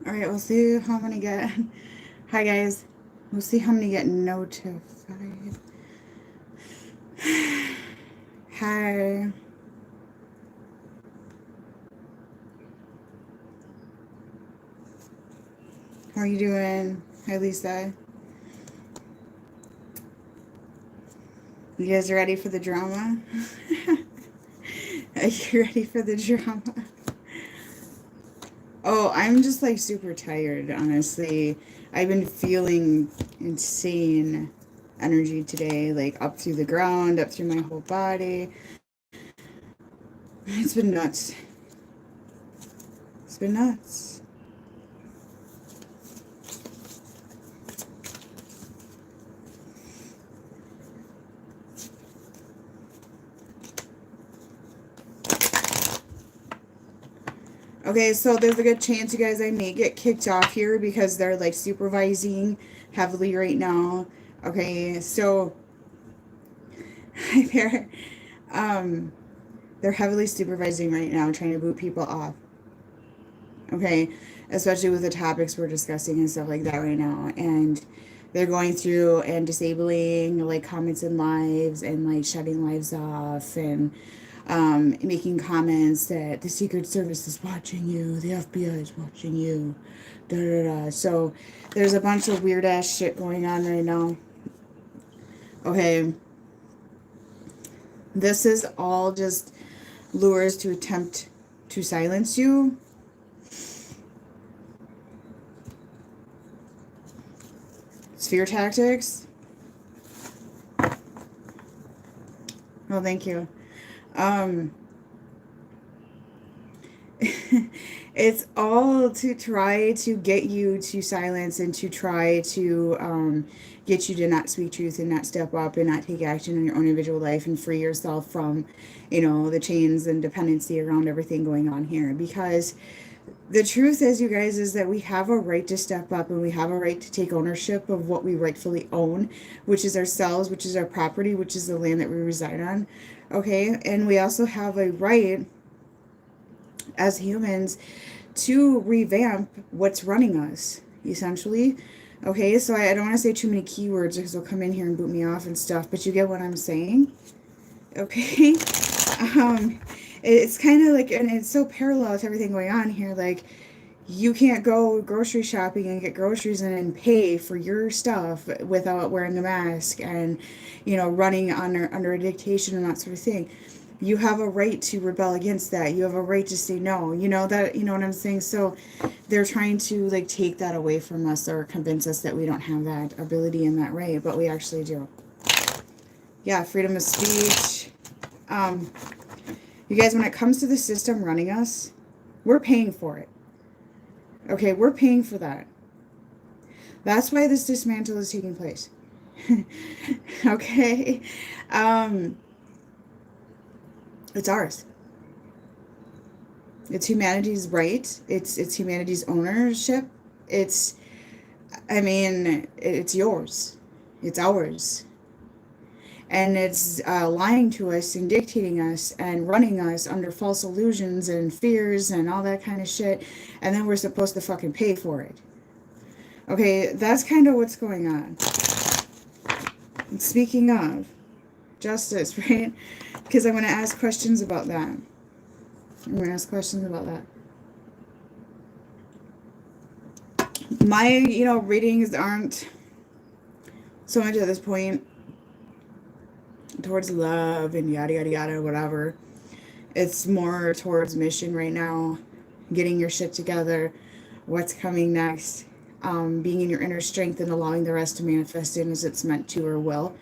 All right, we'll see how many get. Hi, guys. We'll see how many get notified. Hi. How are you doing? Hi, Lisa. You guys ready for the drama? Are you ready for the drama? Oh, I'm just like super tired, honestly. I've been feeling insane energy today, like up through the ground, up through my whole body. It's been nuts. It's been nuts. Okay, so there's a good chance, you guys, I may get kicked off here because they're like supervising heavily right now. Okay, so they're um they're heavily supervising right now, trying to boot people off. Okay, especially with the topics we're discussing and stuff like that right now. And they're going through and disabling like comments and lives and like shutting lives off and making comments that the Secret Service is watching you, the FBI is watching you, da da da. So there's a bunch of weird ass shit going on right now. Okay, this is all just lures to attempt to silence you. Sphere tactics. Oh, thank you. Um, it's all to try to get you to silence and to try to get you to not speak truth and not step up and not take action in your own individual life and free yourself from, the chains and dependency around everything going on here. Because the truth is, you guys, is that we have a right to step up and we have a right to take ownership of what we rightfully own, which is ourselves, which is our property, which is the land that we reside on. Okay, and we also have a right as humans to revamp what's running us, essentially. Okay, so I don't want to say too many keywords because they'll come in here and boot me off and stuff, but you get what I'm saying? Okay? um, it's kind of like, and it's so parallel to everything going on here, like, you can't go grocery shopping and get groceries and pay for your stuff without wearing a mask and, running under a dictation and that sort of thing. You have a right to rebel against that. You have a right to say no. You know what I'm saying? So they're trying to like take that away from us or convince us that we don't have that ability and that right, but we actually do. Yeah, freedom of speech. You guys, when it comes to the system running us, we're paying for it. Okay, we're paying for that. That's why this dismantle is taking place. Okay? It's ours. It's humanity's right. It's humanity's ownership. It's yours. It's ours. And it's lying to us and dictating us and running us under false illusions and fears and all that kind of shit. And then we're supposed to fucking pay for it. Okay, that's kind of what's going on. And speaking of justice, right? Because I'm going to ask questions about that. My, readings aren't so much at this point towards love and yada yada yada whatever. It's more towards mission right now, getting your shit together, what's coming next, being in your inner strength and allowing the rest to manifest in as it's meant to or will.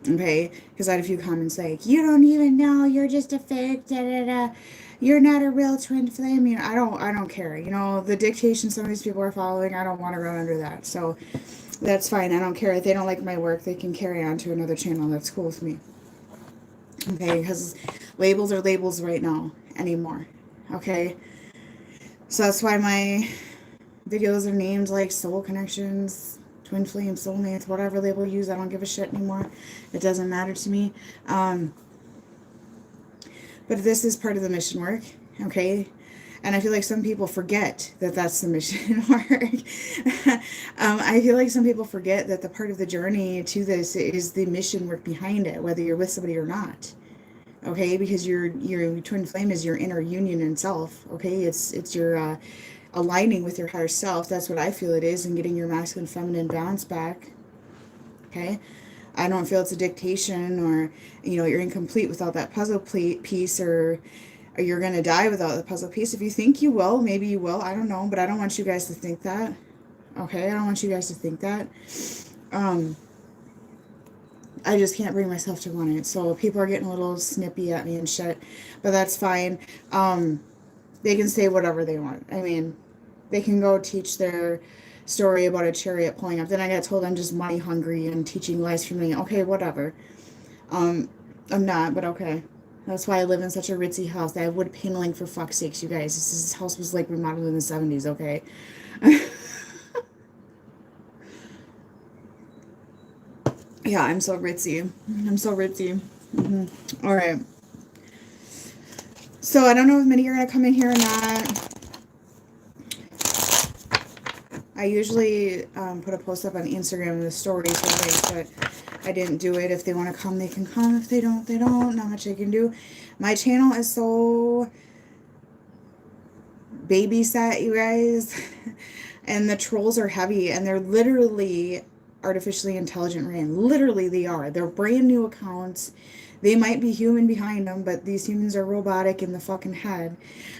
Okay, because I had a few comments like, you don't even know, you're just a fake, da da da, you're not a real twin flame. I don't care. The dictation some of these people are following, I don't want to run under that. So that's fine. I don't care. If they don't like my work, they can carry on to another channel. That's cool with me. Okay, because labels are labels right now anymore. Okay, so that's why my videos are named like Soul Connections, Twin Flame, Soulmates, whatever label you use. I don't give a shit anymore. It doesn't matter to me. But this is part of the mission work. Okay, And I feel like some people forget that that's the mission work. I feel like some people forget that the part of the journey to this is the mission work behind it, whether you're with somebody or not. Okay, because your twin flame is your inner union in self. Okay, it's your aligning with your higher self. That's what I feel it is, and getting your masculine feminine balance back. Okay, I don't feel it's a dictation, or you're incomplete without that puzzle piece, or you're gonna die without the puzzle piece. If you think you will, maybe you will. I don't know, but I don't want you guys to think that. Okay, I don't want you guys to think that. Um, I just can't bring myself to want it. So people are getting a little snippy at me and shit, but that's fine. Um, they can say whatever they want. I mean, they can go teach their story about a chariot pulling up. Then I got told I'm just money hungry and teaching lies for me. Okay, whatever. Um, I'm not, but okay. That's why I live in such a ritzy house. I have wood paneling, for fuck's sakes, you guys. This house was like remodeled in the 70s, okay? Yeah, I'm so ritzy. I'm so ritzy. All right. So I don't know if many are going to come in here or not. I usually put a post up on Instagram in the stories, but I didn't do it. If they want to come, they can come. If they don't, they don't. Not much I can do. My channel is so babysat, you guys. And the trolls are heavy, and they're literally artificially intelligent ran. Literally, they are. They're brand new accounts. They might be human behind them, but these humans are robotic in the fucking head.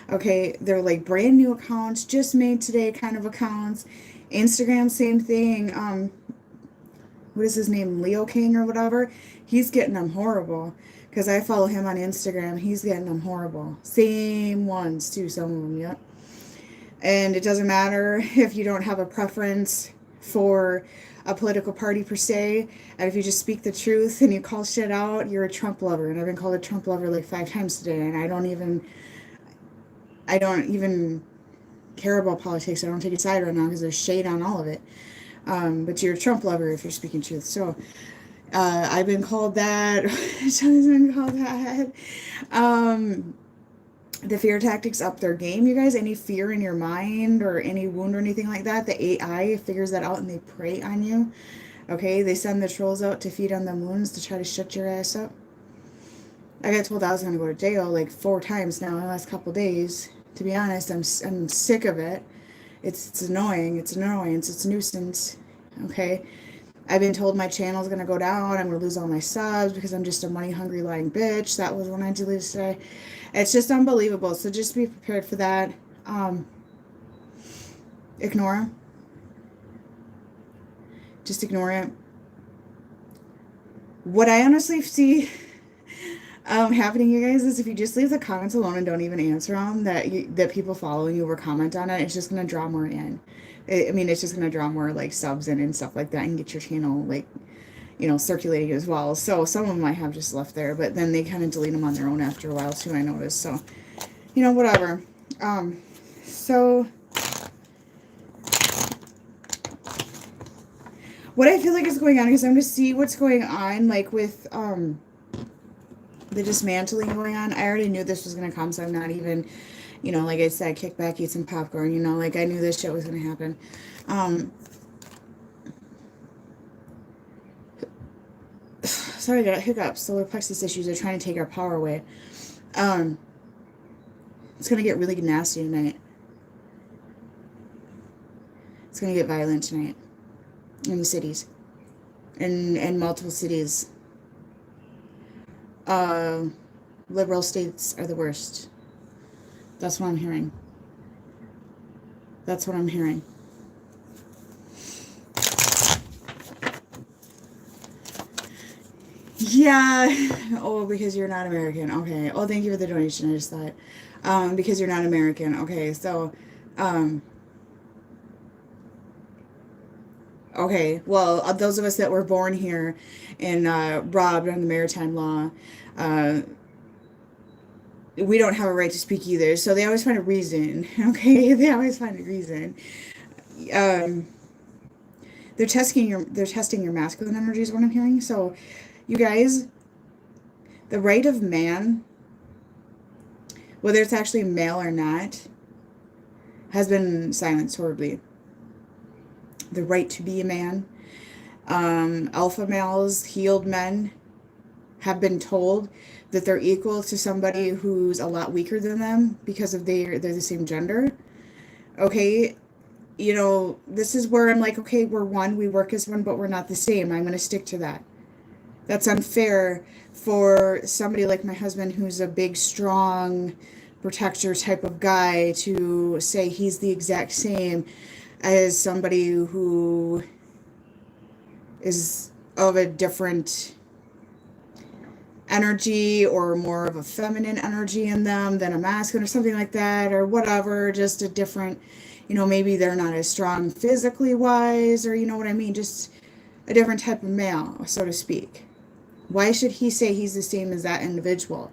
Okay, they're like brand new accounts, just made today kind of accounts. Instagram, same thing. What is his name? Leo King or whatever. He's getting them horrible. Because I follow him on Instagram. He's getting them horrible. Same ones, too, some of them, yep. And it doesn't matter if you don't have a preference for a political party per se, and if you just speak the truth and you call shit out, you're a Trump lover. And I've been called a Trump lover like 5 times today, and I don't even care about politics. I don't take a side right now because there's shade on all of it. But you're a Trump lover if you're speaking truth. So I've been called that. Shelley's been called that. The fear tactics up their game, you guys. Any fear in your mind or any wound or anything like that, the AI figures that out and they prey on you. Okay, they send the trolls out to feed on the wounds to try to shut your ass up. I got told I was going to go to jail like 4 times now in the last couple days. To be honest, I'm sick of it. It's annoying. It's an annoyance. It's a nuisance. Okay, I've been told my channel's going to go down. I'm going to lose all my subs because I'm just a money-hungry, lying bitch. That was when I deleted today. It's just unbelievable. So just be prepared for that. Ignore them. Just ignore it. What I honestly see happening, you guys, is if you just leave the comments alone and don't even answer them, that people following you will comment on it, it's just going to draw more in. I mean, it's just going to draw more like subs in and stuff like that, and get your channel like, circulating as well. So some of them I have just left there, but then they kind of delete them on their own after a while too, I noticed. So, whatever. So what I feel like is going on is I'm going to see what's going on, like with the dismantling going on. I already knew this was going to come, so I'm not even, like I said, kick back, eat some popcorn, like I knew this shit was going to happen. Sorry, I got hiccups. Solar plexus issues are trying to take our power away. It's going to get really nasty tonight. It's going to get violent tonight in the cities. In multiple cities. Liberal states are the worst. That's what I'm hearing. That's what I'm hearing. Yeah. Oh, because you're not American. Okay. Oh, thank you for the donation. I just thought. Because you're not American. Okay. So, okay. Well, those of us that were born here and robbed under the maritime law, we don't have a right to speak either. So they always find a reason. Okay. They always find a reason. They're testing your masculine energy is what I'm hearing. So, you guys, the right of man, whether it's actually male or not, has been silenced horribly. The right to be a man. Alpha males, healed men, have been told that they're equal to somebody who's a lot weaker than them because of they're the same gender. Okay, you know, this is where I'm like, okay, we're one, we work as one, but we're not the same. I'm going to stick to that. That's unfair for somebody like my husband, who's a big, strong protector type of guy, to say he's the exact same as somebody who is of a different energy or more of a feminine energy in them than a masculine or something like that, or whatever, just a different, you know, maybe they're not as strong physically wise, or you know what I mean, just a different type of male, so to speak. Why should he say he's the same as that individual?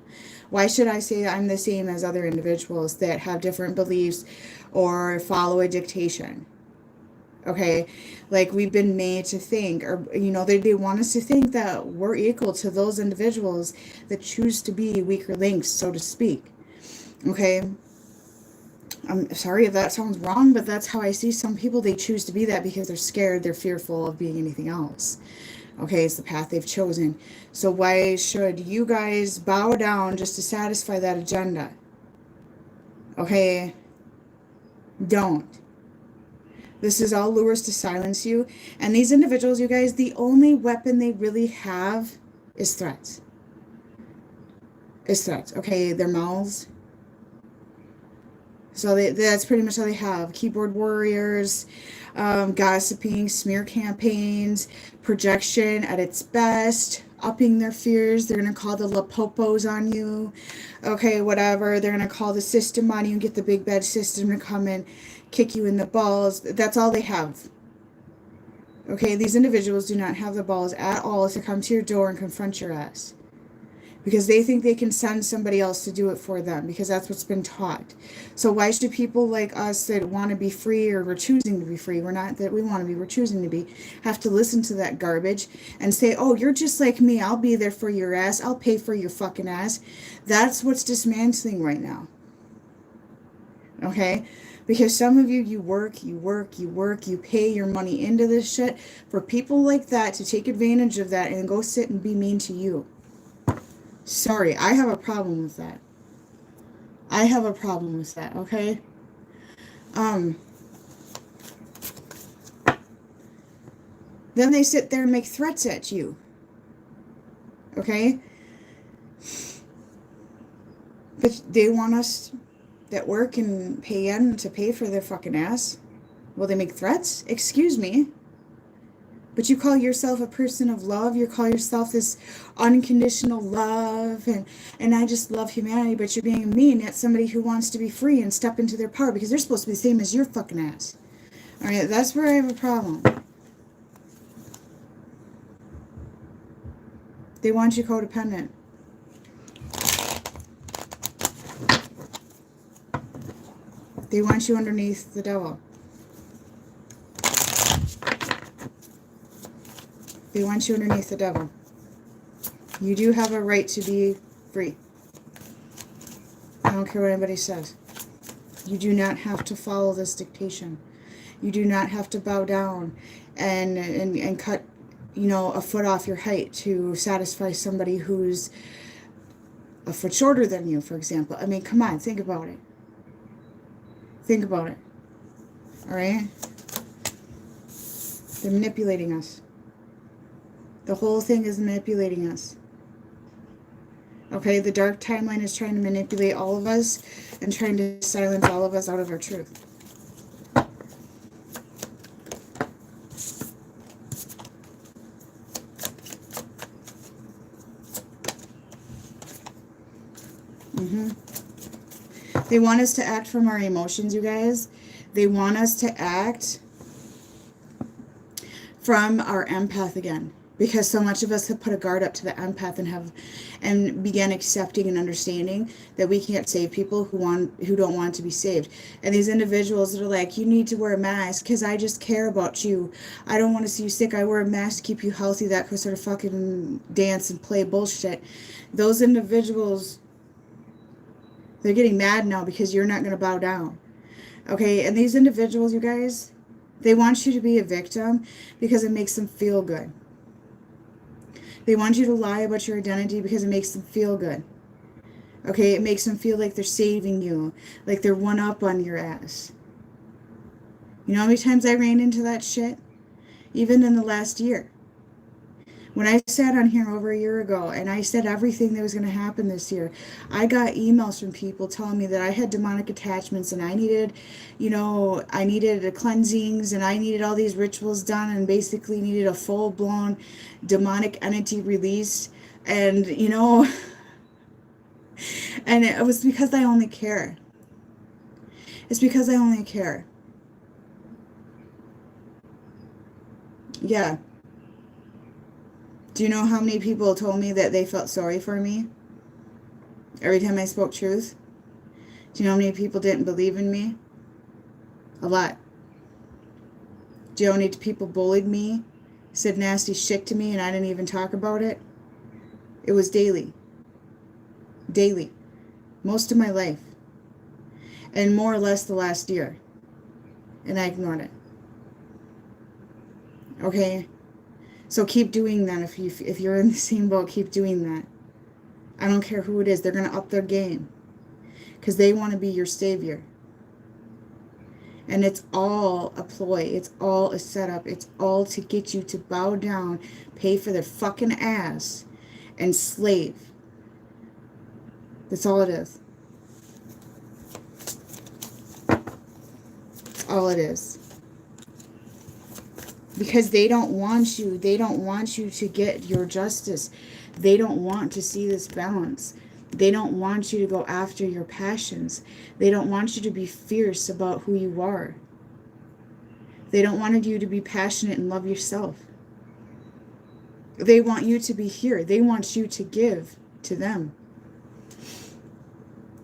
Why should I say I'm the same as other individuals that have different beliefs or follow a dictation? Okay, like we've been made to think, or you know, they want us to think that we're equal to those individuals that choose to be weaker links, so to speak. Okay, I'm sorry if that sounds wrong, but that's how I see some people. They choose to be that because they're scared, they're fearful of being anything else. Okay, it's the path they've chosen. So why should you guys bow down just to satisfy that agenda? Okay, don't. This is all lures to silence you. And these individuals, you guys, the only weapon they really have is threats. Is threats. Okay, their mouths. So that's pretty much all they have. Keyboard warriors, gossiping, smear campaigns, projection at its best, upping their fears. They're going to call the Lapopos on you. Okay, whatever. They're going to call the system on you and get the big bad system to come in, kick you in the balls. That's all they have. Okay, these individuals do not have the balls at all to come to your door and confront your ass. Because they think they can send somebody else to do it for them, because that's what's been taught. So why should people like us that want to be free, or we're choosing to be free, we're not that we want to be, we're choosing to be, have to listen to that garbage and say, oh, you're just like me, I'll be there for your ass, I'll pay for your fucking ass. That's what's dismantling right now. Okay? Because some of you, you work, you pay your money into this shit for people like that to take advantage of that and go sit and be mean to you. Sorry, I have a problem with that. I have a problem with that, okay? Then they sit there and make threats at you. Okay? But they want us that work and pay in to pay for their fucking ass. Will they make threats? Excuse me. But you call yourself a person of love. You call yourself this unconditional love. And I just love humanity. But you're being mean at somebody who wants to be free and step into their power. Because they're supposed to be the same as your fucking ass. Alright, that's where I have a problem. They want you codependent. They want you underneath the devil. They want you underneath the devil. You do have a right to be free. I don't care what anybody says. You do not have to follow this dictation. You do not have to bow down and cut, you know, a foot off your height to satisfy somebody who's a foot shorter than you, for example. I mean, come on, think about it. Think about it. All right? They're manipulating us. The whole thing is manipulating us. Okay, the dark timeline is trying to manipulate all of us and trying to silence all of us out of our truth. They want us to act from our emotions, you guys. They want us to act from our empath again. Because so much of us have put a guard up to the empath and began accepting and understanding that we can't save people who don't want to be saved. And these individuals that are like, you need to wear a mask because I just care about you. I don't want to see you sick. I wear a mask to keep you healthy. That sort of fucking dance and play bullshit. Those individuals, they're getting mad now because you're not going to bow down. Okay, and these individuals, you guys, they want you to be a victim because it makes them feel good. They want you to lie about your identity because it makes them feel good. Okay, it makes them feel like they're saving you, like they're one up on your ass. You know how many times I ran into that shit? Even in the last year. When I sat on here over a year ago and I said everything that was going to happen this year, I got emails from people telling me that I had demonic attachments and I needed, I needed cleansings and I needed all these rituals done and basically needed a full-blown demonic entity released. And, and it was because I only care. It's because I only care. Yeah. Do you know how many people told me that they felt sorry for me every time I spoke truth? Do you know how many people didn't believe in me? A lot. Do you know how many people bullied me, said nasty shit to me, and I didn't even talk about it? It was daily. Daily. Most of my life. And more or less the last year. And I ignored it. Okay? So keep doing that. If you're in the same boat, keep doing that. I don't care who it is. They're going to up their game. Because they want to be your savior. And it's all a ploy. It's all a setup. It's all to get you to bow down, pay for their fucking ass, and slave. That's all it is. That's all it is. Because they don't want you. They don't want you to get your justice. They don't want to see this balance. They don't want you to go after your passions. They don't want you to be fierce about who you are. They don't want you to be passionate and love yourself. They want you to be here. They want you to give to them.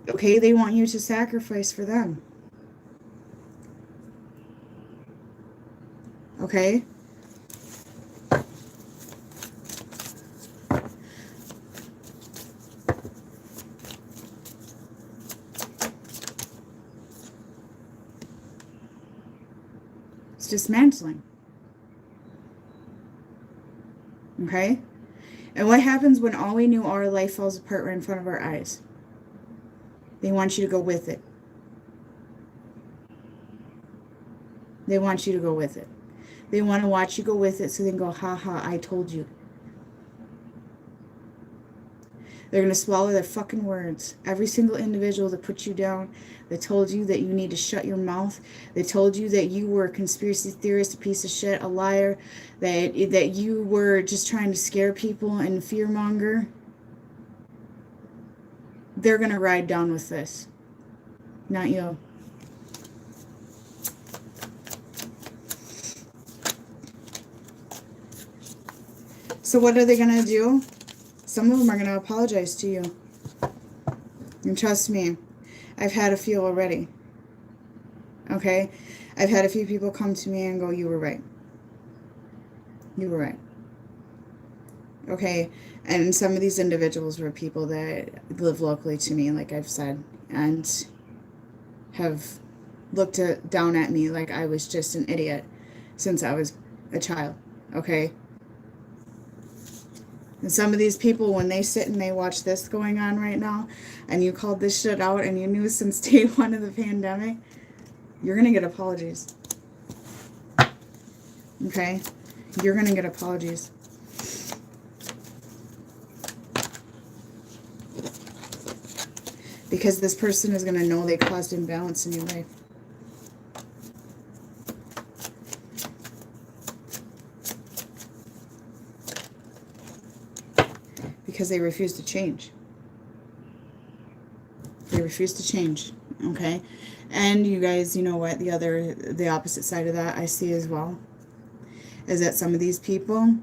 Okay? They want you to sacrifice for them. Okay? It's dismantling. Okay? And what happens when all we knew our life falls apart right in front of our eyes? They want you to go with it. They want you to go with it. They want to watch you go with it so they can go, ha ha, I told you. They're going to swallow their fucking words. Every single individual that put you down, that told you that you need to shut your mouth, that told you that you were a conspiracy theorist, a piece of shit, a liar, that you were just trying to scare people and fearmonger, they're going to ride down with this. Not you. So what are they going to do? Some of them are going to apologize to you. And trust me, I've had a few already. Okay? I've had a few people come to me and go, you were right. You were right. Okay? And some of these individuals were people that live locally to me, like I've said, and have looked down at me like I was just an idiot since I was a child. Okay? And some of these people, when they sit and they watch this going on right now, and you called this shit out and you knew since day one of the pandemic, you're going to get apologies. Okay? You're going to get apologies. Because this person is going to know they caused imbalance in your life. Because they refuse to change. They refuse to change. Okay? And you guys, you know what? The opposite side of that I see as well is that some of these people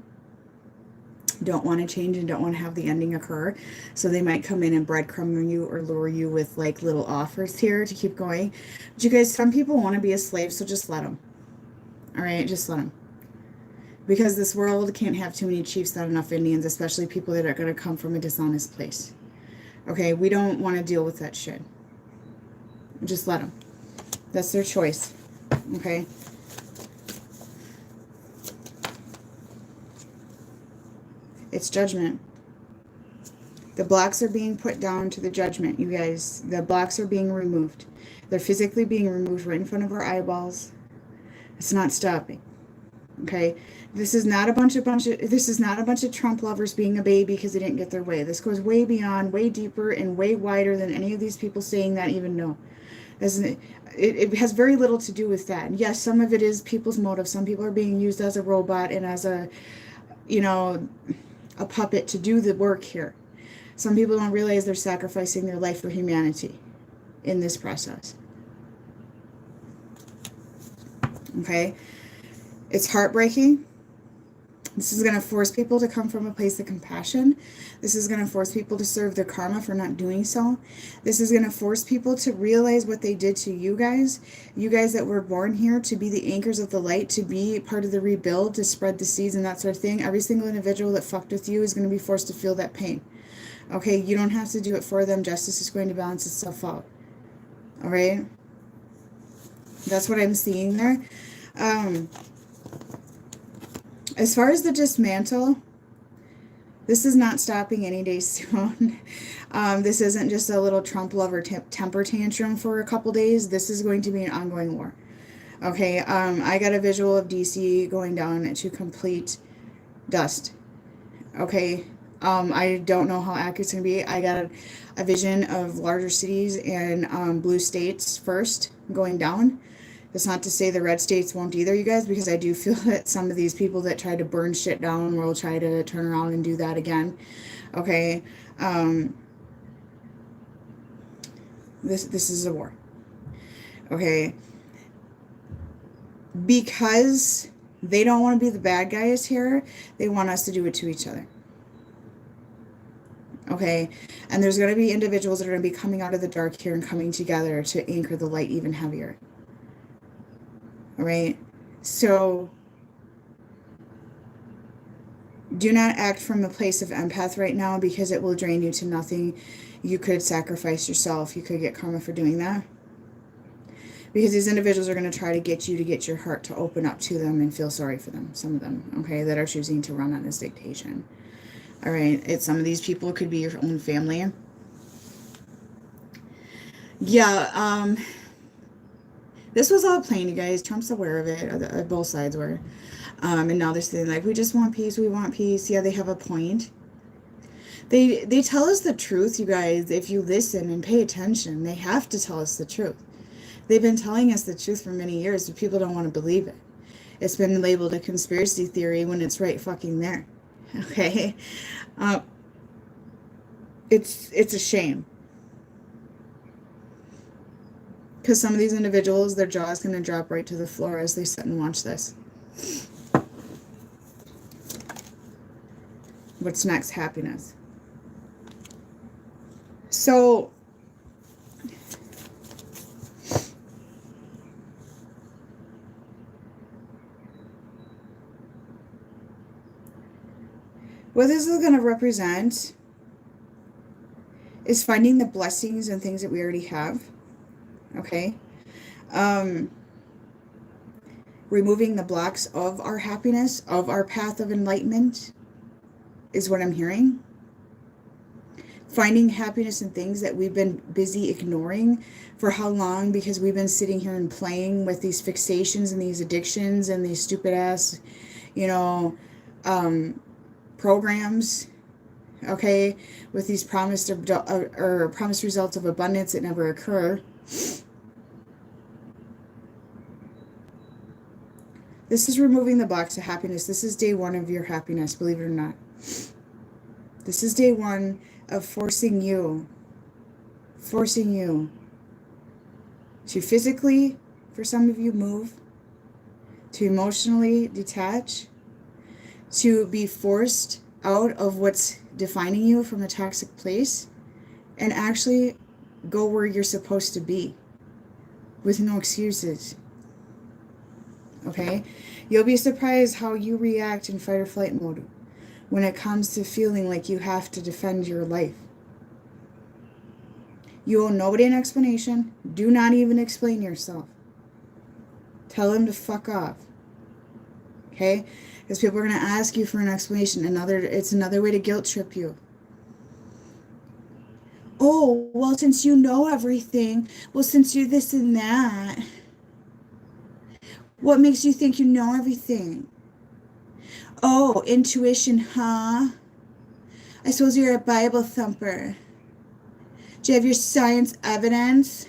don't want to change and don't want to have the ending occur. So they might come in and breadcrumb you or lure you with like little offers here to keep going. But you guys, some people want to be a slave, so just let them. All right? Just let them. Because this world can't have too many chiefs, not enough Indians, especially people that are going to come from a dishonest place. Okay, we don't want to deal with that shit. Just let them. That's their choice. Okay? It's judgment. The blocks are being put down to the judgment, you guys. The blocks are being removed. They're physically being removed right in front of our eyeballs. It's not stopping. Okay? This is not a bunch of Trump lovers being a baby because they didn't get their way. This goes way beyond, way deeper, and way wider than any of these people saying that even know. It has very little to do with that. And yes, some of it is people's motives. Some people are being used as a robot and as a, you know, a puppet to do the work here. Some people don't realize they're sacrificing their life for humanity in this process. Okay? It's heartbreaking. This is going to force people to come from a place of compassion. This is going to force people to serve their karma for not doing so. This is going to force people to realize what they did to you guys that were born here, to be the anchors of the light, to be part of the rebuild, to spread the seeds and that sort of thing. Every single individual that fucked with you is going to be forced to feel that pain. Okay, you don't have to do it for them. Justice is going to balance itself out. All right? That's what I'm seeing there. As far as the dismantle, this is not stopping any day soon. This isn't just a little Trump lover temper tantrum for a couple days. This is going to be an ongoing war. Okay, I got a visual of DC going down to complete dust. Okay, I don't know how accurate it's going to be. I got a vision of larger cities and blue states first going down. That's not to say the red states won't either, you guys, because I do feel that some of these people that try to burn shit down will try to turn around and do that again. Okay. This is a war. Okay. Because they don't want to be the bad guys here, they want us to do it to each other. Okay. And there's going to be individuals that are going to be coming out of the dark here and coming together to anchor the light even heavier. All right, so do not act from a place of empath right now because it will drain you to nothing. You could sacrifice yourself. You could get karma for doing that. Because these individuals are going to try to get you to get your heart to open up to them and feel sorry for them. Some of them, okay, that are choosing to run on this dictation. All right, some of these people could be your own family. Yeah, this was all playing, you guys. Trump's aware of it. Both sides were. And now they're saying, like, we just want peace. We want peace. Yeah, they have a point. They tell us the truth, you guys. If you listen and pay attention, they have to tell us the truth. They've been telling us the truth for many years, but people don't want to believe it. It's been labeled a conspiracy theory when it's right fucking there. Okay? It's a shame. Because some of these individuals, their jaw is going to drop right to the floor as they sit and watch this. What's next? Happiness. So, what this is going to represent is finding the blessings and things that we already have. Okay. Removing the blocks of our happiness, of our path of enlightenment, is what I'm hearing. Finding happiness in things that we've been busy ignoring for how long, because we've been sitting here and playing with these fixations and these addictions and these stupid ass, programs, okay, with these promised or promised results of abundance that never occur. This is removing the blocks of happiness. This is day one of your happiness, believe it or not. This is day one of forcing you to physically, for some of you, move, to emotionally detach, to be forced out of what's defining you from a toxic place, and actually go where you're supposed to be with no excuses. Okay? You'll be surprised how you react in fight or flight mode when it comes to feeling like you have to defend your life. You owe nobody an explanation. Do not even explain yourself. Tell them to fuck off. Okay? Because people are going to ask you for an explanation. It's another way to guilt trip you. Oh, well, since you know everything, well, since you're this and that, what makes you think you know everything? Oh, intuition, huh? I suppose you're a Bible thumper. Do you have your science evidence?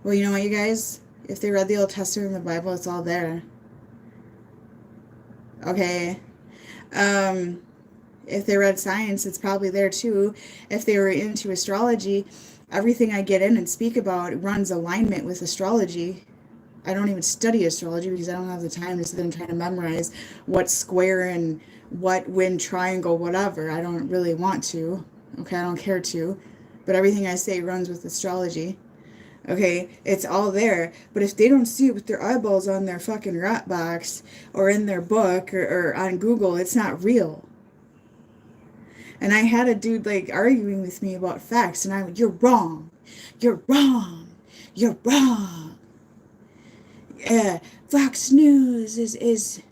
Well, you know what, you guys? If they read the Old Testament and the Bible, it's all there. Okay? If they read science, it's probably there too. If they were into astrology, everything I get in and speak about runs alignment with astrology. I don't even study astrology because I don't have the time to sit there and try to memorize what square and what when triangle, whatever. I don't really want to. Okay, I don't care to. But everything I say runs with astrology. Okay, it's all there. But if they don't see it with their eyeballs on their fucking rat box or in their book or on Google, it's not real. And I had a dude like arguing with me about facts, and you're wrong. You're wrong. You're wrong. Yeah, Fox News is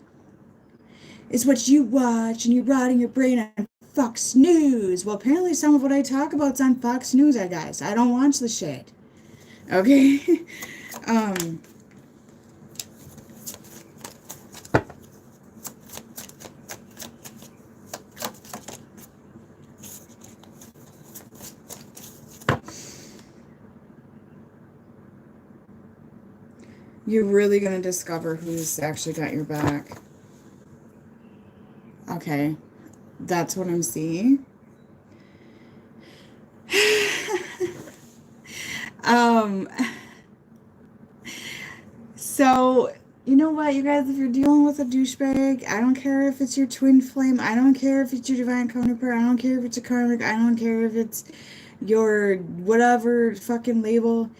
what you watch, and you're rotting your brain on Fox News. Well, apparently some of what I talk about's on Fox News, I guess. I don't watch the shit. Okay? You're really going to discover who's actually got your back. Okay. That's what I'm seeing. So, you know what, you guys, if you're dealing with a douchebag, I don't care if it's your twin flame, I don't care if it's your divine counterpart, I don't care if it's a karmic, I don't care if it's your whatever fucking label.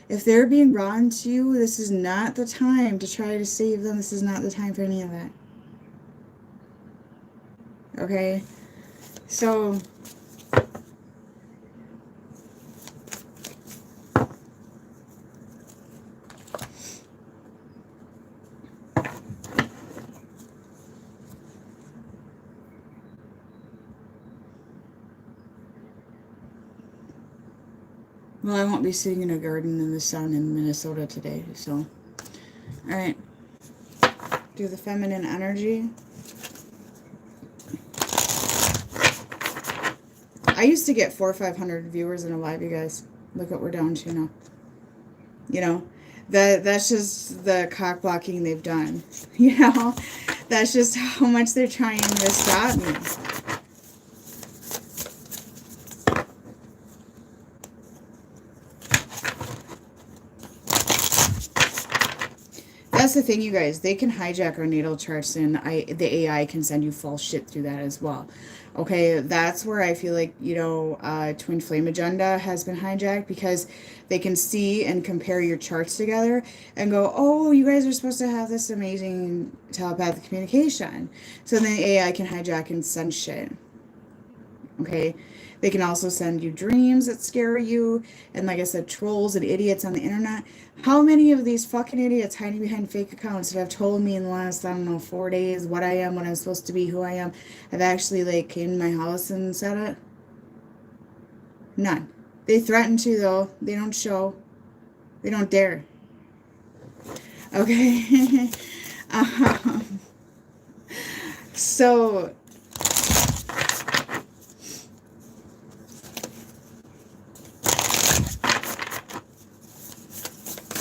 If they're being rotten to you, this is not the time to try to save them. This is not the time for any of that. Okay? So, well, I won't be sitting in a garden in the sun in Minnesota today, so. Alright. Do the feminine energy. I used to get 400 or 500 viewers in a live, you guys. Look what we're down to now. You know, that's just the cock blocking they've done. You know, that's just how much they're trying to stop me. That's the thing, you guys. They can hijack our natal charts, and the AI can send you false shit through that as well. Okay, that's where I feel like, you know, Twin Flame Agenda has been hijacked, because they can see and compare your charts together and go, oh, you guys are supposed to have this amazing telepathic communication. So then the AI can hijack and send shit. Okay, they can also send you dreams that scare you, and like I said, trolls and idiots on the internet. How many of these fucking idiots hiding behind fake accounts that have told me in the last, I don't know, 4 days what I am, what I'm supposed to be, who I am, have actually like came to my house and said it? None. They threaten to, though. They don't show. They don't dare. Okay. So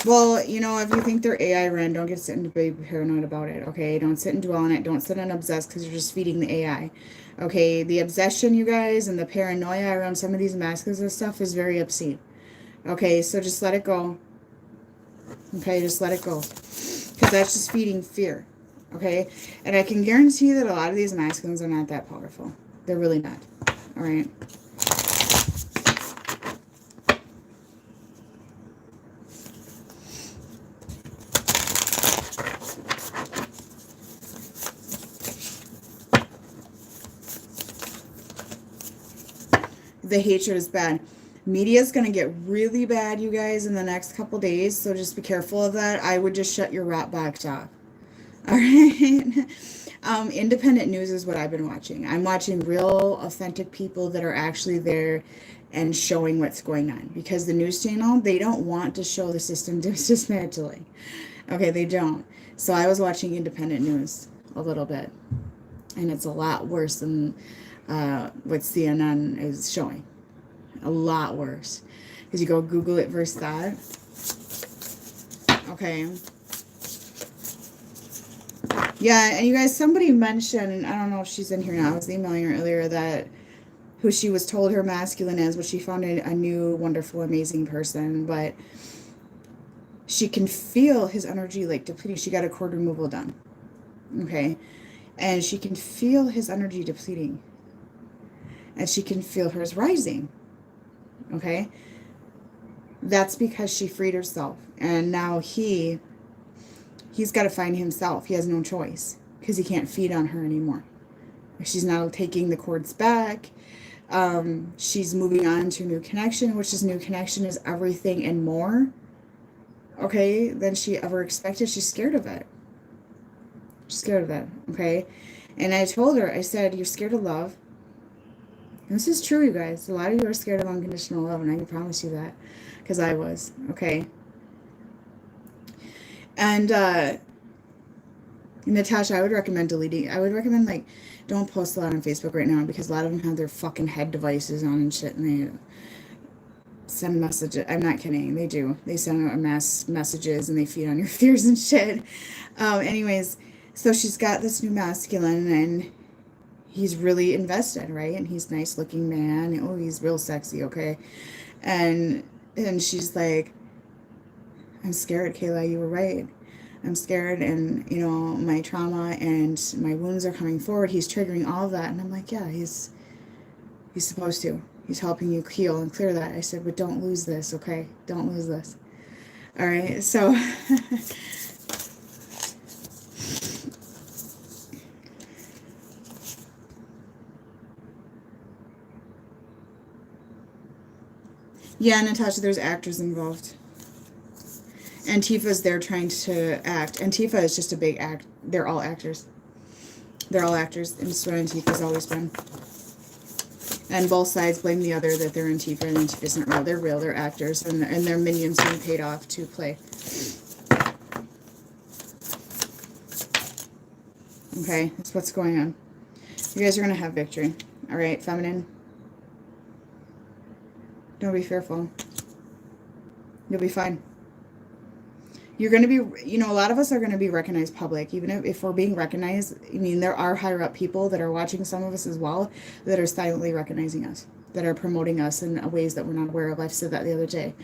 well, you know, if you think they're AI ran, don't get sit and be paranoid about it, okay? Don't sit and dwell on it. Don't sit and obsess, because you're just feeding the AI. Okay, the obsession, you guys, and the paranoia around some of these masks and stuff is very obscene. Okay, so just let it go. Okay, just let it go. Because that's just feeding fear. Okay? And I can guarantee that a lot of these masculines are not that powerful. They're really not. Alright? The hatred is bad. Media is going to get really bad, you guys, in the next couple days, so just be careful of that. I would just shut your rat box off. All right. Independent news is what I've been watching. I'm watching real, authentic people that are actually there and showing what's going on. Because the news channel, they don't want to show the system dismantling. Okay, they don't. So I was watching independent news a little bit. And it's a lot worse than what CNN is showing. A lot worse. Because you go Google it versus that. Okay. Yeah, and you guys, somebody mentioned, I don't know if she's in here now, I was emailing her earlier, that who she was told her masculine is, but she found a new, wonderful, amazing person, but she can feel his energy like depleting. She got a cord removal done. Okay. And she can feel his energy depleting. And she can feel hers rising. Okay. That's because she freed herself. And now he's got to find himself. He has no choice because he can't feed on her anymore. She's now taking the cords back. She's moving on to a new connection, which is new connection is everything and more. Okay, than she ever expected. She's scared of it. She's scared of it. Okay. And I told her, I said, you're scared of love. And this is true, you guys. A lot of you are scared of unconditional love, and I can promise you that. Because I was. Okay. And Natasha, I would recommend deleting. I would recommend, like, don't post a lot on Facebook right now because a lot of them have their fucking head devices on and shit, and they send messages. I'm not kidding. They do. They send a mass messages and they feed on your fears and shit. Anyways, so she's got this new masculine and he's really invested, right? And he's a nice looking man. Oh, he's real sexy, okay? And she's like, I'm scared, Kayla, you were right. I'm scared and, you know, my trauma and my wounds are coming forward. He's triggering all of that. And I'm like, yeah, he's supposed to. He's helping you heal and clear that. I said, but don't lose this, okay? Don't lose this. All right, so... yeah, Natasha, there's actors involved. Antifa's there trying to act. Antifa is just a big act. They're all actors. They're all actors. And it's what Antifa's always been. And both sides blame the other that they're Antifa and Antifa isn't real. They're real. They're actors. And their minions being paid off to play. Okay, that's what's going on. You guys are going to have victory. All right, feminine. Don't be fearful. You'll be fine. You're going to be, you know, a lot of us are going to be recognized public. Even if we're being recognized, I mean, there are higher up people that are watching some of us as well that are silently recognizing us, that are promoting us in ways that we're not aware of. I said that the other day.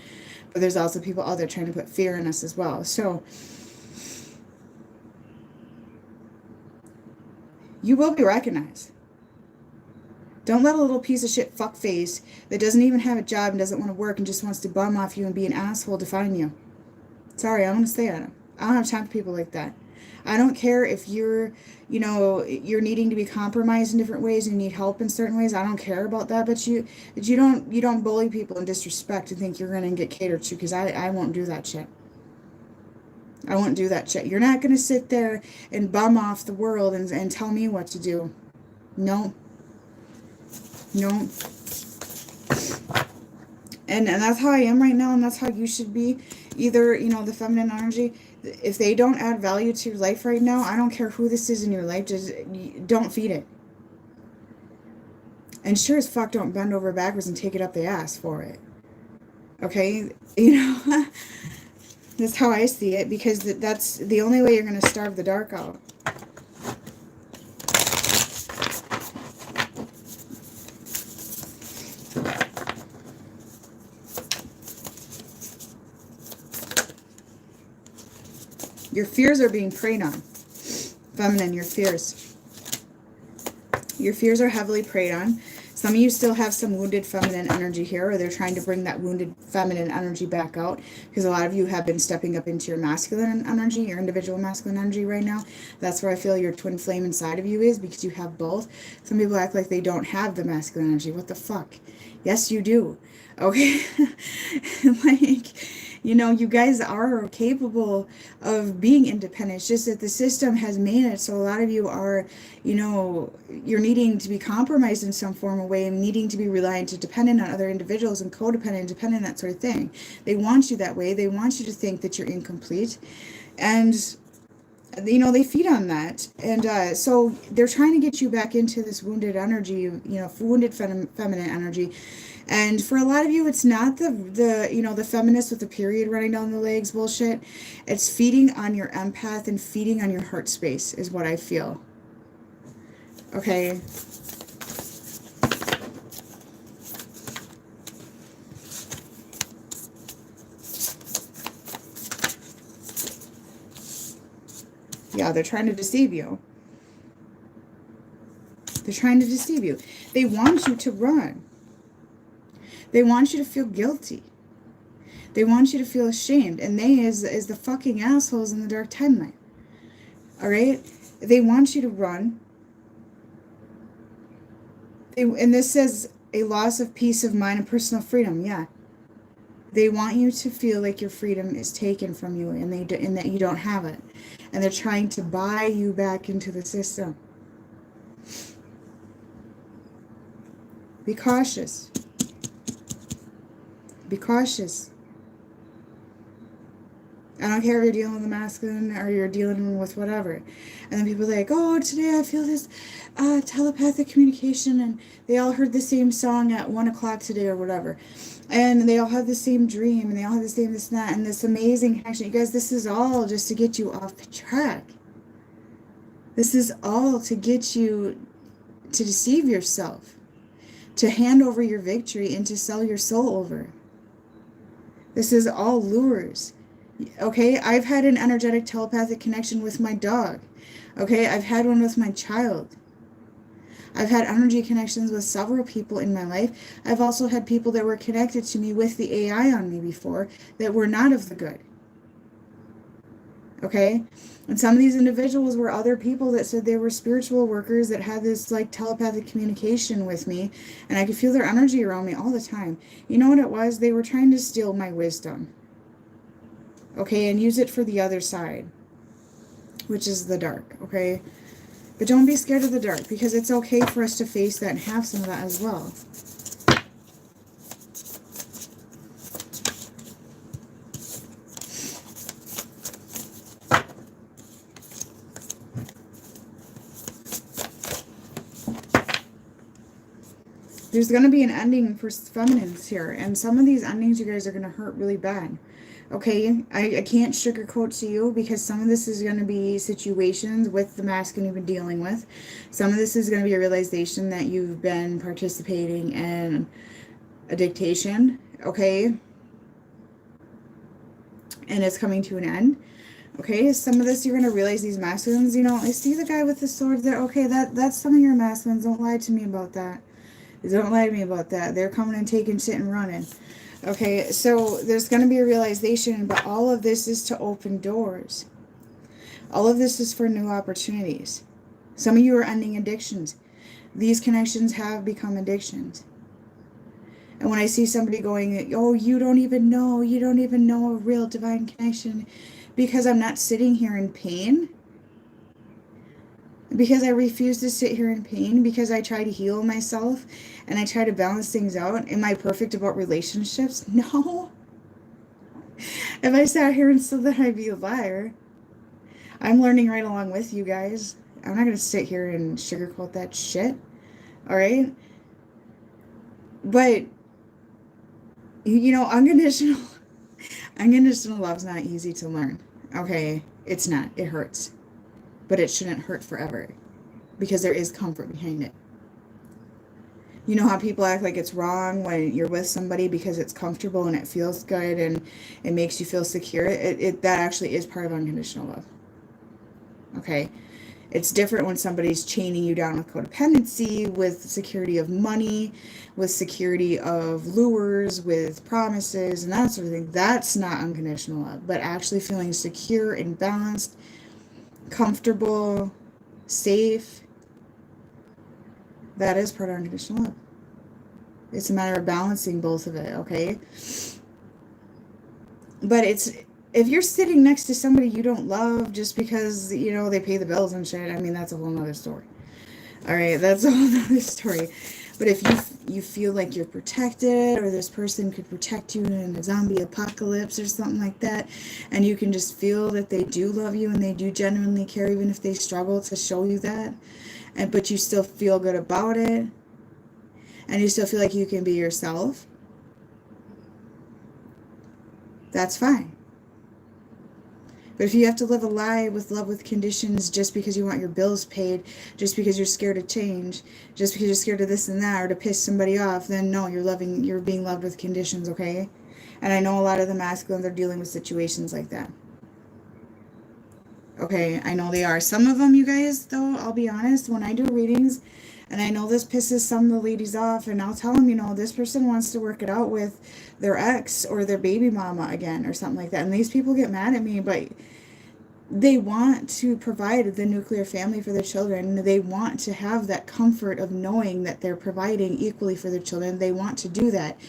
But there's also people out there trying to put fear in us as well. So you will be recognized. Don't let a little piece of shit fuckface that doesn't even have a job and doesn't want to work and just wants to bum off you and be an asshole define you. Sorry, I'm going to say it. I don't have time for people like that. I don't care if you're, you know, you're needing to be compromised in different ways and you need help in certain ways. I don't care about that, but you don't bully people and disrespect and think you're going to get catered to, because I won't do that shit. I won't do that shit. You're not going to sit there and bum off the world and tell me what to do. No. No. And that's how I am right now, and that's how you should be. Either, you know, the feminine energy, if they don't add value to your life right now, I don't care who this is in your life, just don't feed it. And sure as fuck don't bend over backwards and take it up the ass for it. Okay? You know, that's how I see it, because that's the only way you're going to starve the dark out. Your fears are being preyed on. Feminine, your fears. Your fears are heavily preyed on. Some of you still have some wounded feminine energy here, or they're trying to bring that wounded feminine energy back out, because a lot of you have been stepping up into your masculine energy, your individual masculine energy right now. That's where I feel your twin flame inside of you is, because you have both. Some people act like they don't have the masculine energy. What the fuck? Yes, you do. Okay? Like, you know, you guys are capable of being independent. It's just that the system has made it so a lot of you are, you know, you're needing to be compromised in some form of way, and needing to be reliant and dependent on other individuals, and codependent, dependent, that sort of thing. They want you that way. They want you to think that you're incomplete. And you know, they feed on that. And so they're trying to get you back into this wounded energy, you know, wounded feminine energy. And for a lot of you, it's not the you know, the feminist with the period running down the legs bullshit. It's feeding on your empath and feeding on your heart space is what I feel. Okay. Yeah, they're trying to deceive you. They're trying to deceive you. They want you to run. They want you to feel guilty. They want you to feel ashamed. And they is the fucking assholes in the dark timeline. Alright? They want you to run. And this says a loss of peace of mind and personal freedom. Yeah. They want you to feel like your freedom is taken from you, and that you don't have it. And they're trying to buy you back into the system. Be cautious. Be cautious. I don't care if you're dealing with the masculine or you're dealing with whatever. And then people are like, oh, today I feel this telepathic communication, and they all heard the same song at 1 o'clock today or whatever. And they all have the same dream, and they all have the same this and that, and this amazing action. You guys, this is all just to get you off the track. This is all to get you to deceive yourself, to hand over your victory, and to sell your soul over. This is all lures. Okay, I've had an energetic telepathic connection with my dog. Okay, I've had one with my child. I've had energy connections with several people in my life. I've also had people that were connected to me with the AI on me before that were not of the good. Okay? And some of these individuals were other people that said they were spiritual workers that had this like telepathic communication with me, and I could feel their energy around me all the time. You know what it was? They were trying to steal my wisdom. Okay, and use it for the other side, which is the dark, okay? But don't be scared of the dark, because it's okay for us to face that and have some of that as well. There's going to be an ending for feminines here, and some of these endings, you guys, are going to hurt really bad. Okay, I can't sugarcoat to you, because some of this is going to be situations with the masculine you've been dealing with. Some of this is going to be a realization that you've been participating in a dictation, okay? And it's coming to an end. Okay, some of this you're going to realize these masculines, you know, I see the guy with the sword there. Okay, that's some of your masculines. Don't lie to me about that. Don't lie to me about that. They're coming and taking shit and running. Okay, so there's going to be a realization, but all of this is to open doors. All of this is for new opportunities. Some of you are ending addictions. These connections have become addictions. And when I see somebody going, oh, you don't even know a real divine connection, because I'm not sitting here in pain, because I refuse to sit here in pain, because I try to heal myself and I try to balance things out. Am I perfect about relationships? No. If I sat here and said that, I'd be a liar. I'm learning right along with you guys. I'm not going to sit here and sugarcoat that shit. Alright? But, you know, unconditional love's not easy to learn. Okay? It's not. It hurts. But it shouldn't hurt forever, because there is comfort behind it. You know how people act like it's wrong when you're with somebody because it's comfortable and it feels good and it makes you feel secure? That actually is part of unconditional love. Okay? It's different when somebody's chaining you down with codependency, with security of money, with security of lures, with promises, and that sort of thing. That's not unconditional love. But actually feeling secure and balanced, comfortable, safe, that is part of unconditional love. It's a matter of balancing both of it, okay? But it's, if you're sitting next to somebody you don't love just because, you know, they pay the bills and shit, I mean, that's a whole nother story. All right, that's a whole nother story. But if you feel like you're protected, or this person could protect you in a zombie apocalypse or something like that, and you can just feel that they do love you and they do genuinely care, even if they struggle to show you that, and but you still feel good about it, and you still feel like you can be yourself, that's fine. But if you have to live a lie with love with conditions just because you want your bills paid, just because you're scared of change, just because you're scared of this and that, or to piss somebody off, then no, you're being loved with conditions, okay? And I know a lot of the masculines are dealing with situations like that. Okay, I know they are. Some of them, you guys, though, I'll be honest, when I do readings, and I know this pisses some of the ladies off, and I'll tell them, you know, this person wants to work it out with their ex or their baby mama again or something like that. And these people get mad at me, but they want to provide the nuclear family for their children. They want to have that comfort of knowing that they're providing equally for their children. They want to do that.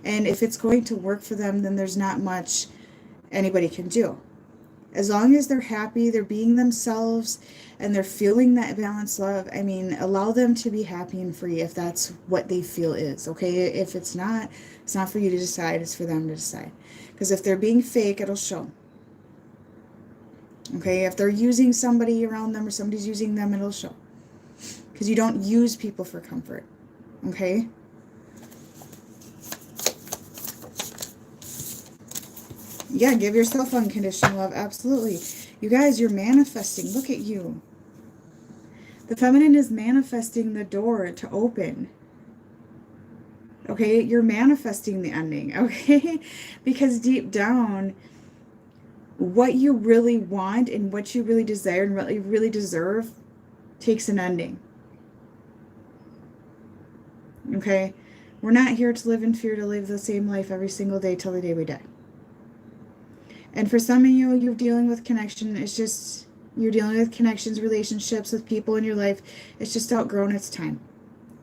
And if it's going to work for them, then there's not much anybody can do. As long as they're happy, they're being themselves, and they're feeling that balanced love, I mean, allow them to be happy and free if that's what they feel is, okay? If it's not for you to decide, it's for them to decide. Because if they're being fake, it'll show. Okay, if they're using somebody around them or somebody's using them, it'll show. Because you don't use people for comfort, okay? Yeah, give yourself unconditional love, absolutely. You guys, you're manifesting. Look at you. The feminine is manifesting the door to open. Okay, you're manifesting the ending, okay? Because deep down, what you really want and what you really desire and what you really deserve takes an ending. Okay? We're not here to live in fear, to live the same life every single day till the day we die. And for some of you, you're dealing with connection. It's just, you're dealing with connections, relationships with people in your life. It's just outgrown its time.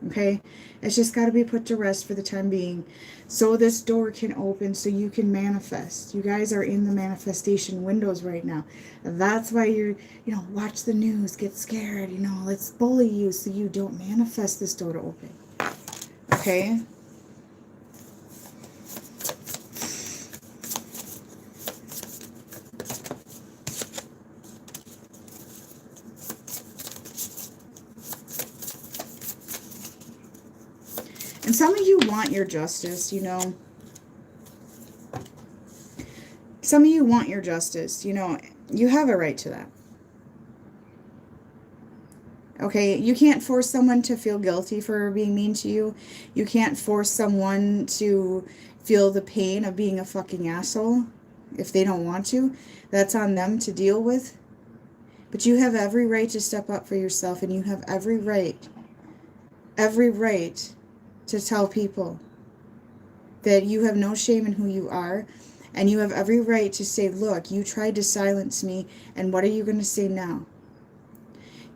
Okay? It's just got to be put to rest for the time being, so this door can open, so you can manifest. You guys are in the manifestation windows right now. That's why you're, you know, watch the news, get scared, you know, let's bully you so you don't manifest this door to open. Okay? And some of you want your justice, you know. Some of you want your justice, you know. You have a right to that. Okay, you can't force someone to feel guilty for being mean to you. You can't force someone to feel the pain of being a fucking asshole if they don't want to. That's on them to deal with. But you have every right to step up for yourself, and you have every right to tell people that you have no shame in who you are, and you have every right to say, look, you tried to silence me, and what are you going to say now?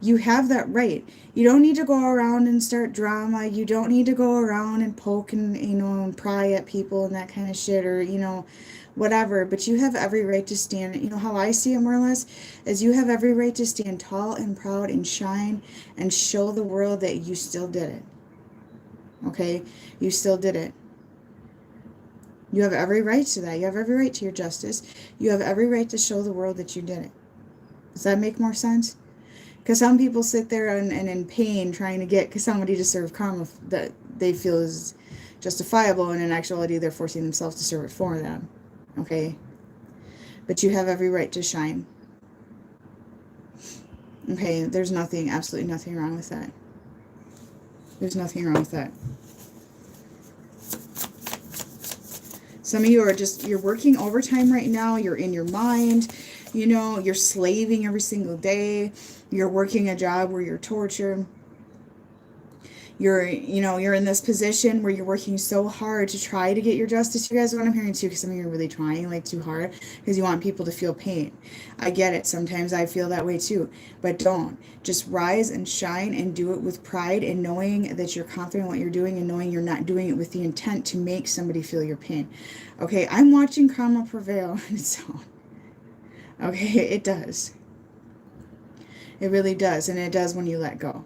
You have that right. You don't need to go around and start drama. You don't need to go around and poke and, you know, and pry at people and that kind of shit, or, you know, whatever. But you have every right to stand, you know, how I see it more or less, is you have every right to stand tall and proud and shine and show the world that you still did it. Okay? You still did it. You have every right to that. You have every right to your justice. You have every right to show the world that you did it. Does that make more sense? Because some people sit there and in pain trying to get somebody to serve karma that they feel is justifiable, and in actuality they're forcing themselves to serve it for them. Okay? But you have every right to shine. Okay? There's nothing, absolutely nothing wrong with that. There's nothing wrong with that. Some of you are just, you're working overtime right now. You're in your mind. You know, you're slaving every single day. You're working a job where you're tortured. You're, you're in this position where you're working so hard to try to get your justice. You guys, what I'm hearing too, because some of you are really trying like too hard because you want people to feel pain. I get it. Sometimes I feel that way too, but don't. Just rise and shine and do it with pride and knowing that you're confident in what you're doing and knowing you're not doing it with the intent to make somebody feel your pain. Okay, I'm watching karma prevail. So, okay, it does. It really does, and it does when you let go.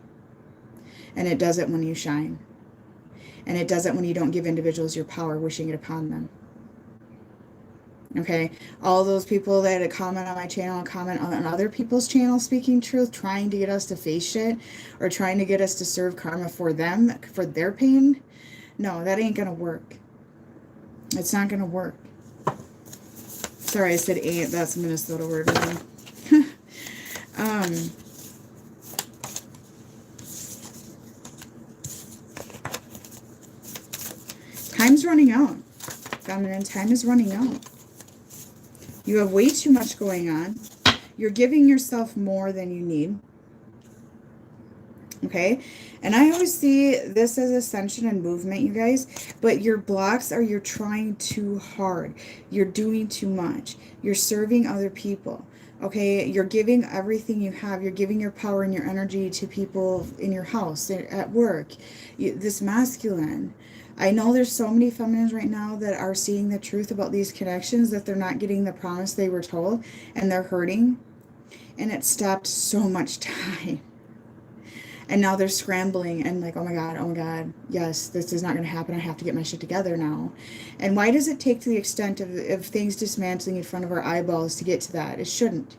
And it does it when you shine. And it does it when you don't give individuals your power, wishing it upon them. Okay? All those people that comment on my channel, comment on other people's channels speaking truth, trying to get us to face shit, or trying to get us to serve karma for them, for their pain. No, that ain't gonna work. It's not gonna work. Sorry, I said ain't. That's a Minnesota word. Time's running out. Feminine, time is running out. You have way too much going on. You're giving yourself more than you need. Okay? And I always see this as ascension and movement, you guys. But your blocks are you're trying too hard. You're doing too much. You're serving other people. Okay? You're giving everything you have. You're giving your power and your energy to people in your house, at work. This masculine. I know there's so many feminines right now that are seeing the truth about these connections, that they're not getting the promise they were told, and they're hurting. And it stopped so much time. And now they're scrambling and like, oh my God, yes, this is not going to happen. I have to get my shit together now. And why does it take to the extent of things dismantling in front of our eyeballs to get to that? It shouldn't.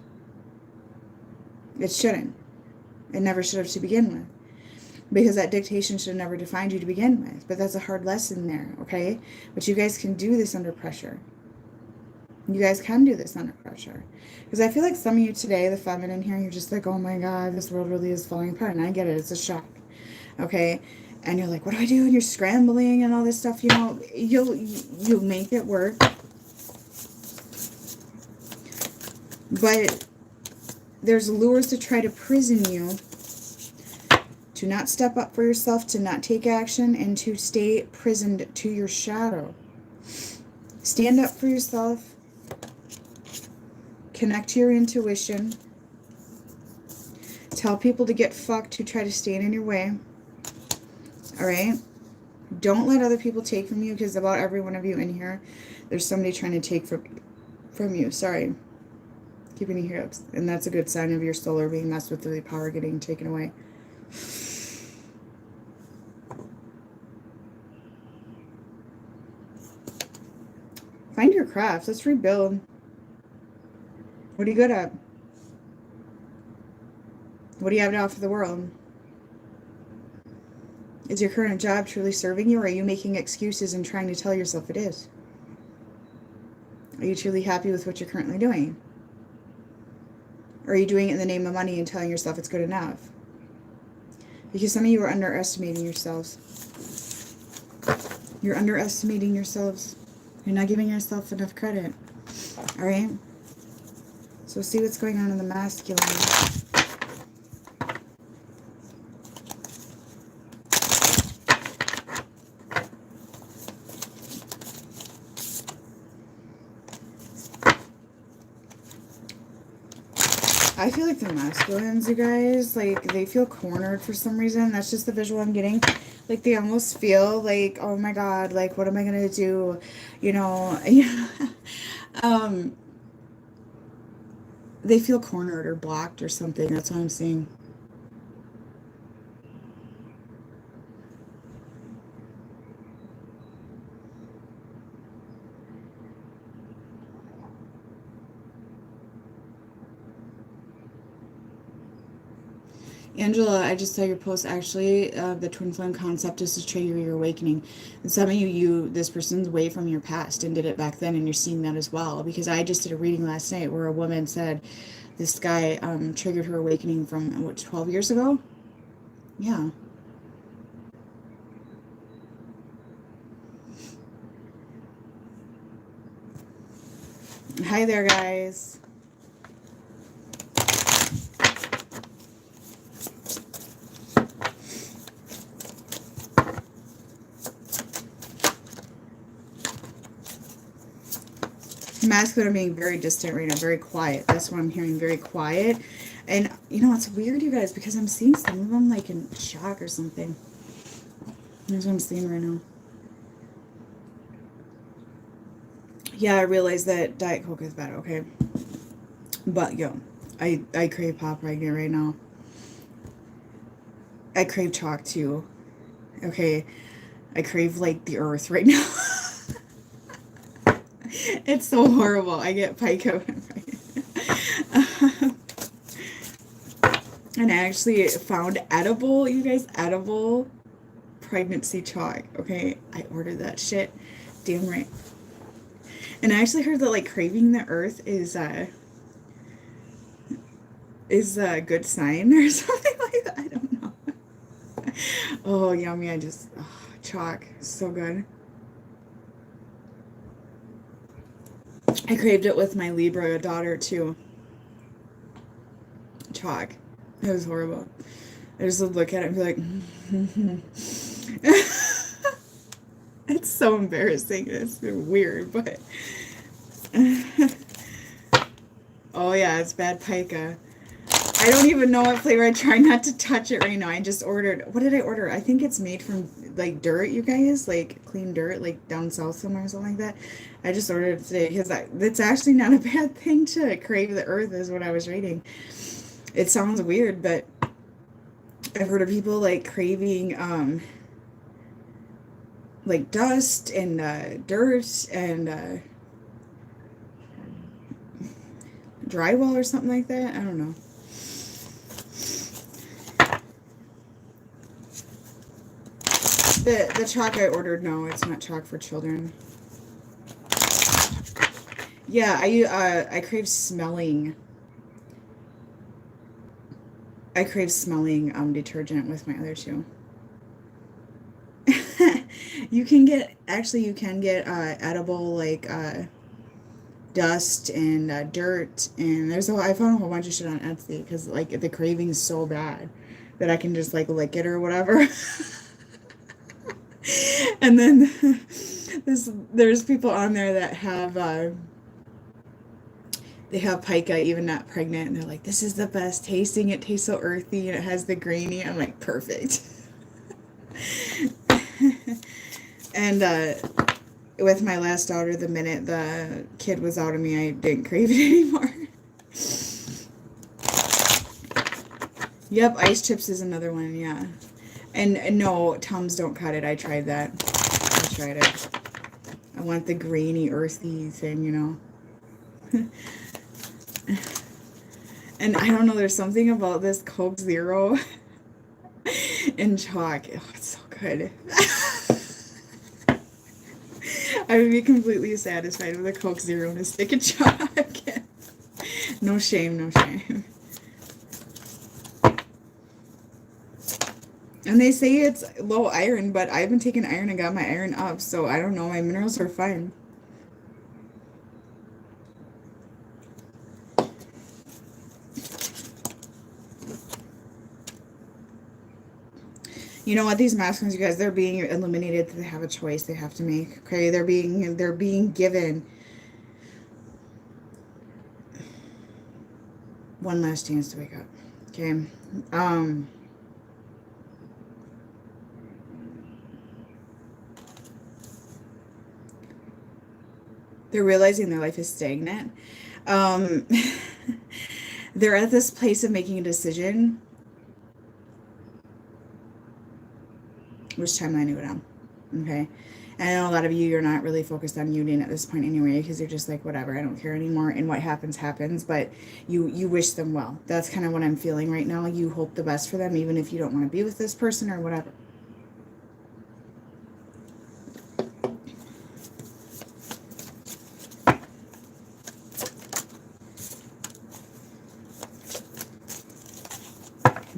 It shouldn't. It never should have to begin with. Because that dictation should have never defined you to begin with. But that's a hard lesson there, okay? But you guys can do this under pressure. You guys can do this under pressure. Because I feel like some of you today, the feminine here, you're just like, oh my God, this world really is falling apart. And I get it. It's a shock. Okay? And you're like, what do I do? And you're scrambling and all this stuff. You know, you'll make it work. But there's lures to try to prison you, to not step up for yourself, to not take action, and to stay prisoned to your shadow. Stand up for yourself. Connect to your intuition. Tell people to get fucked who try to stand in your way. Alright? Don't let other people take from you, because about every one of you in here, there's somebody trying to take from you. Sorry. Keeping you here. And that's a good sign of your solar being messed with, the power getting taken away. Find your craft. Let's rebuild. What are you good at? What do you have to offer the world? Is your current job truly serving you, or are you making excuses and trying to tell yourself it is? Are you truly happy with what you're currently doing? Or are you doing it in the name of money and telling yourself it's good enough? Because some of you are underestimating yourselves. You're underestimating yourselves. You're not giving yourself enough credit. Alright? So see what's going on in the masculine. I feel like the masculines, you guys, like, they feel cornered for some reason. That's just the visual I'm getting. Like, they almost feel like, oh my God, like, what am I going to do? You know, they feel cornered or blocked or something. That's what I'm seeing. Angela, I just saw your post. Actually, the twin flame concept is to trigger your awakening. And some of you, this person's way from your past and did it back then, and you're seeing that as well. Because I just did a reading last night where a woman said this guy triggered her awakening from, what, 12 years ago? Yeah. Hi there, guys. Masculine are being very distant right now, very quiet. That's what I'm hearing, very quiet. And, you know, it's weird, you guys, because I'm seeing some of them, like, in shock or something. That's what I'm seeing right now. Yeah, I realize that Diet Coke is bad, okay? But, yo, I crave Pop right now, right now. I crave chalk, too. Okay? I crave, like, the earth right now. It's so horrible. I get pica. And I actually found edible, you guys, edible pregnancy chalk. Okay, I ordered that shit. Damn right. And I actually heard that like craving the earth is a good sign or something like that. I don't know. Oh, yummy. Chalk. So good. I craved it with my Libra daughter too. Chalk. It was horrible. I just would look at it and be like, it's so embarrassing. It's weird, but oh yeah, it's bad pica. I don't even know what flavor. I try not to touch it right now. I just ordered. What did I order? I think it's made from like dirt, you guys, like clean dirt, like down south somewhere or something like that. I just ordered it today because that's actually not a bad thing to crave the earth, is what I was reading. It sounds weird, but I've heard of people like craving like dust and dirt and drywall or something like that. I don't know. The chalk I ordered, no, it's not chalk for children. Yeah, I crave smelling. I crave smelling detergent with my other two. You can get edible like dust and dirt, and I found a whole bunch of shit on Etsy because like the craving's so bad that I can just like lick it or whatever. And then there's people on there that have they have pica even not pregnant, and they're like, this is the best tasting, it tastes so earthy and it has the grainy. I'm like, perfect. And with my last daughter, the minute the kid was out of me, I didn't crave it anymore. Yep, ice chips is another one, yeah. And no, Tums don't cut it. I tried that. I tried it. I want the grainy, earthy thing, you know. And I don't know, there's something about this Coke Zero and chalk. Oh, it's so good. I would be completely satisfied with a Coke Zero and a stick of chalk. No shame, no shame. And they say it's low iron, but I've been taking iron and got my iron up, so I don't know, my minerals are fine. You know what, these masculines, you guys, they're being eliminated. They have a choice they have to make. Okay, they're being given one last chance to wake up. Okay. They're realizing their life is stagnant. They're at this place of making a decision. Which timeline are we on? Okay. And I know a lot of you, you're not really focused on union at this point anyway, because you're just like, whatever, I don't care anymore, and what happens, happens, but you wish them well. That's kind of what I'm feeling right now. You hope the best for them, even if you don't want to be with this person or whatever.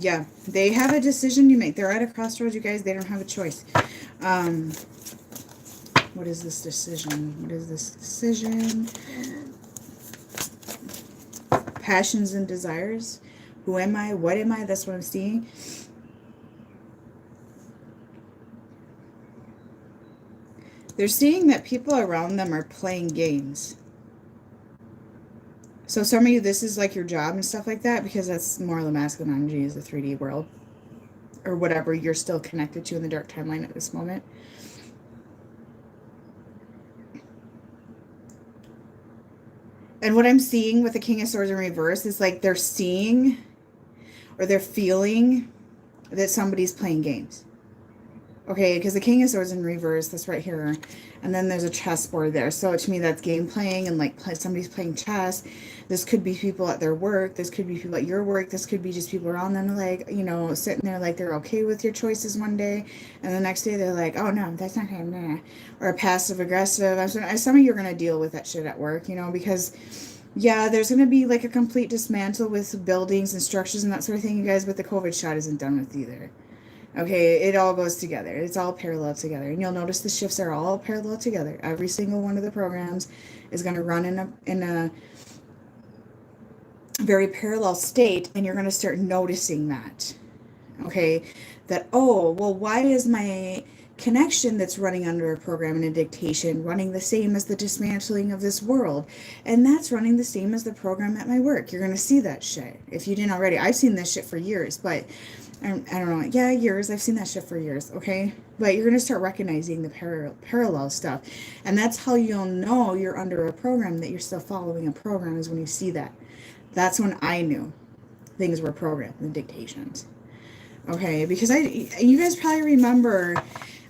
Yeah, they have a decision to make. They're at a crossroads, you guys. They don't have a choice. What is this decision? What is this decision? Passions and desires. Who am I? What am I? That's what I'm seeing. They're seeing that people around them are playing games. So some of you, this is like your job and stuff like that, because that's more of the masculine energy is the 3D world, or whatever you're still connected to in the dark timeline at this moment. And what I'm seeing with the King of Swords in reverse is like they're seeing or they're feeling that somebody's playing games. Okay, because the King of Swords in reverse, that's right here. And then there's a chessboard there. So to me, that's game playing and like somebody's playing chess. This could be people at their work. This could be people at your work. This could be just people around them, like, you know, sitting there like they're okay with your choices one day. And the next day they're like, oh, no, that's not him. Nah. Or passive aggressive. Some of you are going to deal with that shit at work, you know, because yeah, there's going to be like a complete dismantle with buildings and structures and that sort of thing, you guys, but the COVID shot isn't done with either. Okay, it all goes together. It's all parallel together. And you'll notice the shifts are all parallel together. Every single one of the programs is going to run in a very parallel state, and you're going to start noticing that. Okay, that, oh, well, why is my connection that's running under a program and a dictation running the same as the dismantling of this world? And that's running the same as the program at my work. You're going to see that shit if you didn't already. I've seen this shit for years, but I don't know. Yeah, years. I've seen that shit for years, okay? But you're going to start recognizing the parallel stuff. And that's how you'll know you're under a program, that you're still following a program, is when you see that. That's when I knew things were programmed, the dictations. Okay, because you guys probably remember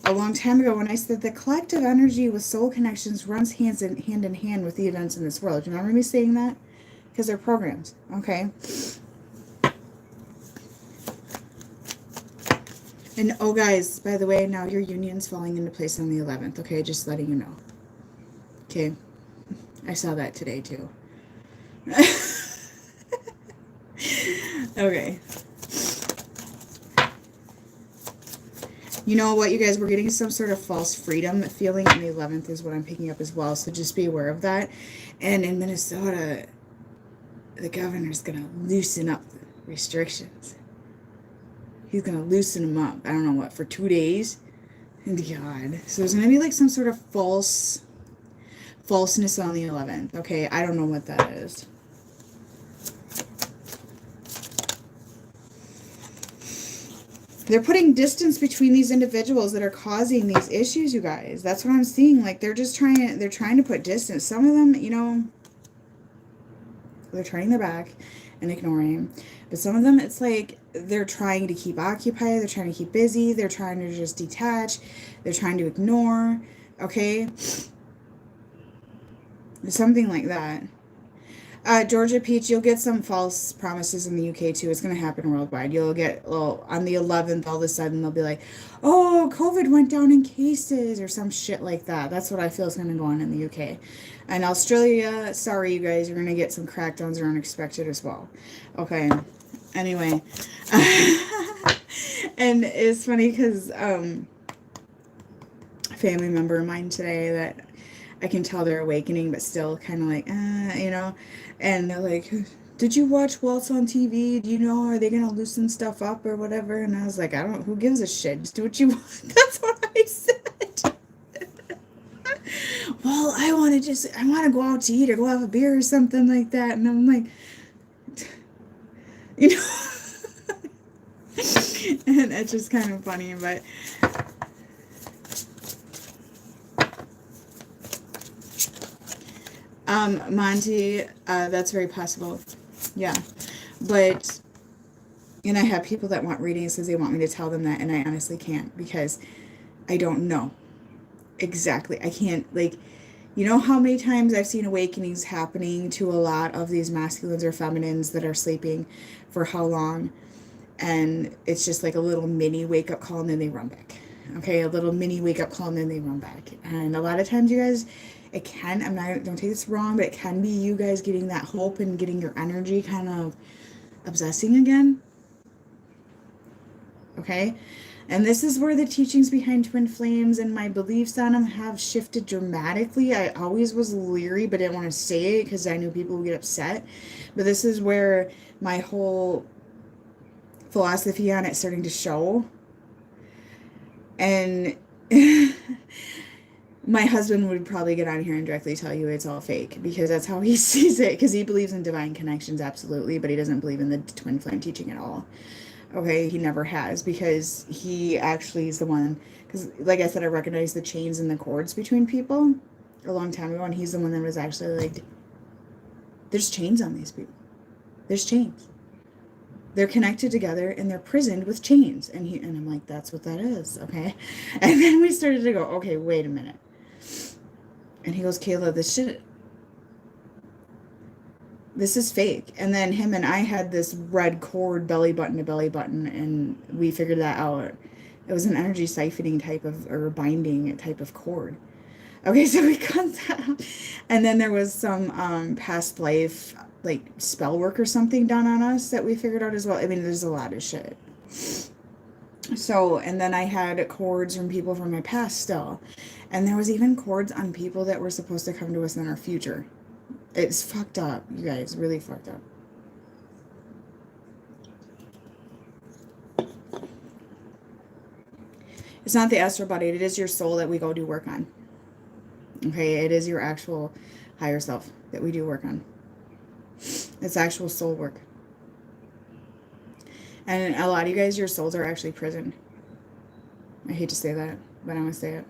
a long time ago when I said the collective energy with soul connections runs hand in hand with the events in this world. Do you remember me saying that? Because they're programs, okay? And oh, guys, by the way, now your union's falling into place on the 11th, okay? Just letting you know. Okay? I saw that today, too. Okay. You know what, you guys, we're getting some sort of false freedom feeling on the 11th is what I'm picking up as well, so just be aware of that. And in Minnesota, the governor's going to loosen up the restrictions. He's going to loosen them up. I don't know what, for 2 days? And God. So there's going to be like some sort of falseness on the 11th. Okay, I don't know what that is. They're putting distance between these individuals that are causing these issues, you guys. That's what I'm seeing. Like, they're trying to put distance. Some of them, you know, they're turning their back and ignoring. But some of them, it's like they're trying to keep occupied. They're trying to keep busy. They're trying to just detach. They're trying to ignore. Okay? Something like that. Georgia Peach, you'll get some false promises in the UK too. It's going to happen worldwide. You'll get, well, on the 11th, all of a sudden they'll be like, oh, COVID went down in cases or some shit like that. That's what I feel is going to go on in the UK. And Australia, sorry, you guys, you're going to get some crackdowns that are unexpected as well. Okay. Anyway. And it's funny because a family member of mine today that I can tell they're awakening, but still kind of like, you know, and they're like, did you watch Waltz on TV? Do you know, are they going to loosen stuff up or whatever? And I was like, who gives a shit? Just do what you want. That's what I said. Well, I want to go out to eat or go have a beer or something like that. And I'm like, you know, and it's just kind of funny, but Monty, that's very possible. Yeah. But, and I have people that want readings because they want me to tell them that, and I honestly can't because I don't know. Exactly. I can't, like, you know how many times I've seen awakenings happening to a lot of these masculines or feminines that are sleeping for how long? And it's just like a little mini wake-up call, and then they run back. Okay, a little mini wake-up call, and then they run back. And a lot of times, you guys, it can, don't take this wrong, but it can be you guys getting that hope and getting your energy kind of obsessing again. Okay? And this is where the teachings behind Twin Flames and my beliefs on them have shifted dramatically. I always was leery, but didn't want to say it because I knew people would get upset. But this is where my whole philosophy on it starting to show. And My husband would probably get on here and directly tell you it's all fake because that's how he sees it, because he believes in divine connections, absolutely, but he doesn't believe in the twin flame teaching at all. Okay, he never has, because he actually is the one, because like I said, I recognized the chains and the cords between people a long time ago, and he's the one that was actually like, there's chains on these people. There's chains. They're connected together and they're prisoned with chains. And I'm like, that's what that is, okay? And then we started to go, okay, wait a minute. And he goes, Kayla, this is fake. And then him and I had this red cord belly button to belly button, and we figured that out. It was an energy siphoning type of, or binding type of cord. Okay, so we cut that out. And then there was some past life, like spell work or something done on us that we figured out as well. I mean, there's a lot of shit. So, and then I had cords from people from my past still. And there was even cords on people that were supposed to come to us in our future. It's fucked up, you guys, really fucked up. It's not the astral body, it is your soul that we go do work on. Okay, it is your actual higher self that we do work on. It's actual soul work. And a lot of you guys, your souls are actually prisoned. I hate to say that, but I'm going to say it.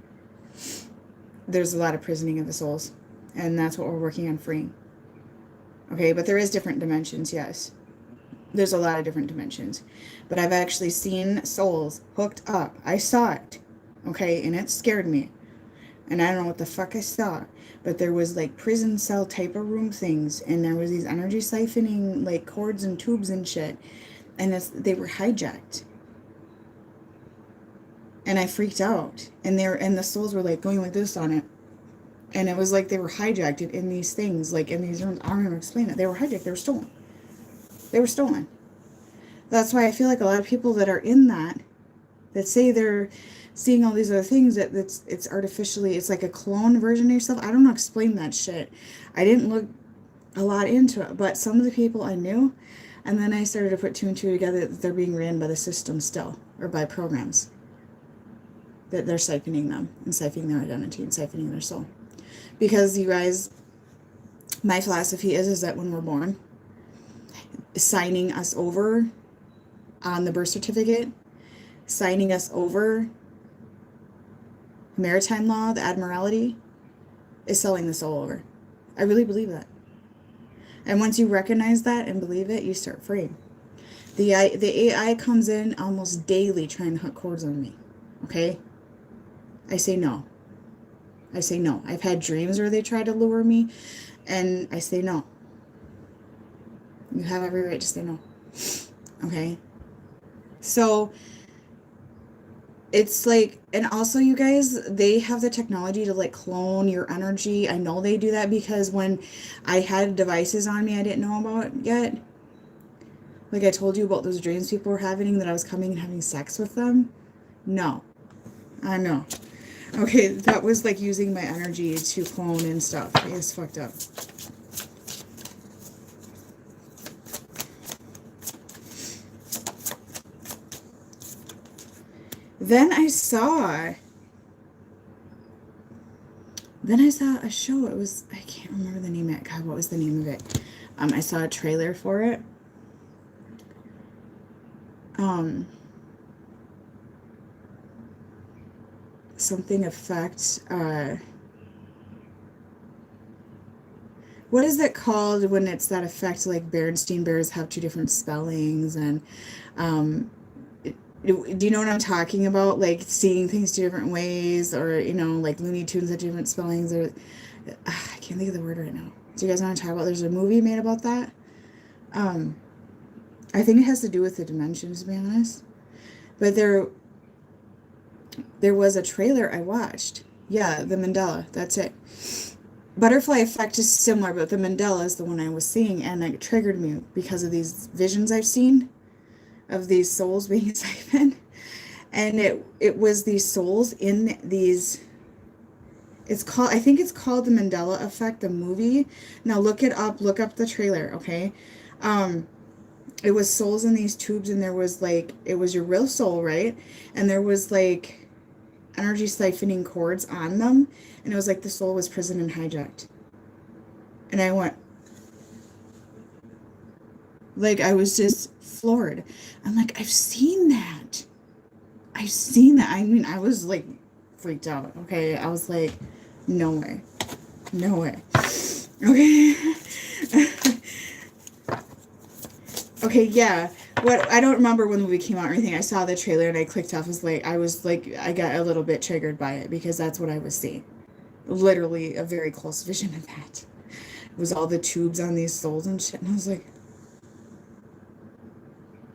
There's a lot of prisoning of the souls. And that's what we're working on freeing. Okay, but there is different dimensions, yes. There's a lot of different dimensions. But I've actually seen souls hooked up. I saw it. Okay, and it scared me. And I don't know what the fuck I saw. But there was like prison cell type of room things. And there was these energy siphoning like cords and tubes and shit. And they were hijacked. And I freaked out. And the souls were like going like this on it. And it was like they were hijacked in these things, like in these rooms. I don't even explain it. They were hijacked. They were stolen. They were stolen. That's why I feel like a lot of people that are in that say they're seeing all these other things, it's artificially, it's like a clone version of yourself. I don't know, explain that shit. I didn't look a lot into it, but some of the people I knew, and then I started to put two and two together, that they're being ran by the system still, or by programs. That they're siphoning them, and siphoning their identity, and siphoning their soul. Because you guys, my philosophy is that when we're born, signing us over on the birth certificate, signing us over maritime law, the admiralty, is selling the soul over. I really believe that. And once you recognize that and believe it, you start freeing. The AI comes in almost daily trying to hook cords on me. Okay? I say no. I say no. I've had dreams where they try to lure me, and I say no. You have every right to say no. Okay? So, it's like, and also you guys, they have the technology to like clone your energy. I know they do that because when I had devices on me I didn't know about yet. Like I told you about those dreams people were having, that I was coming and having sex with them. No. I know. Okay, that was like using my energy to clone and stuff. It's fucked up. Then I saw a show. It was, I can't remember the name of it. God, what was the name of it? I saw a trailer for it. Something affect, what is that called when it's that effect, like Berenstain Bears have two different spellings, and do you know what I'm talking about? Like seeing things two different ways, or you know, like Looney Tunes have different spellings, or I can't think of the word right now. Do you guys want to talk about? There's a movie made about that. I think it has to do with the dimensions, to be honest. But there was a trailer I watched. Yeah, the Mandela. That's it. Butterfly effect is similar, but the Mandela is the one I was seeing, and it triggered me because of these visions I've seen of these souls being siphoned. And it was these souls in these, I think it's called the Mandela effect, the movie. Now look it up, look up the trailer, okay? It was souls in these tubes, and there was like, it was your real soul, right? And there was like energy siphoning cords on them, and it was like the soul was prison and hijacked. And I went, like, I was just floored. I'm like, I've seen that. I've seen that. I mean, I was like freaked out. Okay. I was like, no way. No way. Okay. Okay, yeah. What, I don't remember when the movie came out or anything. I saw the trailer and I clicked off. I was like, I got a little bit triggered by it because that's what I was seeing. Literally a very close vision of that. It was all the tubes on these souls and shit. And I was like,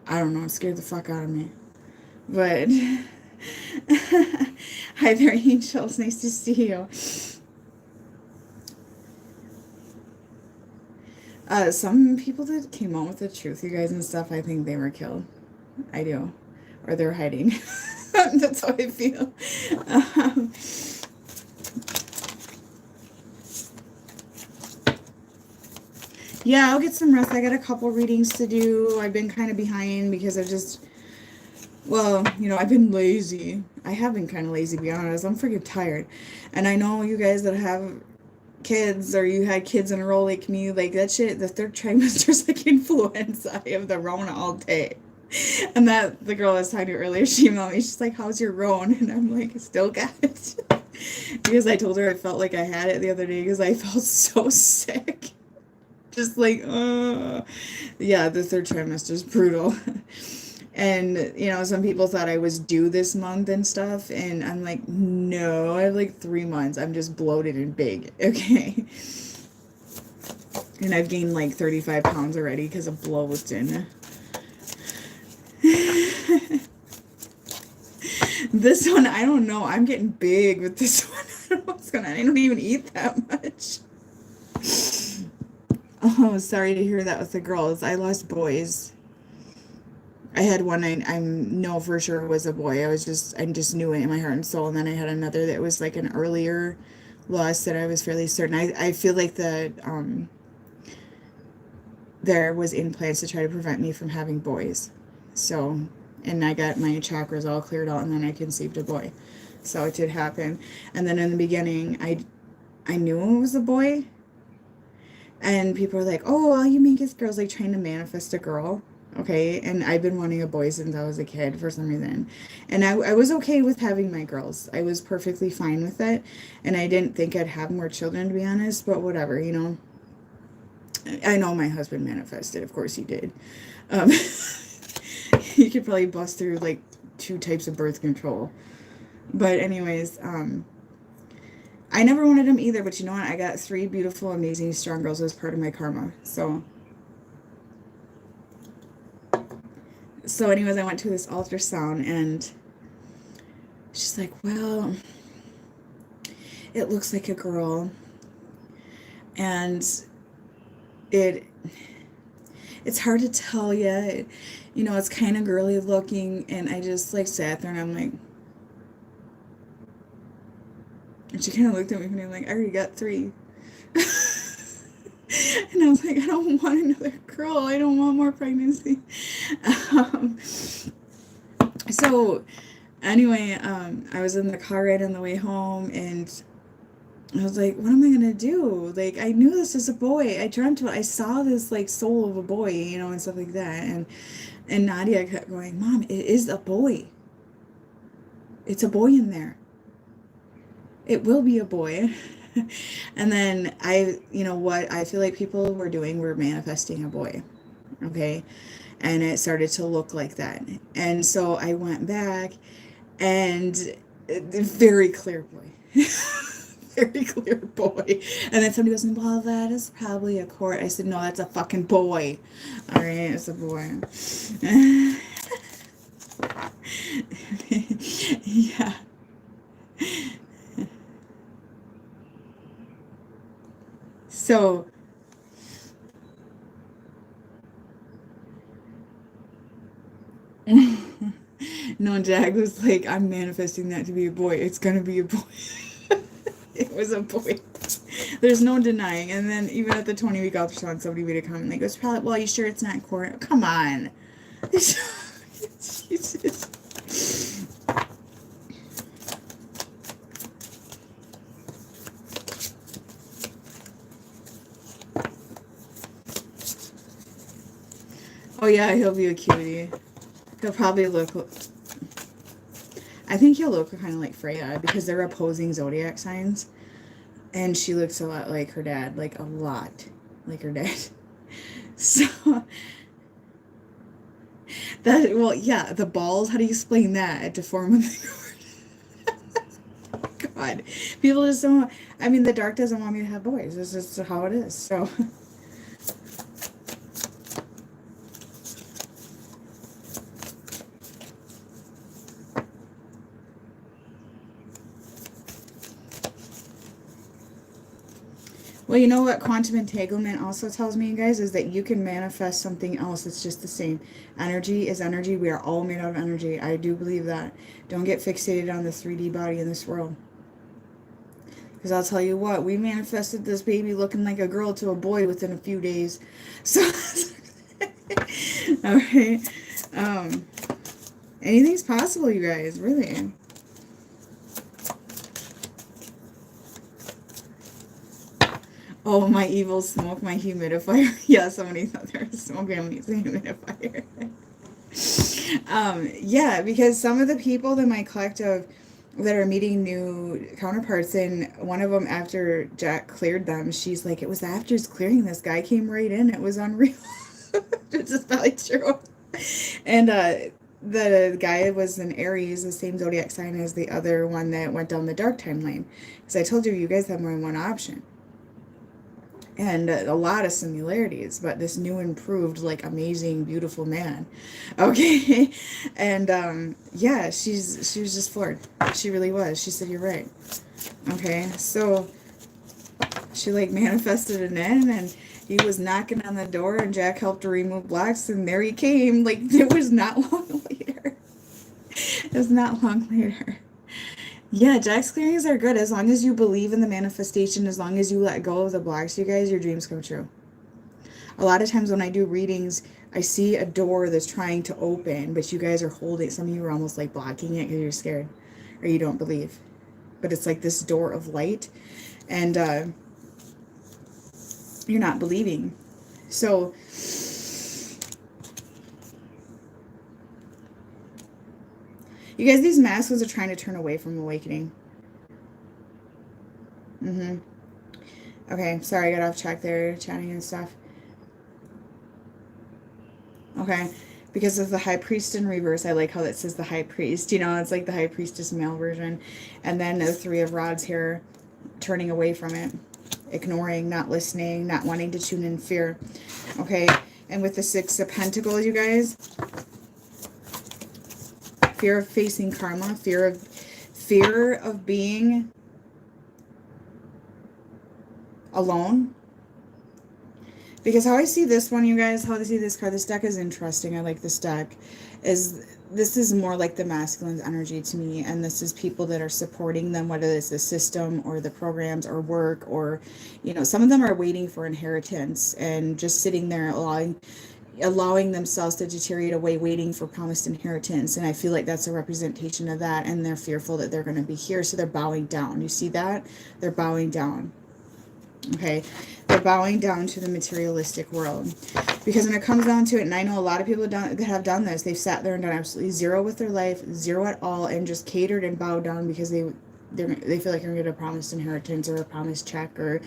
I don't know. It scared the fuck out of me. But hi there, angels. Nice to see you. Some people that came out with the truth, you guys, and stuff, I think they were killed. I do. Or they're hiding. That's how I feel. Yeah, I'll get some rest. I got a couple readings to do. I've been kind of behind because I've just, well, you know, I've been lazy. I have been kind of lazy, to be honest. I'm freaking tired. And I know you guys that have kids or you had kids in a row like me, like that shit, the third trimester's like influenza. I have the Rona all day. And that, the girl I was talking to earlier, she emailed me, she's like, how's your Rona? And I'm like, still got it. Because I told her I felt like I had it the other day because I felt so sick. Just like, yeah, the third trimester is brutal. And, you know, some people thought I was due this month and stuff. And I'm like, no, I have like 3 months. I'm just bloated and big. Okay. And I've gained like 35 pounds already because of bloating. This one, I don't know. I'm getting big with this one. I don't know what's going on. I don't even eat that much. Oh, sorry to hear that with the girls. I lost boys. I had one I know for sure was a boy. I just knew it in my heart and soul. And then I had another that was like an earlier loss that I was fairly certain. I feel like there was implants to try to prevent me from having boys. So, and I got my chakras all cleared out and then I conceived a boy. So it did happen. And then in the beginning, I knew it was a boy. And people were like, oh, all you make is girls, like trying to manifest a girl. Okay, and I've been wanting a boy since I was a kid for some reason. And I was okay with having my girls. I was perfectly fine with it. And I didn't think I'd have more children, to be honest, but whatever, you know. I know my husband manifested. Of course he did. He could probably bust through, like, 2 types of birth control. But anyways, I never wanted him either, but you know what? I got 3 beautiful, amazing, strong girls as part of my karma. So anyways, I went to this ultrasound, and she's like, well, it looks like a girl, and it's hard to tell yet. You know, it's kind of girly looking, and I just, like, sat there, and I'm like, and she kind of looked at me, and I'm like, I already got 3. And I was like, I don't want another girl. I don't want more pregnancy. So anyway, I was in the car ride on the way home, and I was like, what am I going to do? Like, I knew this is a boy. I dreamt it. I saw this, like, soul of a boy, you know, and stuff like that. And Nadia kept going, Mom, it is a boy. It's a boy in there. It will be a boy. And then you know what, I feel like people were manifesting a boy, okay, and it started to look like that, and so I went back, and very clear boy, very clear boy, and then somebody goes, well, that is probably a court. I said, no, that's a fucking boy, all right, it's a boy. Yeah. So, no, Jag was like, I'm manifesting that to be a boy. It's gonna be a boy. It was a boy. There's no denying. And then even at the 20-week ultrasound, somebody made a comment like, it's probably, well, you sure it's not court? Come on. Jesus. Oh yeah, he'll be a cutie. He'll probably look... I think he'll look kind of like Freya because they're opposing zodiac signs. And she looks a lot like her dad. Like, a lot like her dad. So... That, well, yeah, the balls, how do you explain that? To form a... God. People just don't... I mean, the dark doesn't want me to have boys. This is just how it is, so... Well, you know what quantum entanglement also tells me, you guys, is that you can manifest something else. It's just the same. Energy is energy. We are all made out of energy. I do believe that. Don't get fixated on the 3D body in this world. Because I'll tell you what, we manifested this baby looking like a girl to a boy within a few days. So, all right. Anything's possible, you guys, really. Oh, my evil smoke, my humidifier. Yeah, somebody thought there was smoke on me, humidifier. Yeah, because some of the people in my collective that are meeting new counterparts, and one of them, after Jack cleared them, she's like, it was after clearing, this guy came right in. It was unreal. Which is probably true. And the guy was an Aries, the same zodiac sign as the other one that went down the dark timeline. Because I told you guys have more than one option. And a lot of similarities, but this new, improved, like, amazing, beautiful man. Okay. And yeah, she was just floored. She really was. She said, you're right. Okay, so she, like, manifested it in, and he was knocking on the door, and Jack helped her remove blocks, and there he came. Like, it was not long later. It was not long later. Yeah, Jack's clearings are good as long as you believe in the manifestation, as long as you let go of the blocks, you guys, your dreams come true. A lot of times when I do readings, I see a door that's trying to open, but you guys are holding, some of you are almost like blocking it because you're scared or you don't believe. But it's like this door of light, and you're not believing. So you guys, these masculine are trying to turn away from awakening. Okay, sorry, I got off track there, chatting and stuff. Okay, because of the high priest in reverse, I like how that says the high priest. You know, it's like the high priestess male version. And then the 3 of rods here, turning away from it, ignoring, not listening, not wanting to tune in, fear. Okay, and with the 6 of pentacles, you guys, fear of facing karma, fear of being alone. Because how I see this one, you guys, how I see this card, this deck is interesting. I like this deck. This is more like the masculine's energy to me, and this is people that are supporting them, whether it's the system or the programs or work, or, you know, some of them are waiting for inheritance and just sitting there allowing themselves to deteriorate away, waiting for promised inheritance. And I feel like that's a representation of that, and they're fearful that they're going to be here, so they're bowing down. You see that? They're bowing down. Okay, they're bowing down to the materialistic world. Because when it comes down to it, and I know a lot of people that have done this, they've sat there and done absolutely zero with their life, zero at all, and just catered and bowed down because they feel like they're going to get a promised inheritance or a promised check or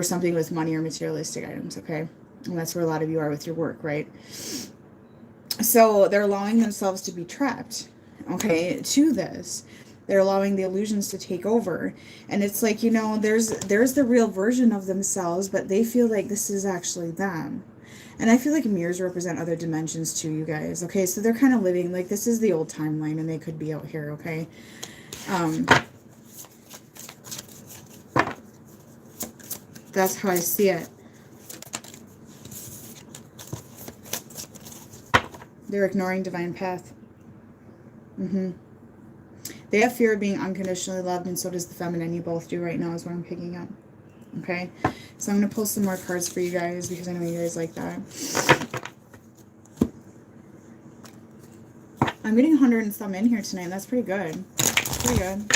something with money or materialistic items. Okay, and that's where a lot of you are with your work, right? So they're allowing themselves to be trapped, okay, to this. They're allowing the illusions to take over. And it's like, you know, there's the real version of themselves, but they feel like this is actually them. And I feel like mirrors represent other dimensions too, you guys. Okay, so they're kind of living, like, this is the old timeline, and they could be out here, okay? That's how I see it. They're ignoring divine path. They have fear of being unconditionally loved, and so does the feminine. You both do right now, is what I'm picking up. Okay? So I'm going to pull some more cards for you guys, because I know you guys like that. I'm getting 100 and some in here tonight. That's pretty good. Pretty good.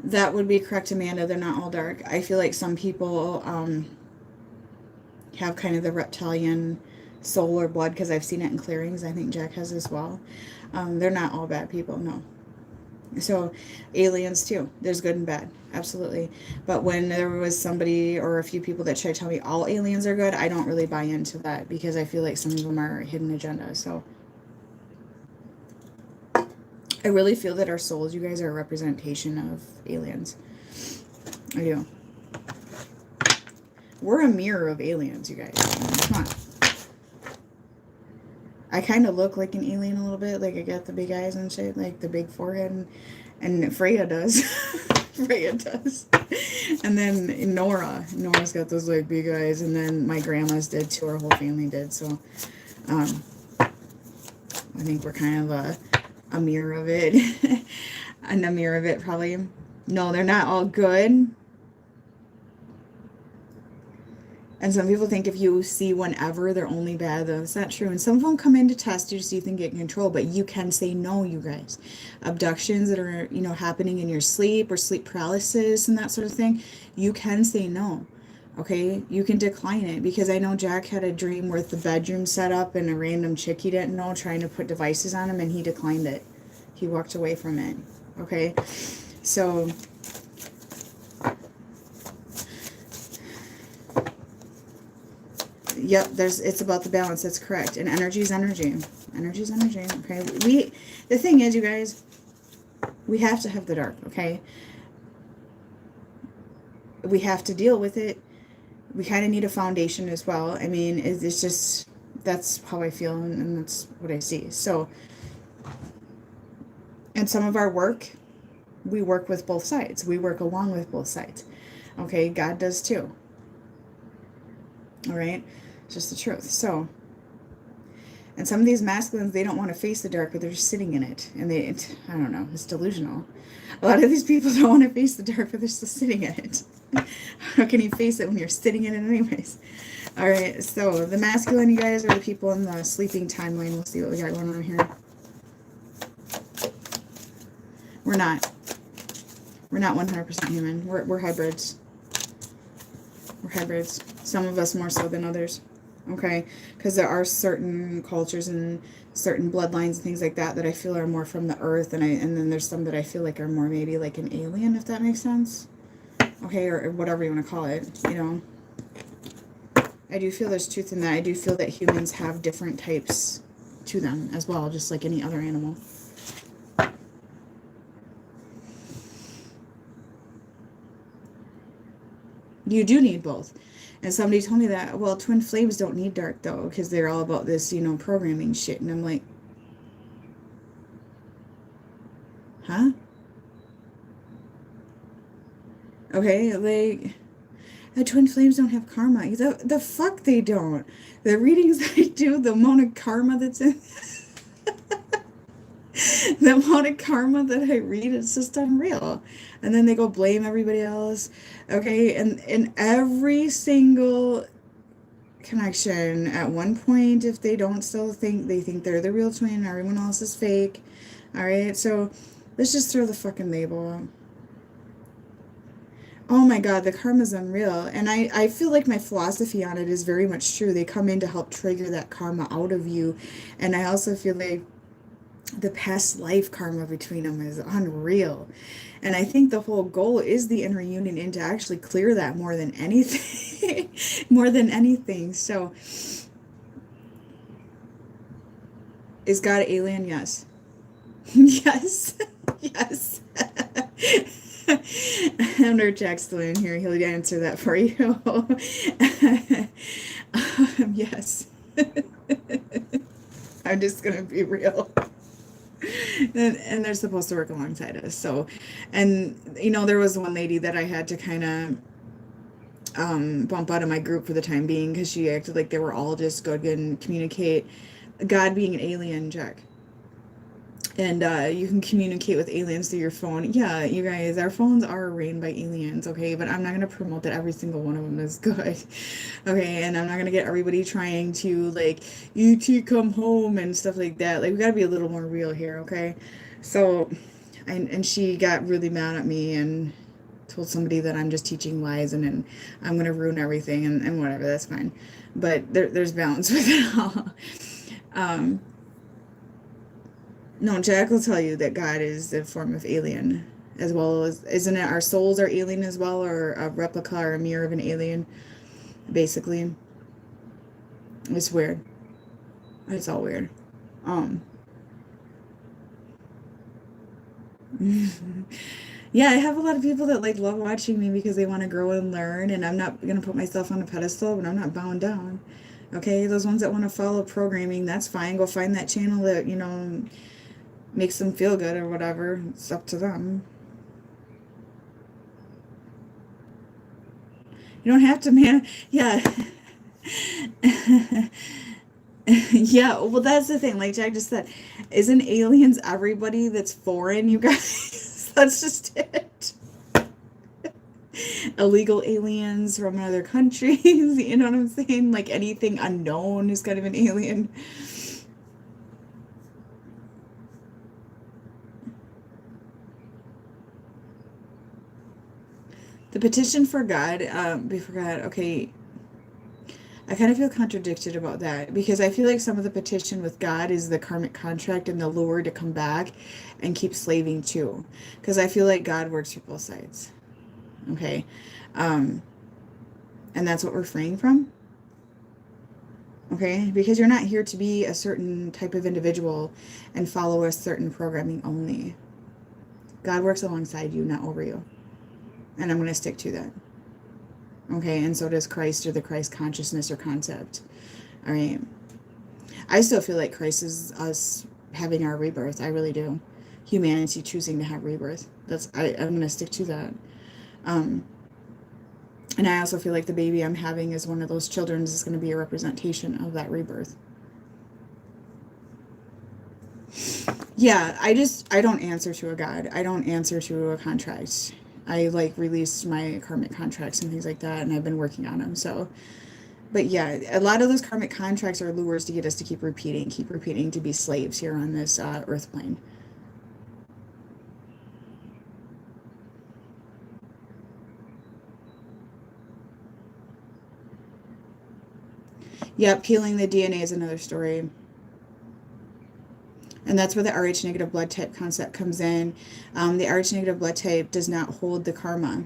That would be correct, Amanda. They're not all dark. I feel like some people have kind of the reptilian soul or blood because I've seen it in clearings. I think Jack has as well. They're not all bad people, no. So, aliens too. There's good and bad, absolutely. But when there was somebody or a few people that tried to tell me all aliens are good, I don't really buy into that because I feel like some of them are hidden agendas. So, I really feel that our souls, you guys, are a representation of aliens. I do. We're a mirror of aliens, you guys. Come on. I kind of look like an alien a little bit. Like I got the big eyes and shit, like the big forehead. And Freya does. Freya does. And then Nora's got those like big eyes. And then my grandma's did too. Our whole family did. So I think we're kind of a mirror of it. And a mirror of it probably. No, they're not all good. And some people think if you see one ever, they're only bad. That's not true. And some of them come in to test you to see if they can get control. But you can say no, you guys. Abductions that are, happening in your sleep or sleep paralysis and that sort of thing, you can say no. Okay? You can decline it. Because I know Jack had a dream with the bedroom set up and a random chick he didn't know trying to put devices on him, and he declined it. He walked away from it. Okay? So... Yep, it's about the balance. That's correct. And energy is energy. Energy is energy. Okay. The thing is, you guys, we have to have the dark. Okay. We have to deal with it. We kind of need a foundation as well. I mean, it's just, that's how I feel, and that's what I see. So, and some of our work, we work with both sides. We work along with both sides. Okay. God does too. All right. Just the truth. So, and some of these masculines, they don't want to face the dark, but they're just sitting in it. And I don't know, it's delusional. A lot of these people don't want to face the dark, but they're still sitting in it. How can you face it when you're sitting in it anyways? All right, so the masculine, you guys, are the people in the sleeping timeline. We'll see what we got going on here. We're not 100% human. We're hybrids. We're hybrids. Some of us more so than others. Okay, because there are certain cultures and certain bloodlines and things like that I feel are more from the earth, and then there's some that I feel like are more maybe like an alien, if that makes sense. Okay, or whatever you want to call it, I do feel there's truth in that. I do feel that humans have different types to them as well, just like any other animal. You do need both. And somebody told me that, well, twin flames don't need dark, though, because they're all about this, programming shit. And I'm like, huh? Okay, like, the twin flames don't have karma. The fuck they don't. The readings that I do, the amount of karma that's in... the amount of karma that I read, it's just unreal. And then they go blame everybody else. Okay, and in every single connection, at one point, if they don't still think, they think they're the real twin, everyone else is fake. Alright, so let's just throw the fucking label out. Oh my god, the karma's unreal. And I feel like my philosophy on it is very much true. They come in to help trigger that karma out of you. And I also feel like the past life karma between them is unreal. And I think the whole goal is the inner union and to actually clear that more than anything. More than anything. So, is God alien? Yes. Yes. Yes. Under Jack's still in here. He'll answer that for you. Yes. I'm just going to be real. And they're supposed to work alongside us. So, and there was one lady that I had to kind of bump out of my group for the time being because she acted like they were all just good and communicate. God being an alien, Jack. And you can communicate with aliens through your phone. Yeah, you guys, our phones are arranged by aliens, okay? But I'm not going to promote that every single one of them is good, okay? And I'm not going to get everybody trying to, like, E.T. come home and stuff like that. Like, we got to be a little more real here, okay? So, And she got really mad at me and told somebody that I'm just teaching lies and I'm going to ruin everything and whatever, that's fine. But there's balance with it all. Um, no, Jack will tell you that God is a form of alien, as well as, isn't it our souls are alien as well, or a replica or a mirror of an alien, basically. It's weird. It's all weird. Um, yeah, I have a lot of people that like love watching me because they want to grow and learn, and I'm not gonna put myself on a pedestal, but I'm not bowing down. Okay, those ones that want to follow programming, that's fine. Go find that channel that, makes them feel good or whatever. It's up to them. You don't have to, man. Yeah. Yeah, well, that's the thing. Like Jack just said, isn't aliens everybody that's foreign, you guys? That's just it. Illegal aliens from other countries, you know what I'm saying? Like anything unknown is kind of an alien. The petition for God, before God, okay, I kind of feel contradicted about that because I feel like some of the petition with God is the karmic contract and the lure to come back and keep slaving too. Because I feel like God works for both sides. Okay. Um, and that's what we're freeing from. Okay. Because you're not here to be a certain type of individual and follow a certain programming only. God works alongside you, not over you. And I'm going to stick to that. Okay. And so does Christ or the Christ consciousness or concept. All right. I still feel like Christ is us having our rebirth. I really do. Humanity choosing to have rebirth. I'm going to stick to that. Um, and I also feel like the baby I'm having is one of those children is going to be a representation of that rebirth. Yeah, I don't answer to a God. I don't answer to a contract. I like released my karmic contracts and things like that, and I've been working on them. So, but yeah, a lot of those karmic contracts are lures to get us to keep repeating, to be slaves here on this earth plane. Yep, peeling the DNA is another story. And that's where the Rh negative blood type concept comes in. The Rh negative blood type does not hold the karma.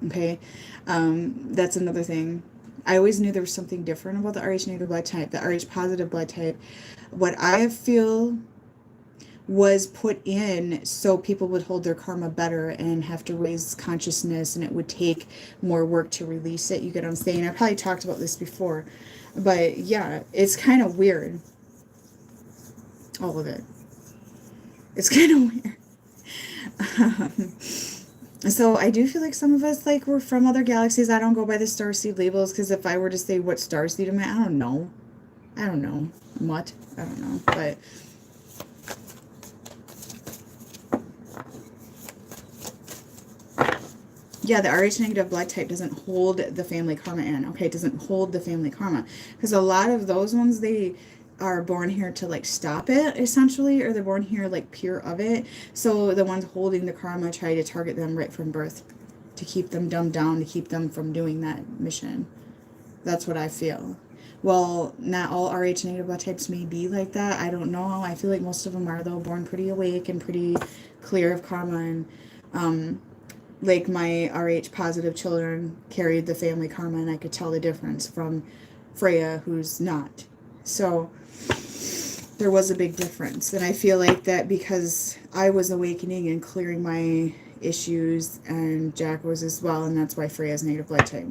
Okay, that's another thing. I always knew there was something different about the Rh negative blood type. The Rh positive blood type, what I feel was put in so people would hold their karma better and have to raise consciousness, and it would take more work to release it. You get what I'm saying? I probably talked about this before, but yeah, it's kind of weird. All of it. It's kind of weird. So I do feel like some of us, like, we're from other galaxies. I don't go by the starseed labels because if I were to say what starseed am I don't know. I don't know. What? I don't know. But yeah, the Rh negative blood type doesn't hold the family karma in. Okay, it doesn't hold the family karma. Because a lot of those ones, they are born here to like stop it essentially, or they're born here like pure of it. So the ones holding the karma try to target them right from birth to keep them dumbed down, to keep them from doing that mission. That's what I feel. Well, not all Rh negative blood types may be like that. I don't know. I feel like most of them are, though, born pretty awake and pretty clear of karma. And like my Rh positive children carried the family karma, and I could tell the difference from Freya, who's not. So there was a big difference. And I feel like that because I was awakening and clearing my issues, and Jack was as well, and that's why Freya's negative blood type.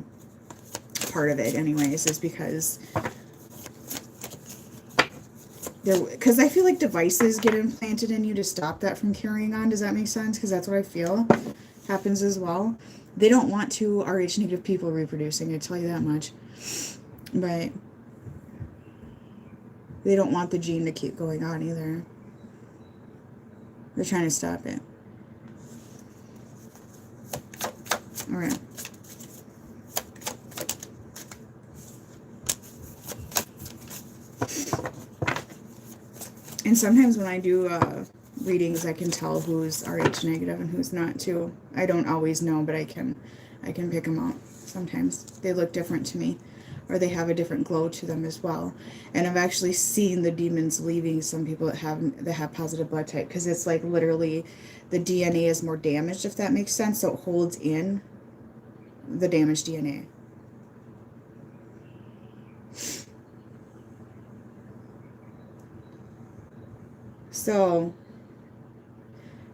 Part of it anyways is because I feel like devices get implanted in you to stop that from carrying on. Does that make sense? Because that's what I feel happens as well. They don't want to Rh negative people reproducing, I tell you that much. But they don't want the gene to keep going on either. They're trying to stop it. Alright. And sometimes when I do readings, I can tell who's RH negative and who's not too. I don't always know, but I can pick them out sometimes. They look different to me, or they have a different glow to them as well. And I've actually seen the demons leaving some people that have positive blood type, because it's like literally the DNA is more damaged, if that makes sense, so it holds in the damaged DNA. So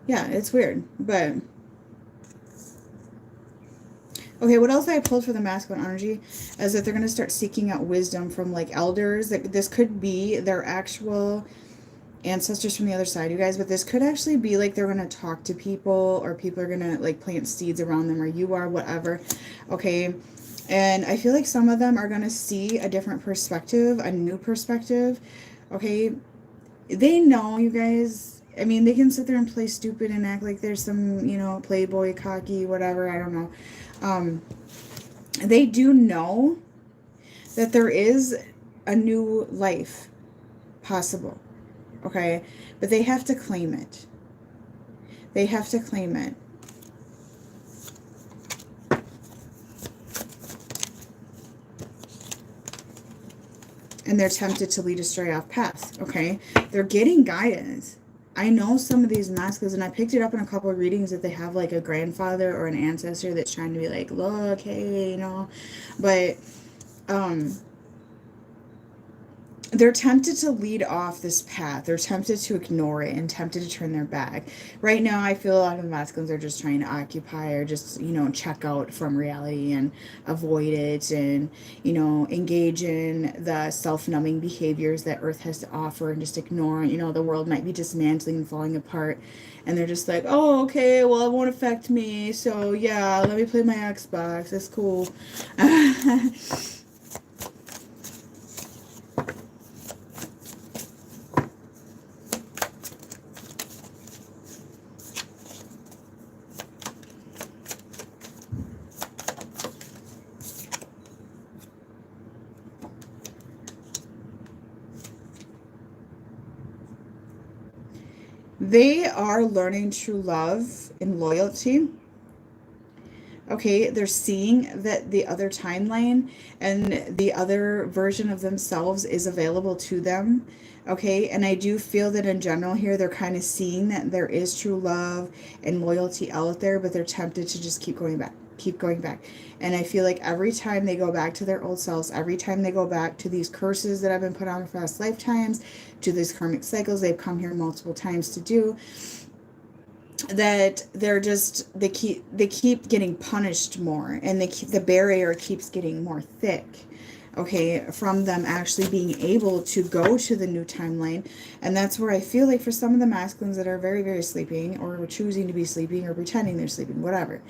yeah, it's weird, but okay, what else I pulled for the masculine energy is that they're going to start seeking out wisdom from like elders. That this could be their actual ancestors from the other side, you guys, but this could actually be like they're going to talk to people, or people are going to like plant seeds around them, or you are, whatever. Okay. And I feel like some of them are going to see a different perspective, a new perspective. Okay. They know, you guys. I mean, they can sit there and play stupid and act like there's some, you know, playboy, cocky, whatever. I don't know. They do know that there is a new life possible. Okay. But they have to claim it. They have to claim it. And they're tempted to lead astray off path. Okay. They're getting guidance. I know some of these masculines, and I picked it up in a couple of readings, that they have like a grandfather or an ancestor that's trying to be like, look, hey, you know. But they're tempted to lead off this path. They're tempted to ignore it and tempted to turn their back. Right now, I feel a lot of the masculines are just trying to occupy, or just, you know, check out from reality and avoid it, and, you know, engage in the self-numbing behaviors that Earth has to offer, and just ignore, you know, the world might be dismantling and falling apart. And they're just like, oh, okay, well, it won't affect me. So, yeah, let me play my Xbox. That's cool. They are learning true love and loyalty. Okay, they're seeing that the other timeline and the other version of themselves is available to them. Okay, and I do feel that in general here, they're kind of seeing that there is true love and loyalty out there, but they're tempted to just keep going back. Keep going back. And I feel like every time they go back to their old selves, every time they go back to these curses that have been put on for past lifetimes, to these karmic cycles they've come here multiple times to do, that they keep getting punished more, and the barrier keeps getting more thick. Okay, from them actually being able to go to the new timeline. And that's where I feel like for some of the masculines that are very, very sleeping, or choosing to be sleeping, or pretending they're sleeping, whatever,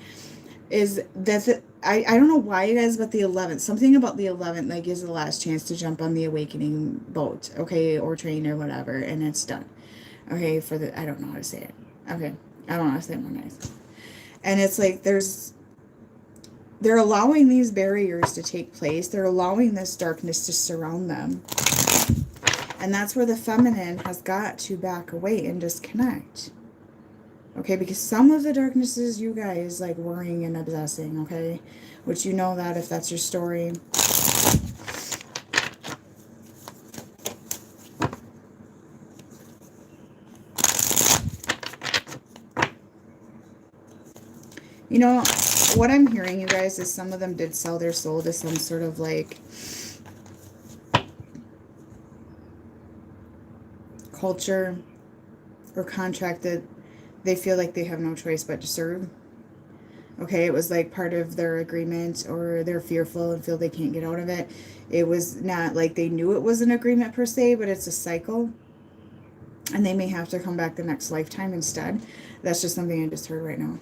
is that I don't know why, you guys, but the 11th, something about the 11th, like, is the last chance to jump on the awakening boat, okay, or train, or whatever, and it's done. Okay, I don't know how to say it. Okay, I don't know how to say it more nice. And it's like they're allowing these barriers to take place. They're allowing this darkness to surround them. And that's where the feminine has got to back away and disconnect. Okay, because some of the darkness is you guys, like, worrying and obsessing, okay? Which, you know that if that's your story. You know, what I'm hearing, you guys, is some of them did sell their soul to some sort of, like, culture or contract that they feel like they have no choice but to serve. Okay, it was like part of their agreement, or they're fearful and feel they can't get out of it. It was not like they knew it was an agreement per se, but it's a cycle. And they may have to come back the next lifetime instead. That's just something I just heard right now.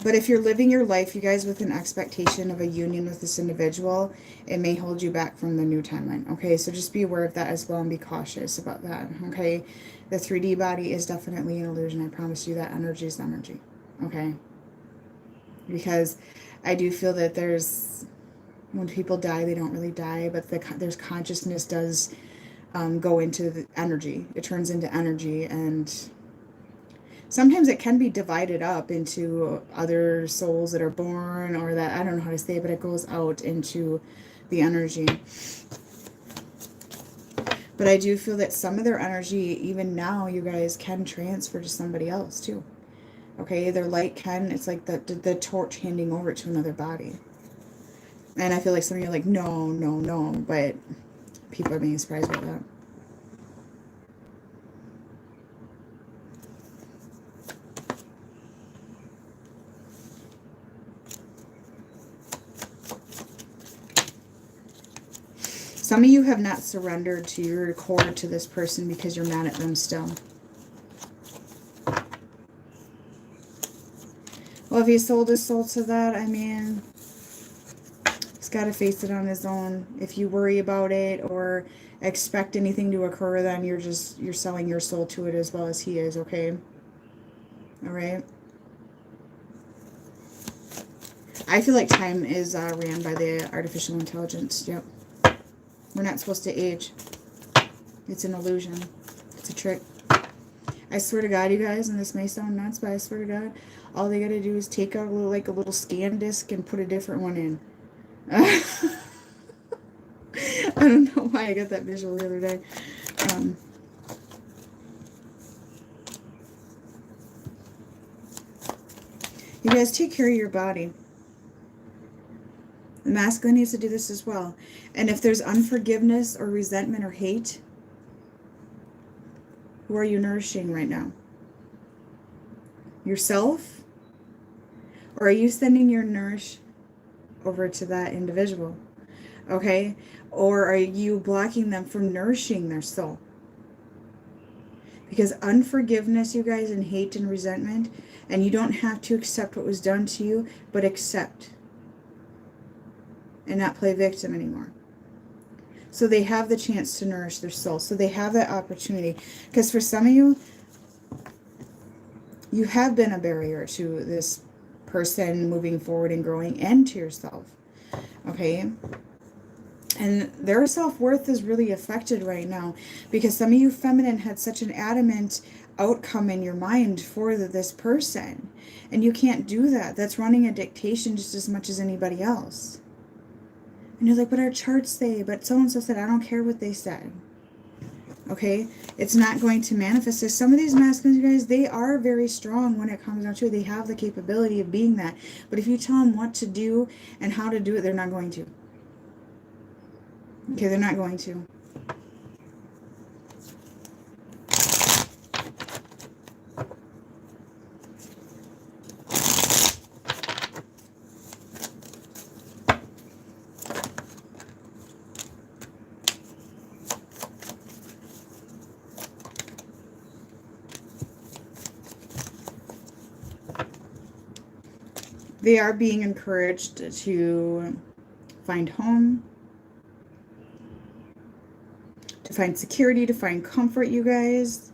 But if you're living your life, you guys, with an expectation of a union with this individual, it may hold you back from the new timeline. Okay, so just be aware of that as well, and be cautious about that. Okay, the 3D body is definitely an illusion. I promise you that. Energy is energy. Okay, because I do feel that there's When people die, they don't really die, but there's consciousness does go into the energy. It turns into energy, and sometimes it can be divided up into other souls that are born, or that, I don't know how to say it, but it goes out into the energy. But I do feel that some of their energy, even now, you guys, can transfer to somebody else too. Okay, their light can, it's like the torch handing over to another body. And I feel like some of you are like, no, no, no, but people are being surprised by that. Some of you have not surrendered to your core to this person because you're mad at them still. Well, if he sold his soul to that, I mean, he's got to face it on his own. If you worry about it or expect anything to occur, then you're selling your soul to it as well as he is, okay? All right? I feel like time is ran by the artificial intelligence. Yep. We're not supposed to age. It's an illusion. It's a trick. I swear to God, you guys, and this may sound nuts, but I swear to God, all they gotta do is take out a little scan disc and put a different one in. I don't know why I got that visual the other day. You guys take care of your body. The masculine needs to do this as well. And if there's unforgiveness or resentment or hate, who are you nourishing right now? Yourself? Or are you sending your nourish over to that individual? Okay? Or are you blocking them from nourishing their soul? Because unforgiveness, you guys, and hate and resentment, and you don't have to accept what was done to you, but accept. And not play victim anymore. So they have the chance to nourish their soul. So they have that opportunity. Because for some of you, you have been a barrier to this person moving forward and growing, and to yourself. Okay? And their self-worth is really affected right now. Because some of you feminine had such an adamant outcome in your mind for this person. And you can't do that. That's running a dictation just as much as anybody else. And you're like, but our charts say, but so-and-so said, I don't care what they said. Okay? It's not going to manifest. So some of these masculines, you guys, they are very strong when it comes down to it. They have the capability of being that. But if you tell them what to do and how to do it, they're not going to. Okay, they're not going to. They are being encouraged to find home, to find security, to find comfort, you guys.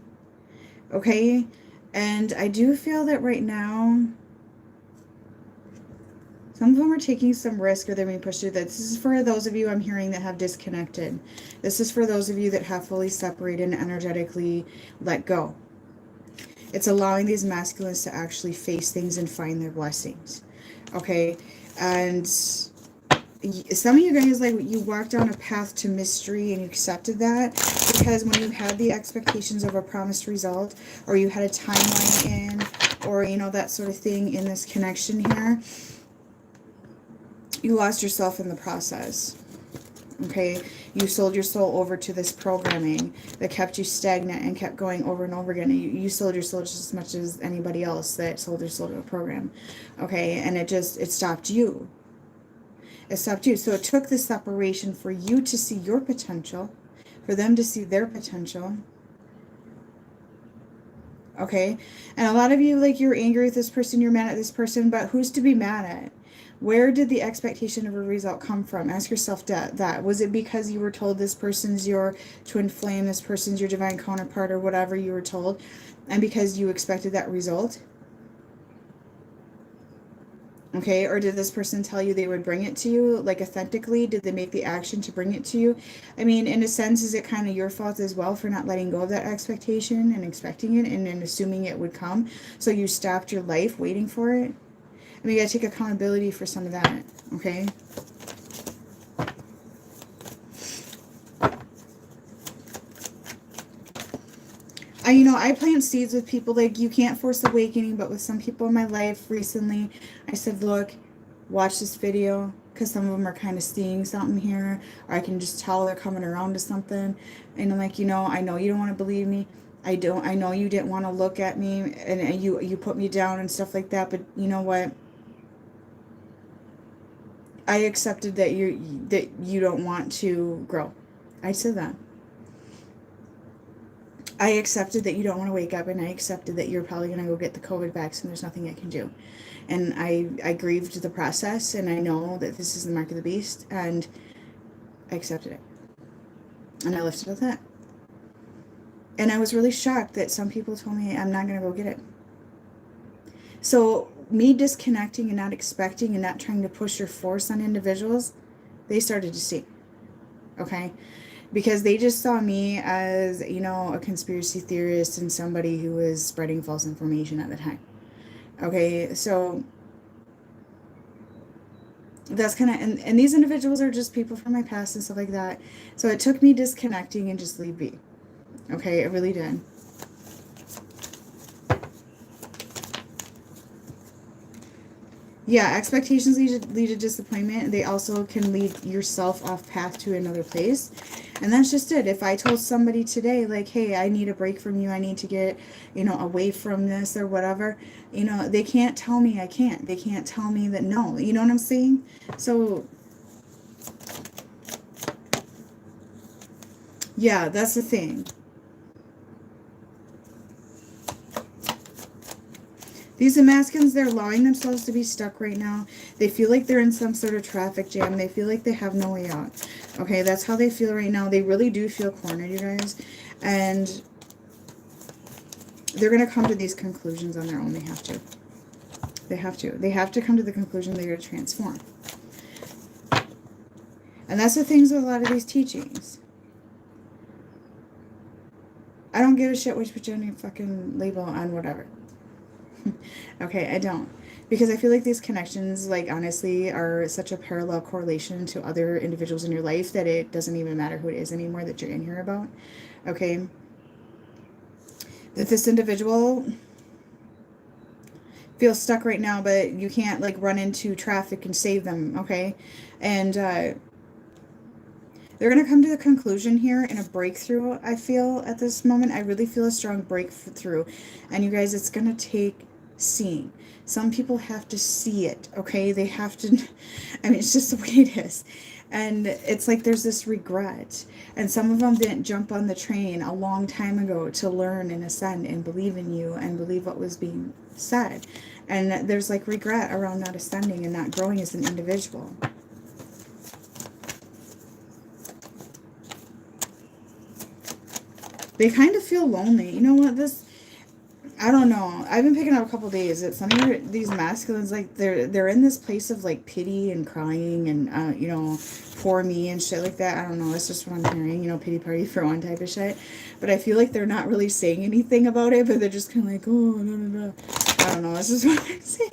Okay? And I do feel that right now, some of them are taking some risk, or they're being pushed through that. This is for those of you I'm hearing that have disconnected. This is for those of you that have fully separated and energetically let go. It's allowing these masculines to actually face things and find their blessings. Okay? And some of you guys, like, you walked down a path to mystery and you accepted that, because when you had the expectations of a promised result, or you had a timeline in, or, you know, that sort of thing in this connection here, you lost yourself in the process. Okay? You sold your soul over to this programming that kept you stagnant and kept going over and over again. You sold your soul just as much as anybody else that sold their soul to a program. Okay? And it stopped you. It stopped you. So it took the separation for you to see your potential, for them to see their potential. Okay? And a lot of you, like, you're angry with this person, you're mad at this person, but who's to be mad at? Where did the expectation of a result come from? Ask yourself that. Was it because you were told this person's your twin flame, this person's your divine counterpart, or whatever you were told, and because you expected that result? Okay, or did this person tell you they would bring it to you, like authentically? Did they make the action to bring it to you? I mean, in a sense, is it kind of your fault as well for not letting go of that expectation and expecting it and then assuming it would come? So you stopped your life waiting for it? I mean, you gotta take accountability for some of that, okay? I plant seeds with people. Like, you can't force awakening, but with some people in my life recently, I said, look, watch this video, because some of them are kind of seeing something here, or I can just tell they're coming around to something. And I'm like, I know you don't want to believe me. I know you didn't want to look at me, and you put me down and stuff like that, but you know what? I accepted that you don't want to grow. I said that. I accepted that you don't want to wake up, and I accepted that you're probably going to go get the COVID vaccine. There's nothing I can do. And I grieved the process, and I know that this is the mark of the beast, and I accepted it. And I lifted with that. And I was really shocked that some people told me I'm not going to go get it. So me disconnecting and not expecting and not trying to push or force on individuals, they started to see. Okay? Because they just saw me as, a conspiracy theorist and somebody who was spreading false information at the time. Okay, so that's kind of, and these individuals are just people from my past and stuff like that. So it took me disconnecting and just leave be. Okay, it really did. Yeah, expectations lead to disappointment. They also can lead yourself off path to another place. And that's just it. If I told somebody today, like, hey, I need a break from you, I need to get, away from this or whatever, they can't tell me I can't. They can't tell me that no. You know what I'm saying? So, yeah, that's the thing. These masculines, they're allowing themselves to be stuck right now. They feel like they're in some sort of traffic jam. They feel like they have no way out. Okay, that's how they feel right now. They really do feel cornered, you guys. And they're going to come to these conclusions on their own. They have to. They have to. They have to come to the conclusion they're going to transform. And that's the things with a lot of these teachings. I don't give a shit which gender fucking label on whatever. Okay, I don't. Because I feel like these connections, like, honestly, are such a parallel correlation to other individuals in your life that it doesn't even matter who it is anymore that you're in here about. Okay? That this individual feels stuck right now, but you can't, like, run into traffic and save them, okay? And, they're going to come to the conclusion here in a breakthrough, I feel, at this moment. I really feel a strong breakthrough. And you guys, it's going to take seeing. Some people have to see it, okay? They have to, I mean, it's just the way it is. And it's like there's this regret. And some of them didn't jump on the train a long time ago to learn and ascend and believe in you and believe what was being said. And there's like regret around not ascending and not growing as an individual. They kind of feel lonely. You know what? I don't know. I've been picking up a couple days that some of these masculines, like, they're in this place of, like, pity and crying and, for me and shit like that. I don't know. It's just what I'm hearing, pity party for one type of shit. But I feel like they're not really saying anything about it, but they're just kind of like, oh, no. I don't know. This is what I'm saying.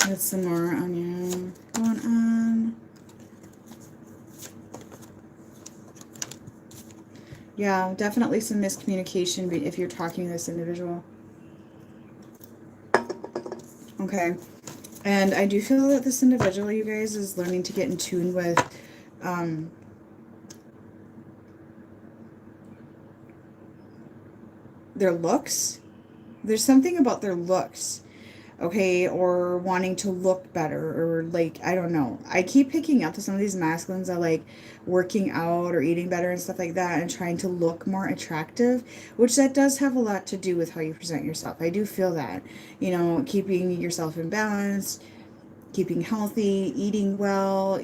That's some more onion going on. Yeah, definitely some miscommunication if you're talking to this individual. Okay. And I do feel that this individual, you guys, is learning to get in tune with their looks. There's something about their looks. okay, or wanting to look better, or like, I don't know. I keep picking up to some of these masculines that like working out or eating better and stuff like that and trying to look more attractive, which that does have a lot to do with how you present yourself. I do feel that, keeping yourself in balance, keeping healthy, eating well,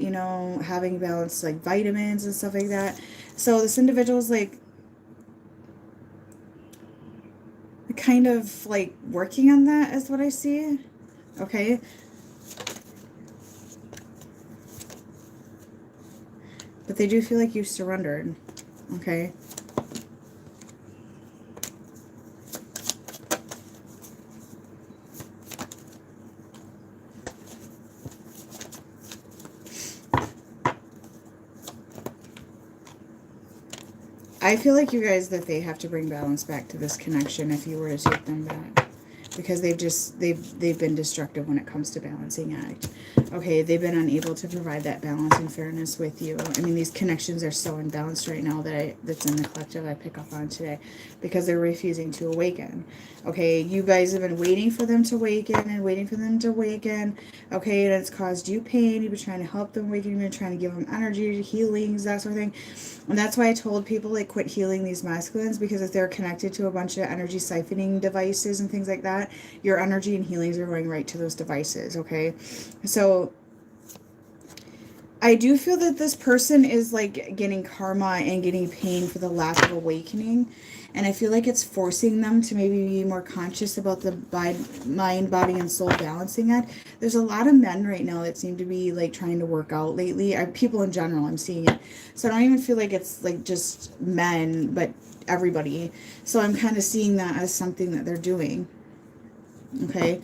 having balanced like vitamins and stuff like that. So this individual is like kind of like working on that is what I see. Okay. But they do feel like you surrendered. Okay. I feel like you guys, that they have to bring balance back to this connection if you were to take them back. Because they've been destructive when it comes to balancing act. Okay, they've been unable to provide that balance and fairness with you. I mean, these connections are so unbalanced right now that's in the collective I pick up on today, because they're refusing to awaken. Okay, you guys have been waiting for them to awaken and waiting for them to awaken. Okay, and it's caused you pain. You've been trying to help them awaken. You've been trying to give them energy, healings, that sort of thing. And that's why I told people, like, quit healing these masculines, because if they're connected to a bunch of energy siphoning devices and things like that, your energy and healings are going right to those devices, okay? So I do feel that this person is like getting karma and getting pain for the lack of awakening. And I feel like it's forcing them to maybe be more conscious about the mind, body, and soul balancing act. There's a lot of men right now that seem to be like trying to work out lately. People in general, I'm seeing it. So I don't even feel like it's like just men, but everybody. So I'm kind of seeing that as something that they're doing. Okay.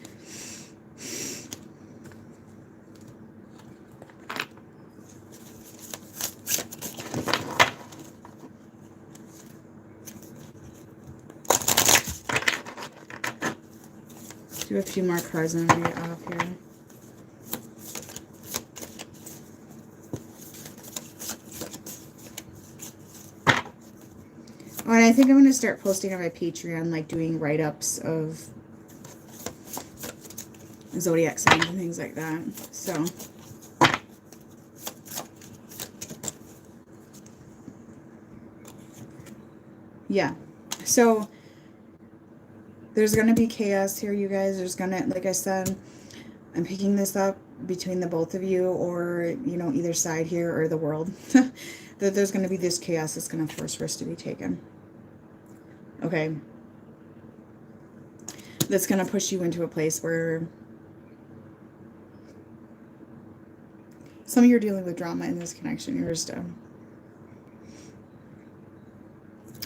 Do a few more cards and I'll get off here. Oh, and I think I'm going to start posting on my Patreon, like doing write-ups of zodiac signs and things like that. So yeah. So there's going to be chaos here, you guys. There's going to, like I said, I'm picking this up between the both of you, or, either side here, or the world. That there's going to be this chaos that's going to force risks to be taken. Okay. That's going to push you into a place where some of you are dealing with drama in this connection. You're just,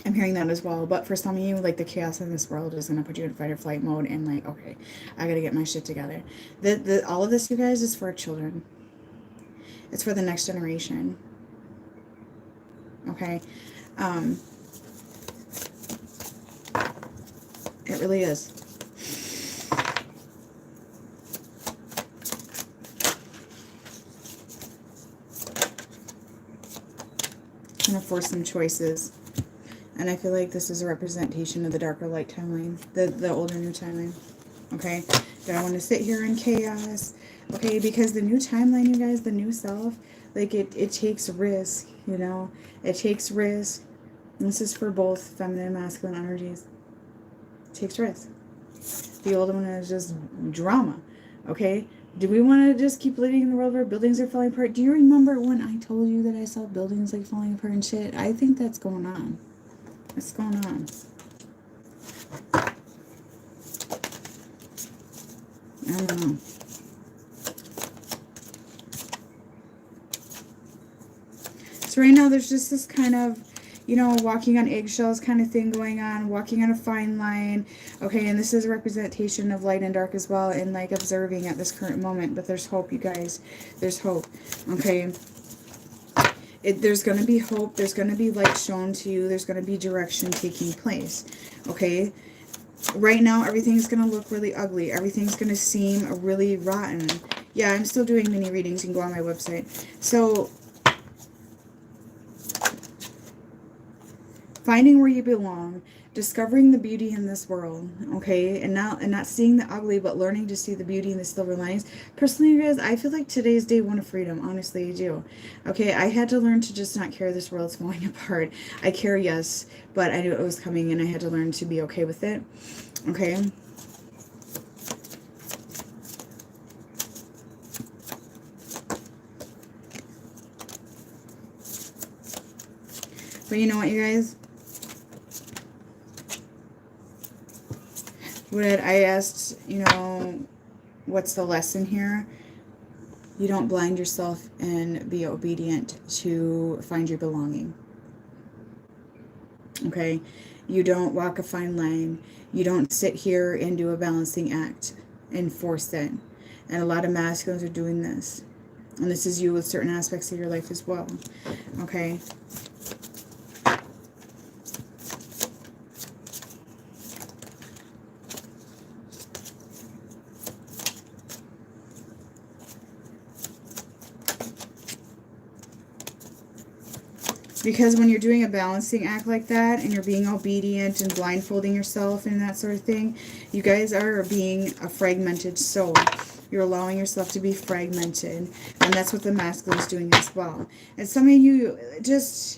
I'm hearing that as well. But for some of you, like, the chaos in this world is going to put you in fight or flight mode and like, okay, I got to get my shit together. All of this, you guys, is for children. It's for the next generation. Okay. It really is. Going to force some choices. And I feel like this is a representation of the darker light timeline, the older new timeline. Okay? Don't want to sit here in chaos. Okay? Because the new timeline, you guys, the new self, like, it takes risk, It takes risk. And this is for both feminine and masculine energies. It takes risk. The old one is just drama. Okay? Do we want to just keep living in the world where buildings are falling apart? Do you remember when I told you that I saw buildings like falling apart and shit? I think that's going on. What's going on? I don't know. So right now there's just this kind of, walking on eggshells kind of thing going on, walking on a fine line. Okay, and this is a representation of light and dark as well, and like observing at this current moment. But there's hope, you guys. There's hope. Okay. There's going to be hope. There's going to be light shown to you. There's going to be direction taking place. Okay. Right now, everything's going to look really ugly. Everything's going to seem really rotten. Yeah, I'm still doing mini readings. You can go on my website. So, finding where you belong, discovering the beauty in this world, okay, and not seeing the ugly, but learning to see the beauty in the silver linings. Personally, you guys, I feel like today's day one of freedom. Honestly, I do. Okay, I had to learn to just not care this world's falling apart. I care, yes, but I knew it was coming, and I had to learn to be okay with it. Okay. But you know what, you guys? When I asked, you know, what's the lesson here? You don't blind yourself and be obedient to find your belonging. Okay? You don't walk a fine line. You don't sit here and do a balancing act and force it. And a lot of masculines are doing this. And this is you with certain aspects of your life as well. Okay? Because when you're doing a balancing act like that and you're being obedient and blindfolding yourself and that sort of thing, you guys are being a fragmented soul. You're allowing yourself to be fragmented. And that's what the masculine is doing as well. And some of you,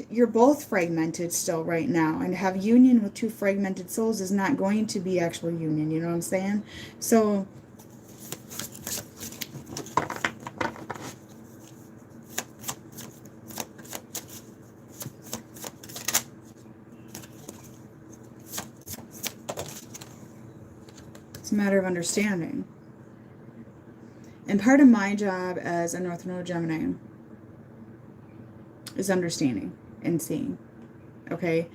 you're both fragmented still right now. And to have union with two fragmented souls is not going to be actual union. You know what I'm saying? So it's a matter of understanding. And part of my job as a North Node Gemini is understanding and seeing, okay?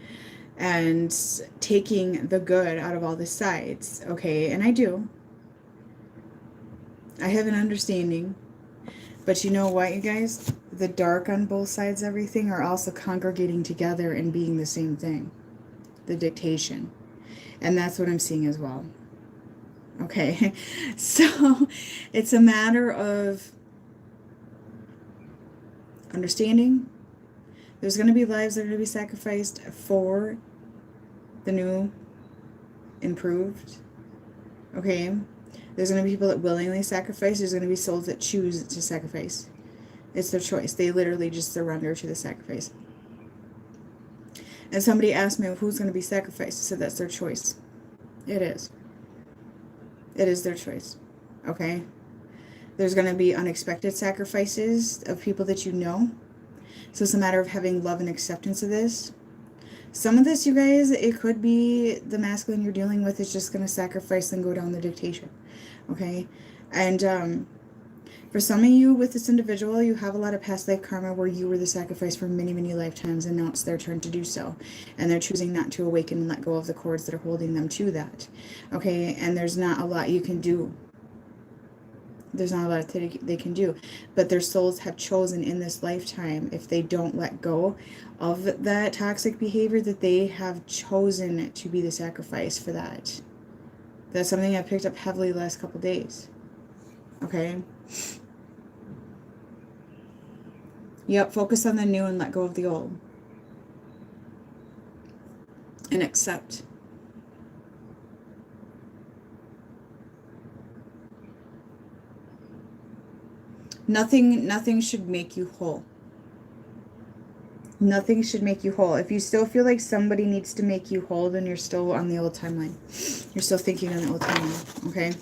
And taking the good out of all the sides, okay? And I do. I have an understanding. But you know what, you guys? The dark on both sides of everything are also congregating together and being the same thing. The dictation. And that's what I'm seeing as well. Okay, so it's a matter of understanding. There's going to be lives that are going to be sacrificed for the new, improved. Okay, there's going to be people that willingly sacrifice. There's going to be souls that choose to sacrifice. It's their choice. They literally just surrender to the sacrifice. And somebody asked me, well, who's going to be sacrificed? I said that's their choice. It is. It is their choice. Okay? There's going to be unexpected sacrifices of people that you know. So it's a matter of having love and acceptance of this. Some of this, you guys, it could be the masculine you're dealing with is just going to sacrifice and go down the dictation. Okay? And for some of you with this individual, you have a lot of past life karma where you were the sacrifice for many, many lifetimes, and now it's their turn to do so. And they're choosing not to awaken and let go of the cords that are holding them to that. Okay? And there's not a lot you can do. There's not a lot they can do. But their souls have chosen in this lifetime, if they don't let go of that toxic behavior, that they have chosen to be the sacrifice for that. That's something I picked up heavily the last couple days. Okay? Yep, focus on the new and let go of the old. And accept. Nothing should make you whole. Nothing should make you whole. If you still feel like somebody needs to make you whole, then you're still on the old timeline. You're still thinking on the old timeline, okay?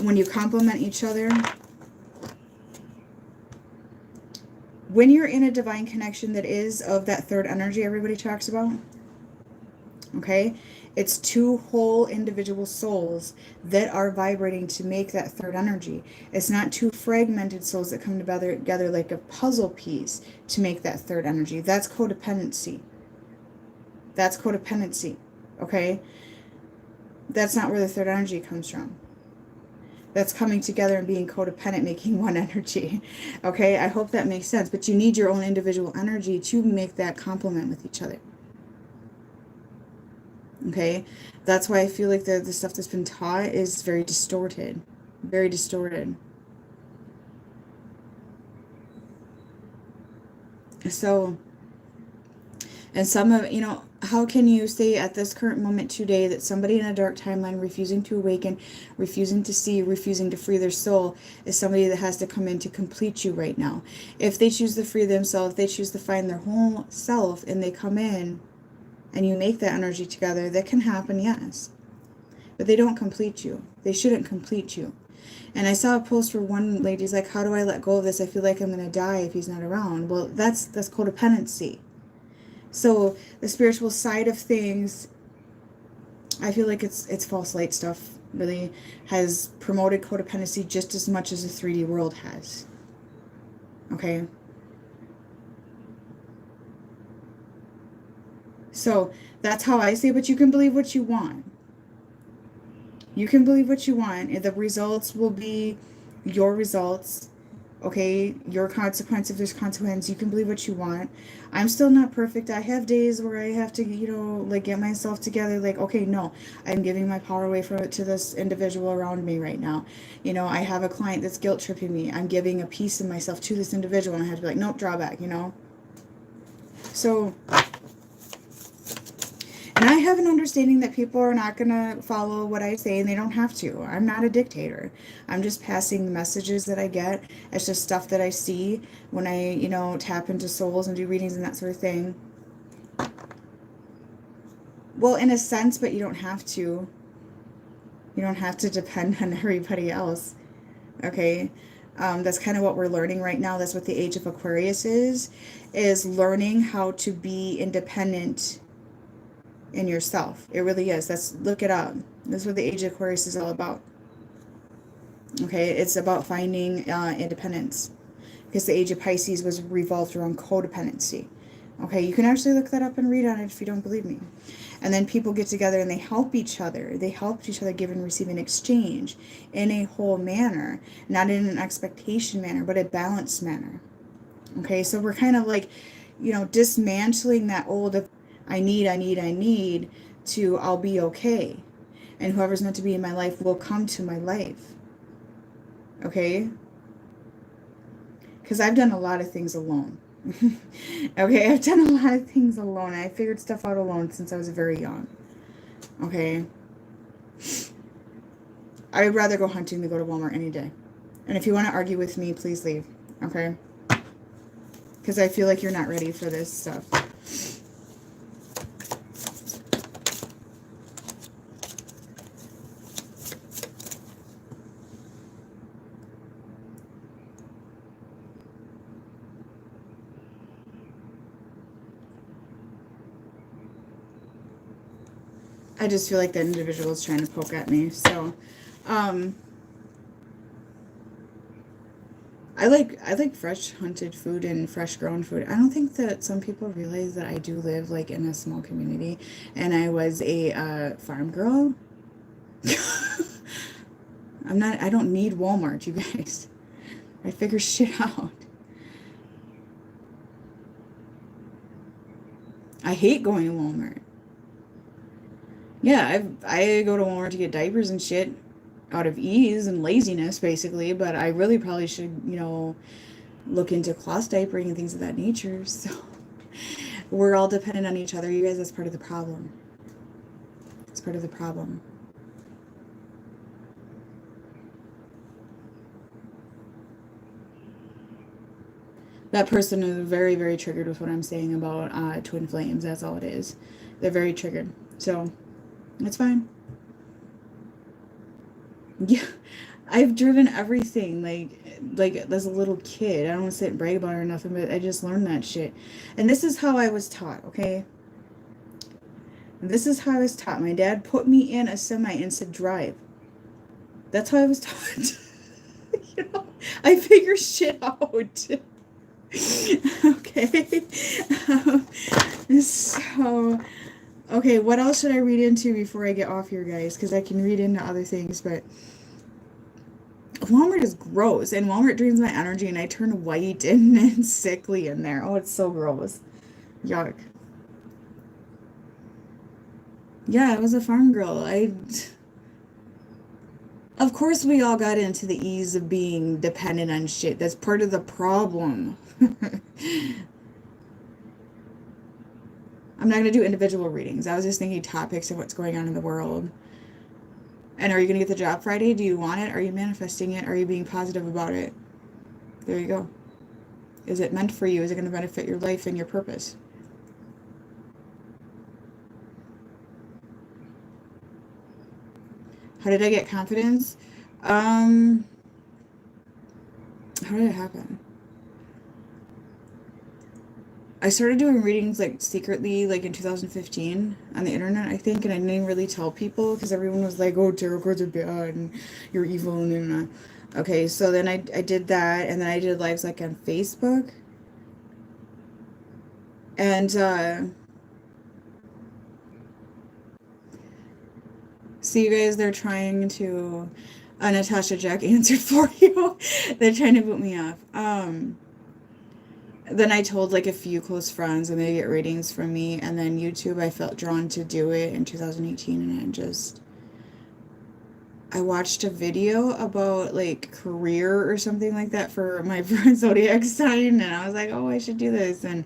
When you complement each other, when you're in a divine connection that is of that third energy everybody talks about, okay, it's two whole individual souls that are vibrating to make that third energy. It's not two fragmented souls that come together like a puzzle piece to make that third energy. That's codependency. That's codependency, okay? That's not where the third energy comes from. That's coming together and being codependent, making one energy. Okay, I hope that makes sense. But you need your own individual energy to make that complement with each other. Okay, that's why I feel like the stuff that's been taught is very distorted. Very distorted. So And some of, how can you say at this current moment today that somebody in a dark timeline refusing to awaken, refusing to see, refusing to free their soul is somebody that has to come in to complete you right now? If they choose to free themselves, they choose to find their whole self and they come in and you make that energy together, that can happen, yes. But they don't complete you. They shouldn't complete you. And I saw a post where one lady's like, how do I let go of this? I feel like I'm going to die if he's not around. Well, that's codependency. So the spiritual side of things, I feel like it's false light stuff really has promoted codependency just as much as the 3D world has. Okay? So that's how I say, but you can believe what you want. You can believe what you want. The results will be your results. Okay, your consequence, if there's consequence, you can believe what you want. I'm still not perfect. I have days where I have to, like get myself together, like, okay, no, I'm giving my power away to this individual around me right now. I have a client that's guilt tripping me. I'm giving a piece of myself to this individual and I have to be like, nope, draw back, So, and I have an understanding that people are not going to follow what I say, and they don't have to. I'm not a dictator. I'm just passing the messages that I get. It's just stuff that I see when I, tap into souls and do readings and that sort of thing. Well, in a sense, but you don't have to. You don't have to depend on everybody else. Okay? That's kind of what we're learning right now. That's what the age of Aquarius is learning how to be independent in yourself. It really is. Look it up. That's what the age of Aquarius is all about. Okay, it's about finding independence, because the age of Pisces was revolved around codependency. Okay, you can actually look that up and read on it if you don't believe me. And then people get together and they help each other. They help each other give and receive in exchange in a whole manner, not in an expectation manner, but a balanced manner. Okay, so we're kind of like, dismantling that old I need to I'll be okay. And whoever's meant to be in my life will come to my life. Okay? Because I've done a lot of things alone. Okay, I've done a lot of things alone. I figured stuff out alone since I was very young. Okay? I would rather go hunting than go to Walmart any day. And if you want to argue with me, please leave. Okay? Because I feel like you're not ready for this stuff. I just feel like that individual is trying to poke at me. So, I like fresh hunted food and fresh grown food. I don't think that some people realize that I do live like in a small community, and I was a farm girl. I don't need Walmart, you guys. I figure shit out. I hate going to Walmart. Yeah, I go to Walmart to get diapers and shit out of ease and laziness, basically. But I really probably should, look into cloth diapering and things of that nature. So we're all dependent on each other, you guys. That's part of the problem. It's part of the problem. That person is very, very triggered with what I'm saying about twin flames. That's all it is. They're very triggered. So it's fine. Yeah, I've driven everything like as a little kid. I don't want to sit and brag about it or nothing, but I just learned that shit. And this is how I was taught, okay? This is how I was taught. My dad put me in a semi and said drive. That's how I was taught. I figure shit out. Okay. So, okay, what else should I read into before I get off here, guys? Because I can read into other things, but Walmart is gross, and Walmart drains my energy, and I turn white and sickly in there. Oh, it's so gross. Yuck. Yeah, I was a farm girl. Of course, we all got into the ease of being dependent on shit. That's part of the problem. I'm not going to do individual readings. I was just thinking topics of what's going on in the world. And are you going to get the job Friday? Do you want it? Are you manifesting it? Are you being positive about it? There you go. Is it meant for you? Is it going to benefit your life and your purpose? How did I get confidence? How did it happen? I started doing readings like secretly, like in 2015 on the internet, I think, and I didn't really tell people because everyone was like, "Oh, tarot cards are bad and you're evil." And okay, so then I did that, and then I did lives like on Facebook, and see you guys. They're trying to. Natasha Jack answered for you. They're trying to put me off. Then I told like a few close friends and they get ratings from me, and then YouTube I felt drawn to do it in 2018, and I watched a video about like career or something like that for my zodiac sign, and I was like, oh, I should do this. And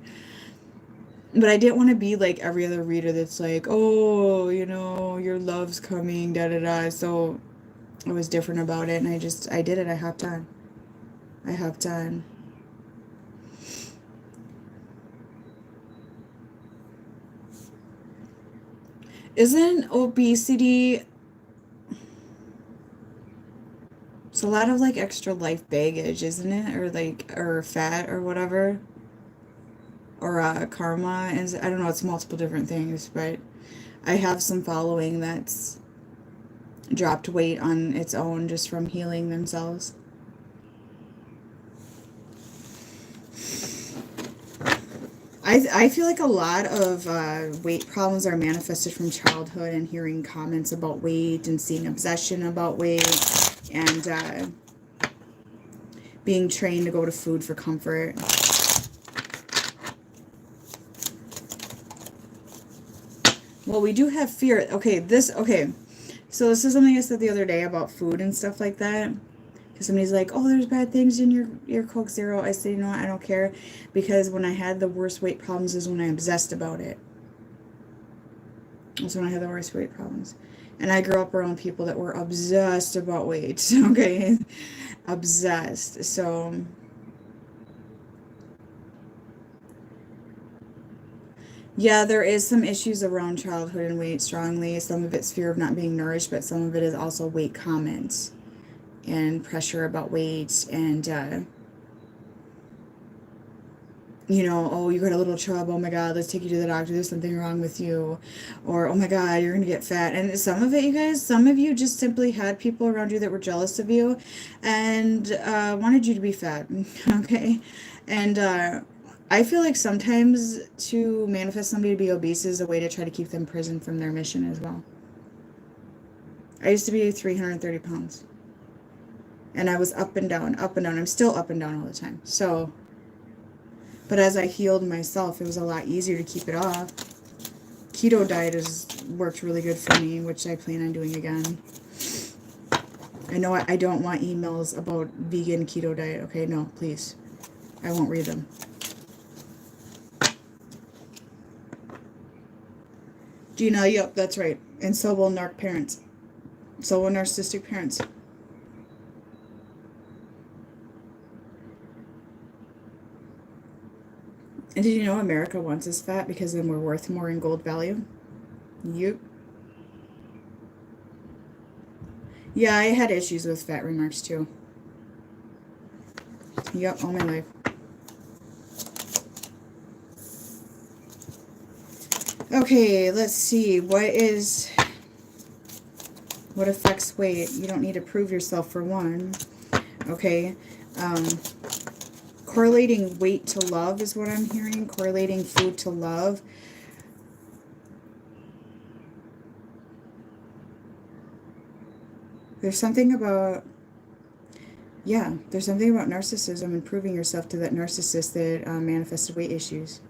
but I didn't want to be like every other reader that's like, oh, your love's coming, da da da. So I was different about it, and I did it. I hopped on. I hopped on. Isn't obesity, it's a lot of like extra life baggage, isn't it? Or fat or whatever. Or karma. And I don't know, it's multiple different things, but I have some following that's dropped weight on its own just from healing themselves. I feel like a lot of weight problems are manifested from childhood and hearing comments about weight and seeing obsession about weight and being trained to go to food for comfort. Well, we do have fear. Okay. So this is something I said the other day about food and stuff like that. Because somebody's like, oh, there's bad things in your Coke Zero. I say, you know what, I don't care. Because when I had the worst weight problems is when I obsessed about it. That's when I had the worst weight problems. And I grew up around people that were obsessed about weight. Okay? Obsessed. So yeah, there is some issues around childhood and weight strongly. Some of it's fear of not being nourished, but some of it is also weight comments and pressure about weight and oh, you got a little chub, oh my god, let's take you to the doctor, there's something wrong with you. Or, oh my god, you're gonna get fat. And some of it, you guys, some of you just simply had people around you that were jealous of you and wanted you to be fat. Okay? And I feel like sometimes to manifest somebody to be obese is a way to try to keep them imprisoned from their mission as well. I used to be 330 pounds. And I was up and down, up and down. I'm still up and down all the time. So, but as I healed myself, it was a lot easier to keep it off. Keto diet has worked really good for me, which I plan on doing again. I know I don't want emails about vegan keto diet. Okay, no, please. I won't read them. Gina, yep, that's right. And so will narc parents. So will narcissistic parents. And did you know America wants us fat because then we're worth more in gold value? Yep. Yeah, I had issues with fat remarks too. Yep, all my life. Okay, let's see. What affects weight? You don't need to prove yourself for one. Okay. Correlating weight to love is what I'm hearing. Correlating food to love. There's something about, there's something about narcissism and proving yourself to that narcissist that manifested weight issues.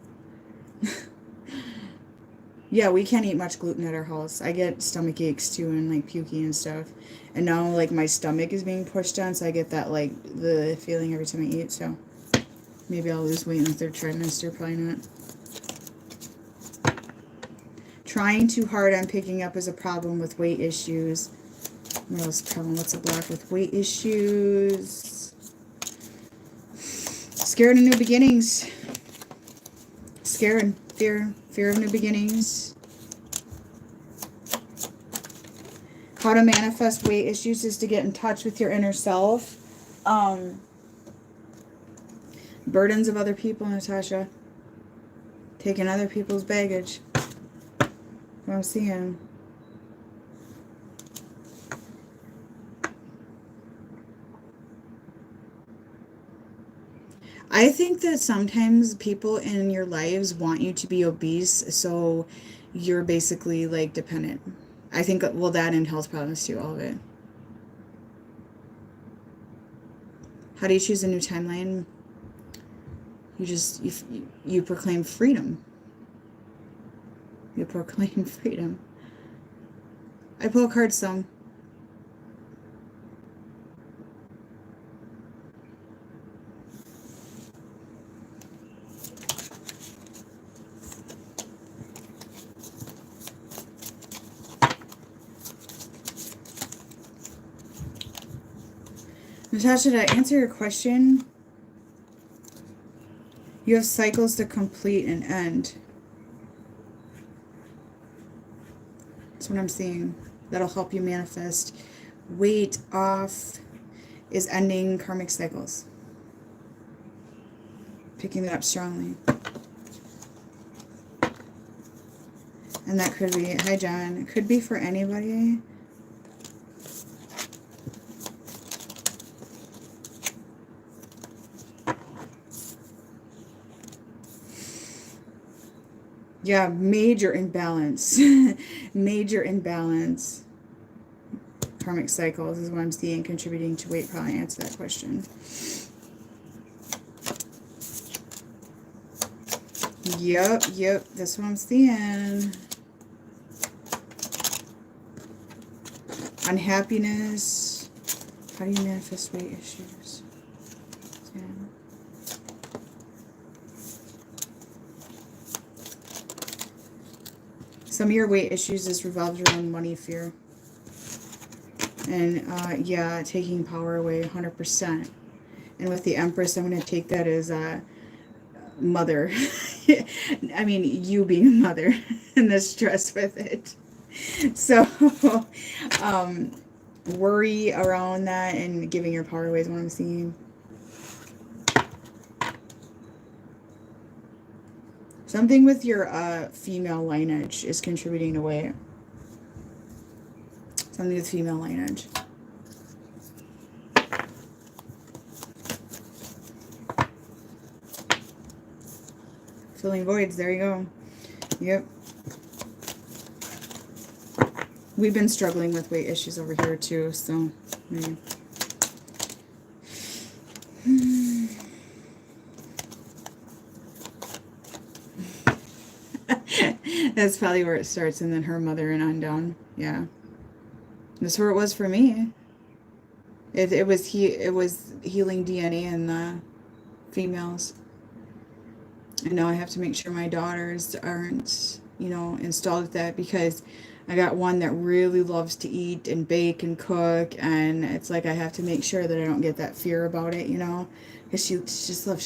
Yeah, we can't eat much gluten at our house. I get stomach aches too and like puking and stuff. And now like my stomach is being pushed down, so I get that like the feeling every time I eat. So maybe I'll lose weight in the third trimester, probably not. trying too hard on picking up is a problem with weight issues. What else problem? What's a block with weight issues? Scared of new beginnings. Scared. Fear of new beginnings. How to manifest weight issues is to get in touch with your inner self. Burdens of other people, Natasha. Taking other people's baggage. What I'm seeing. I think that sometimes people in your lives want you to be obese, so you're basically like dependent. I think, well, that and health problems too, all of it. How do you choose a new timeline? You proclaim freedom. You proclaim freedom. I pull a card some. Natasha, to answer your question, you have cycles to complete and end. That's what I'm seeing. That'll help you manifest. Weight off is ending karmic cycles. Picking that up strongly. And that could be, hi John, it could be for anybody. Yeah, major imbalance. Major imbalance. Karmic cycles is what I'm seeing contributing to weight. Probably answer that question. Yep, that's what I'm seeing. Unhappiness. How do you manifest weight issues? Yeah. Some of your weight issues is revolved around money fear. And, yeah, taking power away 100%. And with the Empress, I'm going to take that as a mother. I mean, you being a mother and the stress with it. So, worry around that and giving your power away is what I'm seeing. Something with your female lineage is contributing to weight. Something with female lineage. Filling voids, there you go. Yep. We've been struggling with weight issues over here too, so maybe. That's probably where it starts, and then her mother and on down. Yeah. That's where it was for me. It was healing DNA in the females. And now I have to make sure my daughters aren't, you know, installed with that, because I got one that really loves to eat and bake and cook, and it's like I have to make sure that I don't get that fear about it, you know, because she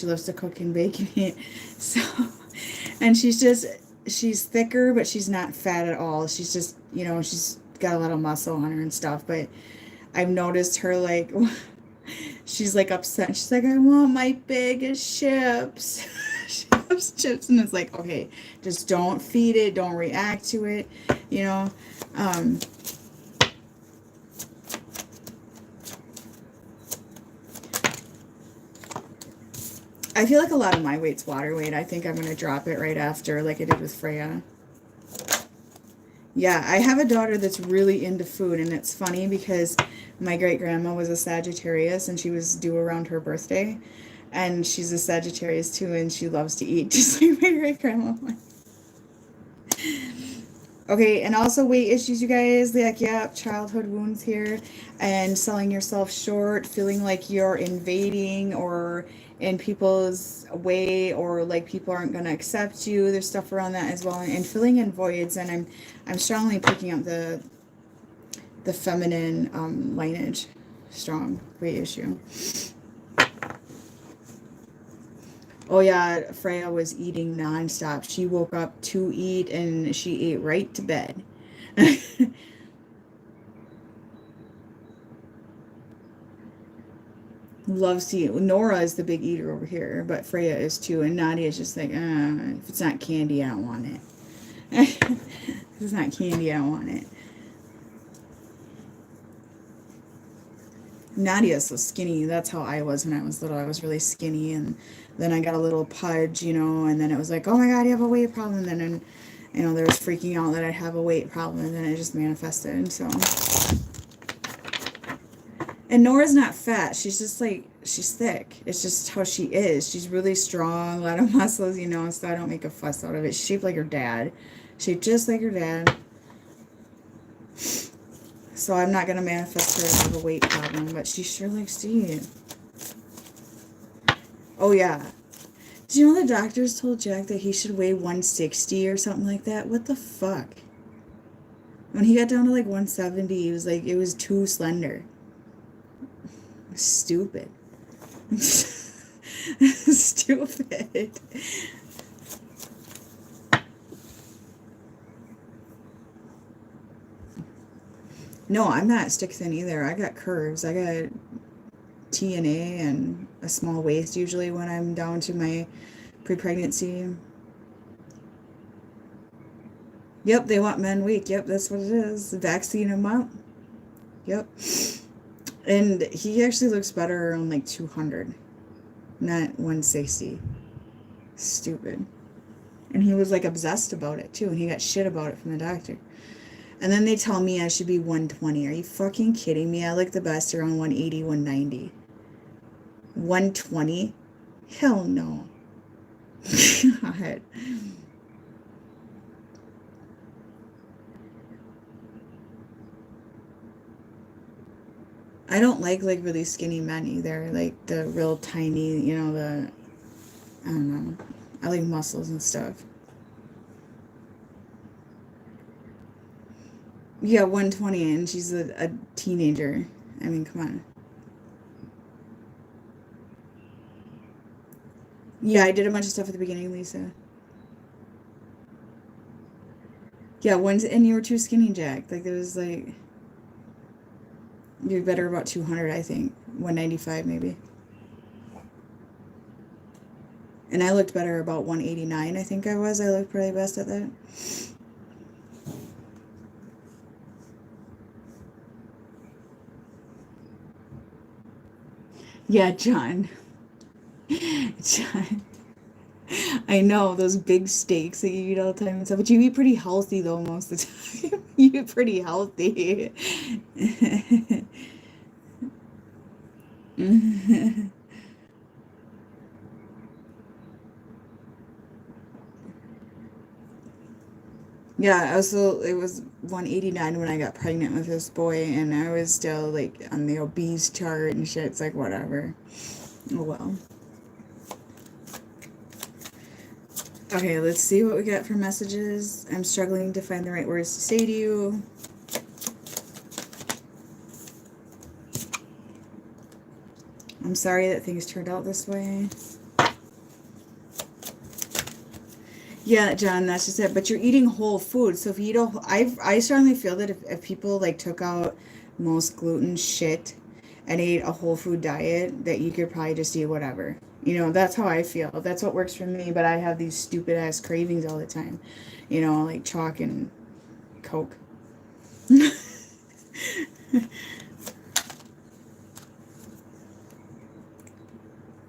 loves to cook and bake and eat. So, and she's thicker, but she's not fat at all. She's just, you know, she's got a lot of muscle on her and stuff, but I've noticed her, like, she's like upset. She's like, I want my bag of chips. She loves chips, and it's like, okay, just don't feed it, don't react to it, you know. I feel like a lot of my weight's water weight. I think I'm going to drop it right after, like I did with Freya. Yeah, I have a daughter that's really into food, and it's funny because my great-grandma was a Sagittarius, and she was due around her birthday, and she's a Sagittarius too, and she loves to eat just like my great-grandma. Okay, and also weight issues, you guys. Like, yeah, childhood wounds here, and selling yourself short, feeling like you're invading or in people's way, or like people aren't going to accept you. There's stuff around that as well, and filling in voids. And I'm strongly picking up the feminine lineage, strong weight issue. Oh yeah, Freya was eating nonstop. She woke up to eat and she ate right to bed. Loves to eat. Nora is the big eater over here, but Freya is too. And Nadia is just like, if it's not candy, I don't want it. If it's not candy, I don't want it. Nadia's so skinny. That's how I was when I was little. I was really skinny, and then I got a little pudge, and then it was like, oh my god, you have a weight problem. And then, there was freaking out that I have a weight problem, and then it just manifested. So, and Nora's not fat. She's just like she's thick. It's just how she is. She's really strong, a lot of muscles, So I don't make a fuss out of it. She's shaped like her dad, shaped just like her dad. So I'm not going to manifest her to have a weight problem, but she sure likes to eat. Oh, yeah. Did you know the doctors told Jack that he should weigh 160 or something like that? What the fuck? When he got down to like 170, he was like, it was too slender. Stupid. Stupid. No, I'm not stick thin either. I got curves. I got TNA and a small waist usually when I'm down to my pre-pregnancy. Yep, they want men weak. Yep, that's what it is. Vaccine them up. Yep. And he actually looks better around like 200, not 160. Stupid. And he was like obsessed about it too, and he got shit about it from the doctor. And then they tell me I should be 120. Are you fucking kidding me? I look the best around 180, 190. 120? Hell no. God. I don't like really skinny men either. Like the real tiny, I don't know. I like muscles and stuff. Yeah, 120, and she's a teenager. I mean, come on. Yeah, I did a bunch of stuff at the beginning, Lisa. Yeah, and you were too skinny, Jack. Like, there was like, you're better about 200, I think. 195, maybe. And I looked better about 189, I think I was. I looked probably best at that. Yeah, John. John. I know, those big steaks that you eat all the time and stuff. But you eat pretty healthy, though, most of the time. You eat pretty healthy. Yeah, also it was 189 when I got pregnant with this boy, and I was still like on the obese chart and shit. It's like whatever. Oh well. Okay, let's see what we got for messages. I'm struggling to find the right words to say to you. I'm sorry that things turned out this way. Yeah, John, that's just it. But you're eating whole food. So if you eat I strongly feel that if people like took out most gluten shit and ate a whole food diet, that you could probably just eat whatever. That's how I feel. That's what works for me. But I have these stupid ass cravings all the time. Like chalk and Coke.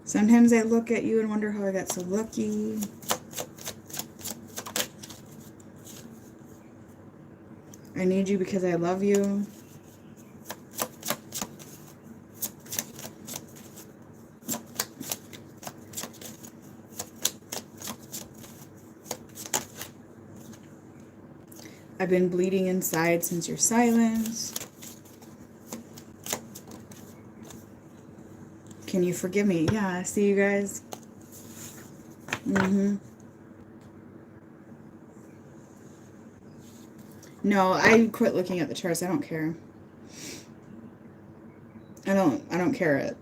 Sometimes I look at you and wonder how I got so lucky. I need you because I love you. I've been bleeding inside since your silence. Can you forgive me? Yeah, see you guys. No, I quit looking at the charts. I don't care. I don't care it.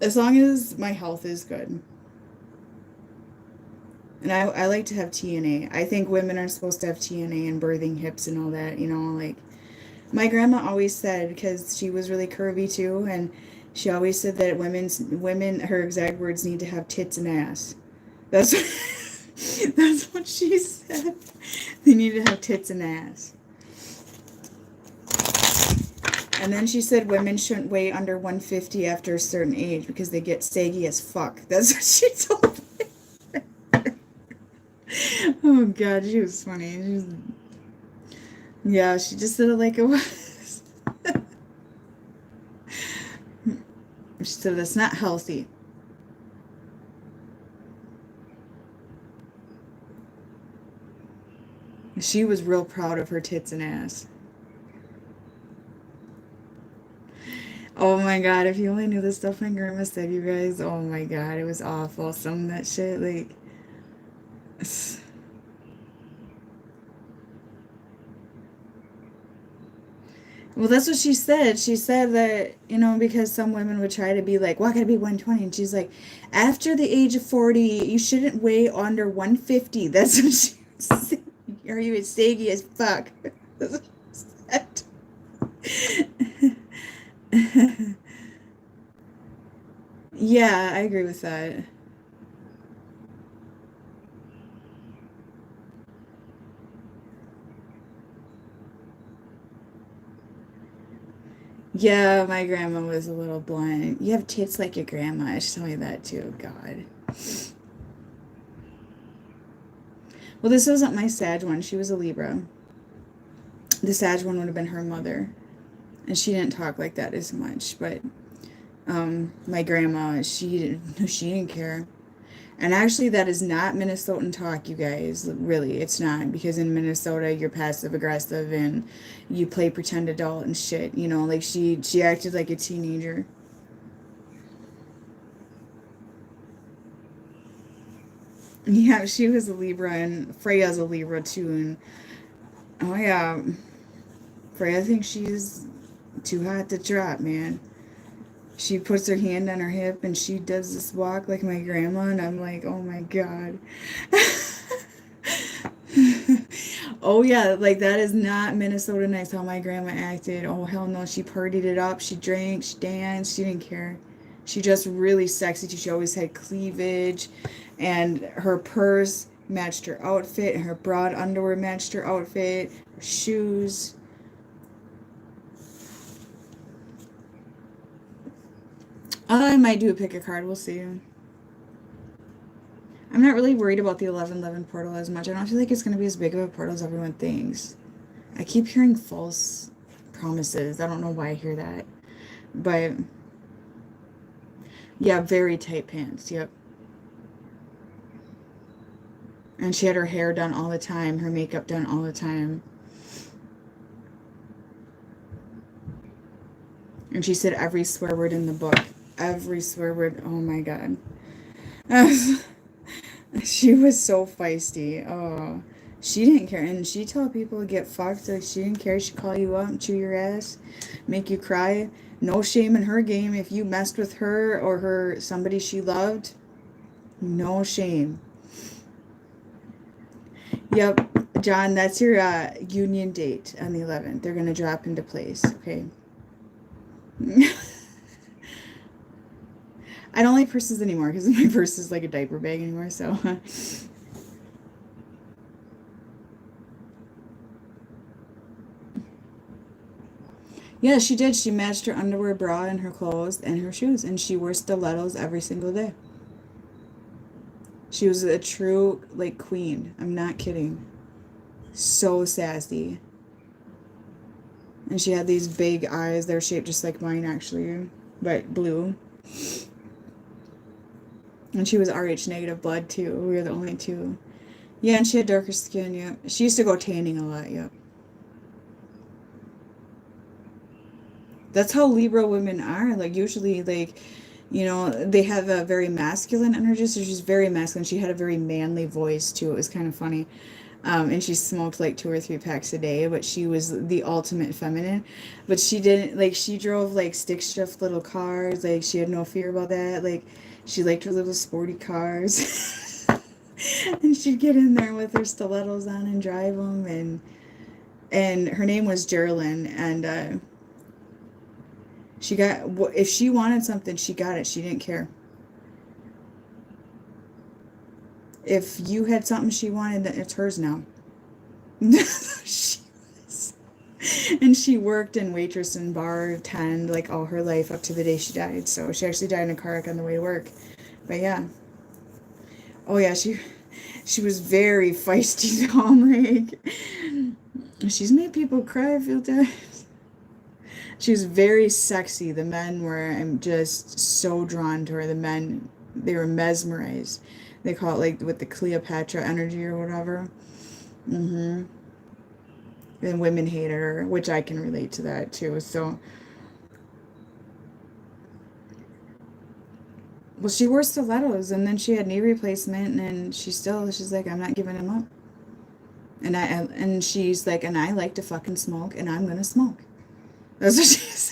As long as my health is good. And I like to have TNA. I think women are supposed to have TNA and birthing hips and all that, you know, like my grandma always said, because she was really curvy too, and she always said that women, her exact words, need to have tits and ass. That's that's what she said. They need to have tits and ass. And then she said women shouldn't weigh under 150 after a certain age because they get saggy as fuck. That's what she told me. Oh god, she was funny. Yeah, she just said it like it was. She said that's not healthy. She was real proud of her tits and ass. Oh my god, if you only knew the stuff my grandma said, you guys, oh my god, it was awful. Some of that shit, like... Well, that's what she said. She said that, you know, because some women would try to be like, well, I gotta be 120. And she's like, after the age of 40, you shouldn't weigh under 150. That's what she said. Or you would saggy as fuck. That's what she said. Yeah, I agree with that. Yeah, my grandma was a little blunt. You have tits like your grandma. She told me that too. God. Well, this wasn't my Sag one. She was a Libra. The Sag one would have been her mother. And she didn't talk like that as much. But my grandma, she didn't care. And actually, that is not Minnesotan talk, you guys. Really, it's not. Because in Minnesota, you're passive aggressive and you play pretend adult and shit. You know, like she acted like a teenager. Yeah, she was a Libra, and Freya's a Libra too. And oh yeah, Freya thinks she's too hot to drop, man. She puts her hand on her hip and she does this walk like my grandma, and I'm like, oh my god. Oh yeah, like that is not Minnesota nice how my grandma acted. Oh hell no, she partied it up, she drank, she danced, she didn't care. She just really sexy too. She always had cleavage, and her purse matched her outfit, and her broad underwear matched her outfit, her shoes. I might do a pick a card, we'll see. I'm not really worried about the 1111 portal as much. I don't feel like it's going to be as big of a portal as everyone thinks. I keep hearing false promises. I don't know why I hear that. But, yeah, very tight pants. Yep. And she had her hair done all the time, her makeup done all the time. And she said every swear word in the book. Every swear word. Oh my god. She was so feisty. Oh, she didn't care. And she told people to get fucked. Like, she didn't care. She'd call you up, chew your ass, make you cry. No shame in her game. If you messed with her or her somebody she loved, no shame. Yep, John, that's your union date on the 11th. They're going to drop into place, okay? I don't like purses anymore because my purse is like a diaper bag anymore, so. Yeah, she did. She matched her underwear, bra, and her clothes and her shoes, and she wore stilettos every single day. She was a true, like, queen. I'm not kidding. So sassy. And she had these big eyes. They're shaped just like mine, actually, but blue. And she was RH negative blood, too. We were the only two. Yeah, and she had darker skin, yeah. She used to go tanning a lot, yeah. That's how Libra women are. Like, usually, like, they have a very masculine energy, so she's very masculine. She had a very manly voice, too. It was kind of funny. And she smoked like 2 or 3 packs a day, but she was the ultimate feminine. But she didn't, like, she drove like stick shift little cars. Like, she had no fear about that. Like, she liked her little sporty cars. And she'd get in there with her stilettos on and drive them. And her name was Geraldine. And she got, if she wanted something, she got it. She didn't care. If you had something she wanted, then it's hers now. She was. And she worked in waitress and bar tend like all her life up to the day she died. So she actually died in a car wreck on the way to work. But yeah. Oh yeah, she was very feisty, Tom. Like, she's made people cry a few times. She was very sexy. The men were, I'm just so drawn to her. The men, they were mesmerized. They call it like with the Cleopatra energy or whatever. Mm-hmm. And women hated her, which I can relate to that too. So, well, she wore stilettos, and then she had knee replacement, and she's like, I'm not giving him up. And she's like, and I like to fucking smoke, and I'm gonna smoke. That's what she said.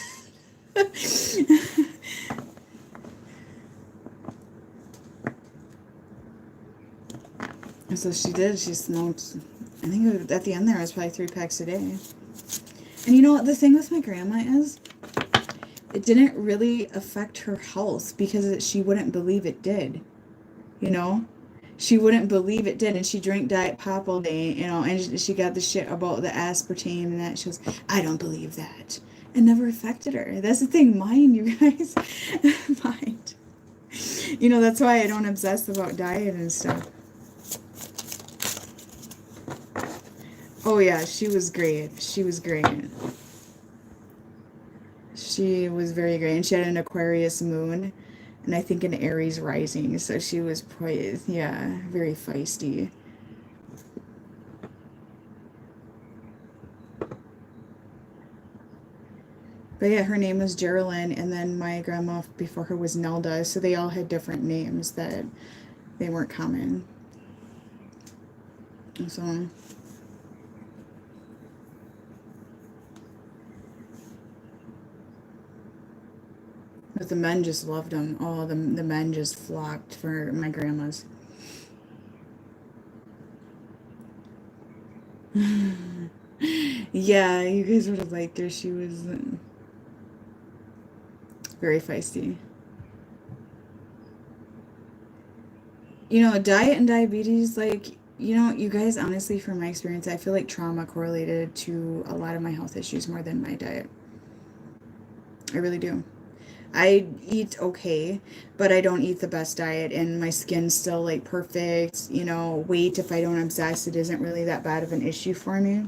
And so she did. She smoked. I think at the end there, it was probably 3 packs a day. And you know what the thing with my grandma is? It didn't really affect her health because she wouldn't believe it did. You know, she wouldn't believe it did, and she drank diet pop all day. And she got the shit about the aspartame and that. She was, I don't believe that. It never affected her. That's the thing, mind, you guys, mind. That's why I don't obsess about diet and stuff. Oh yeah, she was great. She was great. She was very great, and she had an Aquarius moon, and I think an Aries rising. So she was quite, yeah, very feisty. But yeah, her name was Geraldine, and then my grandma before her was Nelda. So they all had different names that they weren't common. So, but the men just loved them. Oh, the men just flocked for my grandma's. Yeah, you guys would have liked her. She was very feisty. Diet and diabetes, like, you guys, honestly, from my experience, I feel like trauma correlated to a lot of my health issues more than my diet. I really do. I eat okay, but I don't eat the best diet, and my skin's still like perfect. Weight, if I don't obsess, it isn't really that bad of an issue for me.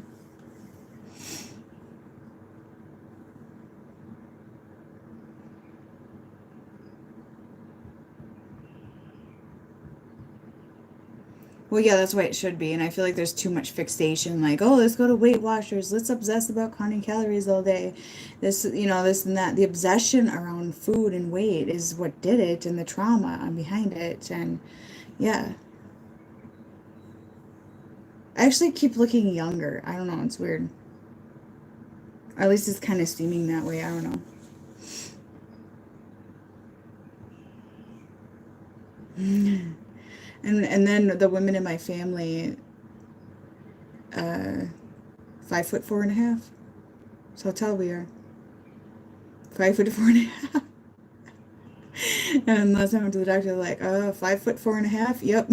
Well, yeah, that's why it should be. And I feel like there's too much fixation. Like, oh, let's go to Weight Watchers. Let's obsess about counting calories all day. This and that. The obsession around food and weight is what did it, and the trauma behind it. And yeah, I actually keep looking younger. I don't know. It's weird. Or at least it's kind of seeming that way. I don't know. And then the women in my family, uh, 5'4.5". So how tall we are. 5'4.5". And last time I went to the doctor, they're like, 5'4.5". Yep.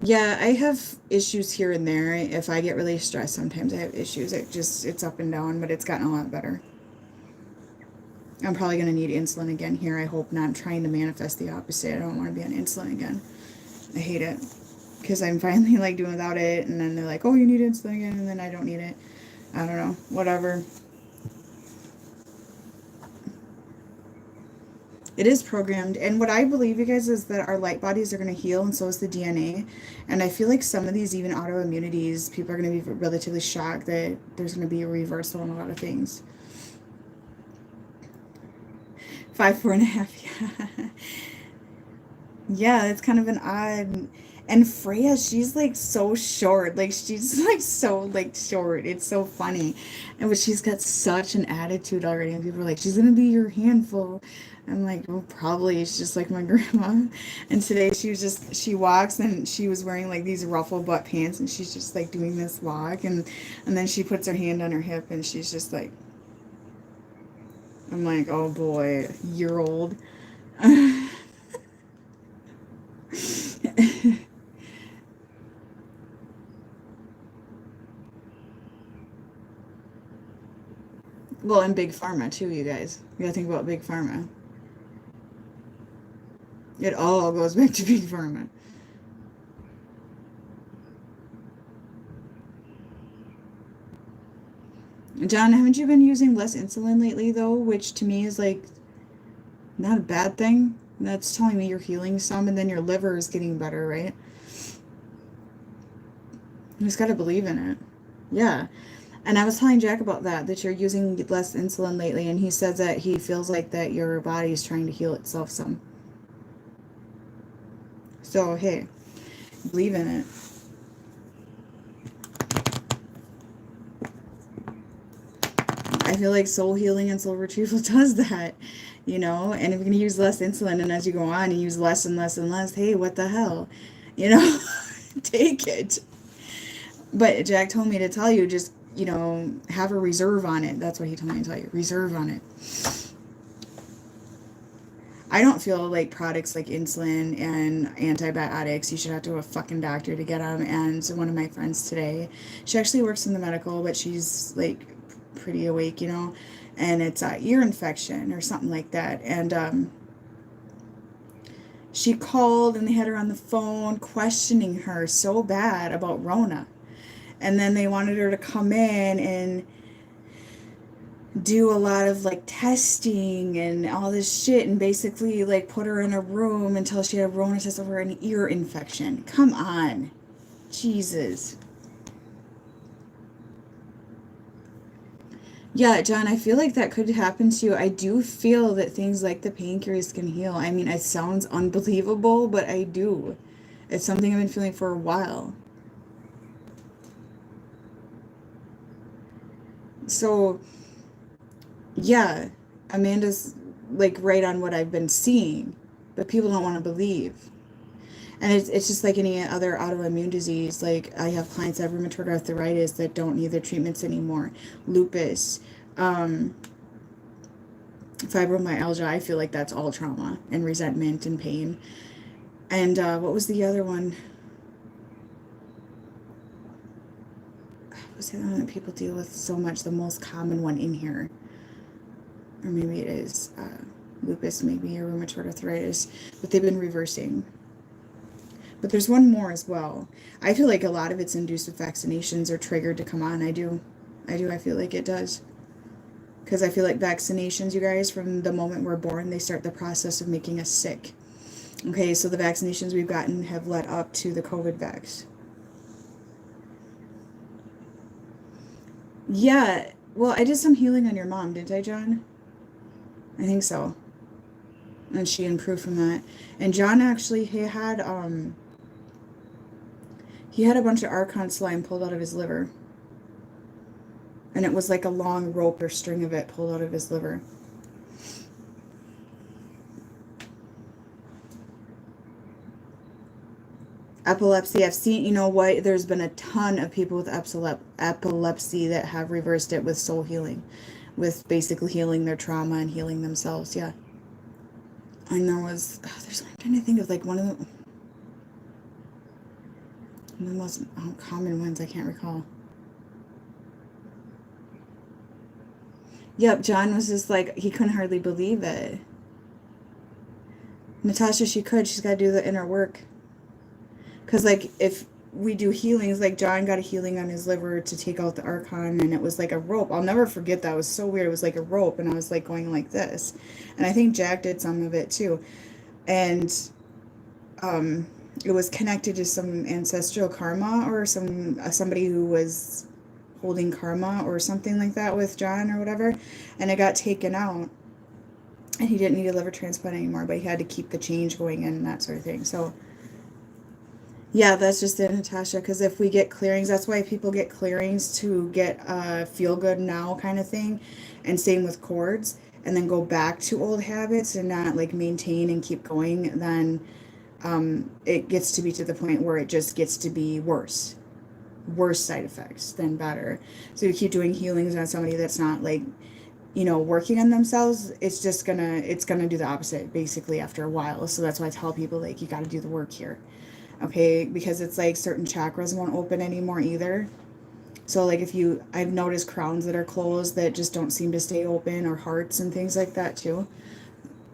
Yeah, I have issues here and there. If I get really stressed, sometimes I have issues. It's up and down, but it's gotten a lot better. I'm probably going to need insulin again here. I hope not. I'm trying to manifest the opposite. I don't want to be on insulin again. I hate it. Because I'm finally like doing without it, and then they're like, oh, you need insulin again, and then I don't need it. I don't know. Whatever. It is programmed. And what I believe, you guys, is that our light bodies are going to heal, and so is the DNA. And I feel like some of these, even autoimmunities, people are going to be relatively shocked that there's going to be a reversal in a lot of things. 5, 4.5, yeah. Yeah, it's kind of an odd. And Freya, she's like so short. Like she's like so like short. It's so funny. And but she's got such an attitude already. And people are like, she's gonna be your handful. I'm like, well, probably. It's just like my grandma. And today she walks and she was wearing like these ruffle butt pants and she's just like doing this walk and then she puts her hand on her hip and she's just like, I'm like, oh boy, year old. Well, and big pharma too, you guys. You gotta think about big pharma. It all goes back to big pharma. John, haven't you been using less insulin lately though? Which to me is like not a bad thing. That's telling me you're healing some and then your liver is getting better, right? You just gotta believe in it. Yeah. And I was telling Jack about that you're using less insulin lately, and he says that he feels like that your body is trying to heal itself some. So, hey, believe in it. I feel like soul healing and soul retrieval does that, you know? And if you're going to use less insulin and as you go on and use less and less and less, hey, what the hell? You know, take it. But Jack told me to tell you, just, have a reserve on it. That's what he told me to tell you. Reserve on it. I don't feel like products like insulin and antibiotics, you should have to go to a fucking doctor to get them. And one of my friends today, she actually works in the medical, but she's like pretty awake, and it's a ear infection or something like that. And she called and they had her on the phone questioning her so bad about Rona. And then they wanted her to come in and do a lot of like testing and all this shit and basically like put her in a room until she had a Rona test over an ear infection. Come on. Jesus. Yeah, John, I feel like that could happen to you. I do feel that things like the pancreas can heal. I mean, it sounds unbelievable, but I do. It's something I've been feeling for a while. So, yeah, Amanda's like right on what I've been seeing, but people don't want to believe. And it's just like any other autoimmune disease. Like I have clients that have rheumatoid arthritis that don't need their treatments anymore, lupus, um, fibromyalgia. I feel like that's all trauma and resentment and pain. And what was the other one? What was the other one that people deal with so much? The most common one in here, or maybe it is lupus, maybe, or rheumatoid arthritis. But they've been reversing. But there's one more as well. I feel like a lot of it's induced with vaccinations or triggered to come on. I do. I feel like it does. Because I feel like vaccinations, you guys, from the moment we're born, they start the process of making us sick. Okay, so the vaccinations we've gotten have led up to the COVID vax. Yeah, well, I did some healing on your mom, didn't I, John? I think so. And she improved from that. And John actually, he had a bunch of archon slime pulled out of his liver. And it was like a long rope or string of it pulled out of his liver. Epilepsy, I've seen, you know what, there's been a ton of people with epilepsy that have reversed it with soul healing, with basically healing their trauma and healing themselves, yeah. And I'm trying to think of like one of the most common ones, I can't recall. Yep, John was just like, he couldn't hardly believe it. Natasha, she's got to do the inner work. Because, like, if we do healings. Like John got a healing on his liver to take out the archon, and it was like a rope. I'll never forget that. It was so weird. It was like a rope, and I was like going like this. And I think Jack did some of it too. And it was connected to some ancestral karma or somebody who was holding karma or something like that with John or whatever. And it got taken out. And he didn't need a liver transplant anymore, but he had to keep the change going in and that sort of thing. So yeah, that's just it, Natasha. Because if we get clearings, that's why people get clearings to get a feel good now kind of thing. And same with cords. And then go back to old habits and not like maintain and keep going. Then it gets to be to the point where it just gets to be worse. Worse side effects than better. So you keep doing healings on somebody that's not like, working on themselves, it's gonna do the opposite basically after a while. So that's why I tell people like you got to do the work here, okay? Because it's like certain chakras won't open anymore either. So like I've noticed crowns that are closed that just don't seem to stay open, or hearts and things like that too.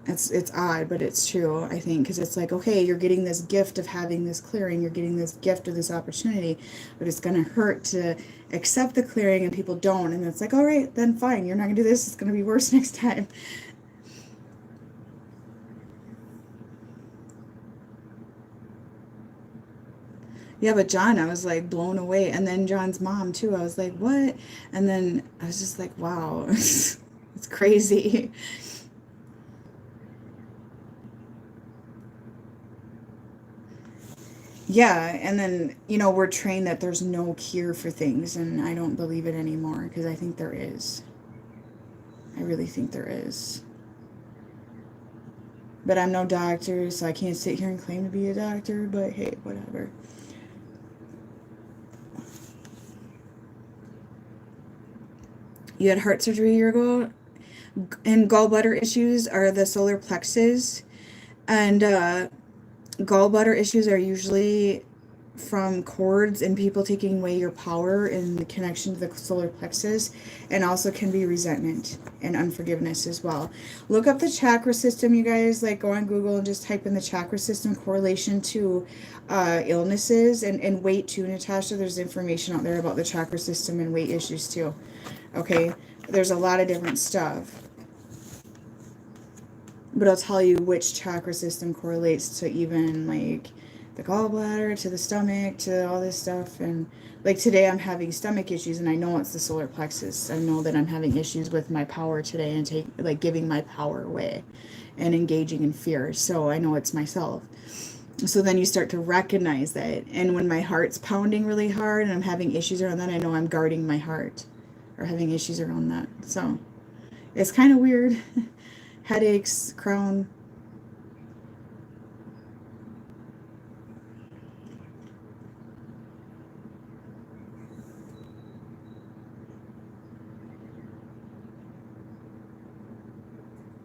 It's odd, but it's true, I think, because it's like, okay, you're getting this gift of having this clearing, you're getting this gift of this opportunity, but it's going to hurt to accept the clearing and people don't. And it's like, all right, then fine, you're not going to do this. It's going to be worse next time. Yeah, but John, I was like blown away. And then John's mom, too. I was like, what? And then I was just like, wow, it's crazy. Yeah, and then, we're trained that there's no cure for things, and I don't believe it anymore because I think there is. I really think there is. But I'm no doctor, so I can't sit here and claim to be a doctor, but hey, whatever. You had heart surgery a year ago, and gallbladder issues are the solar plexus, and gallbladder issues are usually from cords and people taking away your power in the connection to the solar plexus, and also can be resentment and unforgiveness as well. Look up the chakra system, you guys. Like, go on Google and just type in the chakra system correlation to illnesses, and weight too, Natasha. There's information out there about the chakra system and weight issues too. Okay, there's a lot of different stuff, but I'll tell you which chakra system correlates to even like the gallbladder, to the stomach, to all this stuff. And like today I'm having stomach issues, and I know it's the solar plexus. I know that I'm having issues with my power today, and giving my power away and engaging in fear. So I know it's myself. So then you start to recognize that. And when my heart's pounding really hard and I'm having issues around that, I know I'm guarding my heart or having issues around that. So it's kind of weird. Headaches, crown.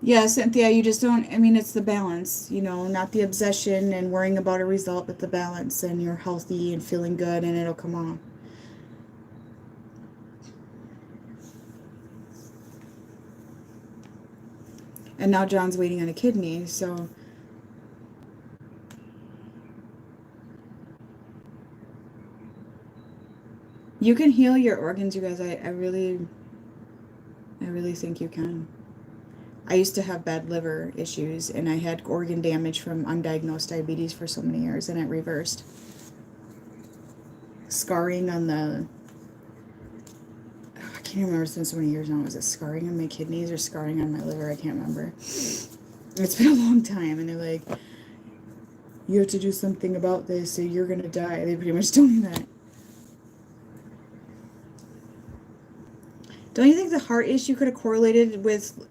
Yeah, Cynthia, you just don't, I mean, it's the balance, not the obsession and worrying about a result, but the balance, and you're healthy and feeling good, and it'll come on. And now John's waiting on a kidney, so you can heal your organs, you guys. I really think you can. I used to have bad liver issues, and I had organ damage from undiagnosed diabetes for so many years, and it reversed. Scarring on the, I can't remember, it's been so many years now. Was it scarring on my kidneys or scarring on my liver? I can't remember. It's been a long time, and they're like, you have to do something about this or you're going to die. They pretty much told me that. Don't you think the heart issue could have correlated with,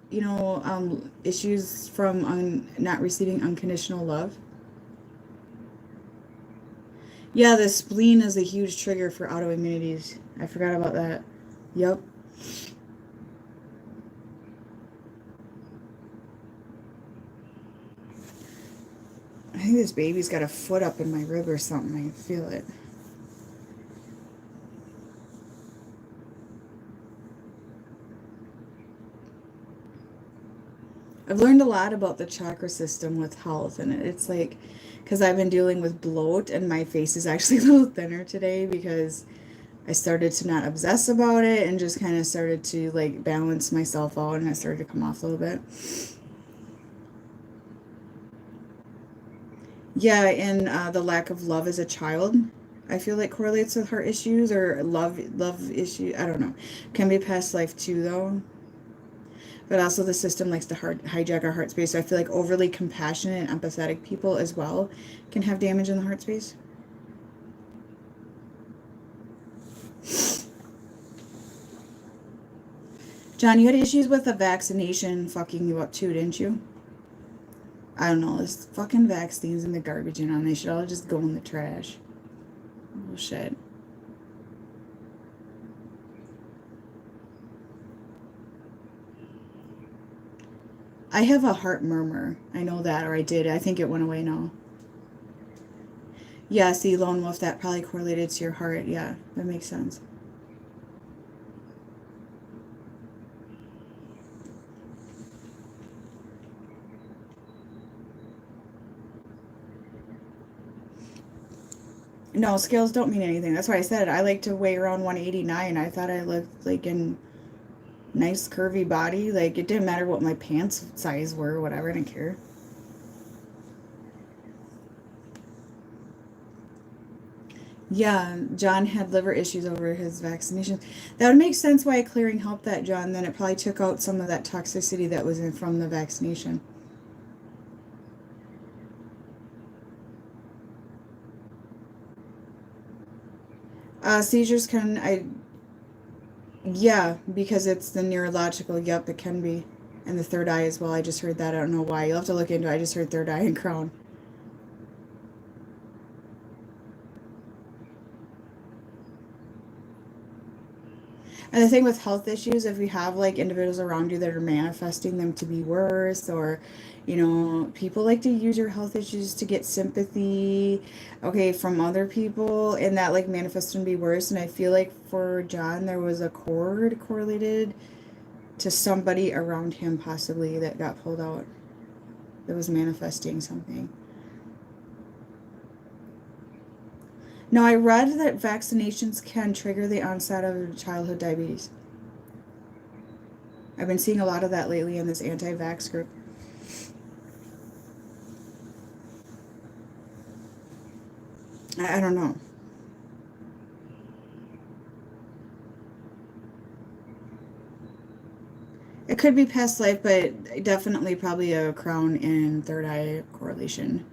issues from not receiving unconditional love? Yeah, the spleen is a huge trigger for autoimmunities. I forgot about that. Yep. I think this baby's got a foot up in my rib or something. I feel it. I've learned a lot about the chakra system with health, and it's like, because I've been dealing with bloat, and my face is actually a little thinner today because I started to not obsess about it and just kind of started to like balance myself out, and it started to come off a little bit. Yeah, and the lack of love as a child, I feel like correlates with heart issues or love issue. I don't know. Can be past life too, though. But also the system likes to hijack our heart space. So I feel like overly compassionate and empathetic people as well can have damage in the heart space. John, you had issues with the vaccination fucking you up too, didn't you? I don't know. This fucking vaccines in the garbage, you know, and they should all just go in the trash. Oh shit. I have a heart murmur. I know that, or I did. I think it went away now. Yeah, see, lone wolf, that probably correlated to your heart. Yeah, that makes sense. No, scales don't mean anything. That's why I said I like to weigh around 189. I thought I looked like in nice curvy body. Like it didn't matter what my pants size were, or whatever. I didn't care. Yeah, John had liver issues over his vaccination. That would make sense why clearing helped that, John. Then it probably took out some of that toxicity that was in from the vaccination. Seizures can, yeah, because it's the neurological. Yep, it can be. And the third eye as well. I just heard that. I don't know why. You'll have to look into it. I just heard third eye and crown. And the thing with health issues, if you have like individuals around you that are manifesting them to be worse, or, you know, people like to use your health issues to get sympathy, okay, from other people, and that like manifests them to be worse. And I feel like for John, there was a cord correlated to somebody around him possibly that got pulled out that was manifesting something. Now, I read that vaccinations can trigger the onset of childhood diabetes. I've been seeing a lot of that lately in this anti-vax group. I don't know. It could be past life, but definitely probably a crown and third eye correlation.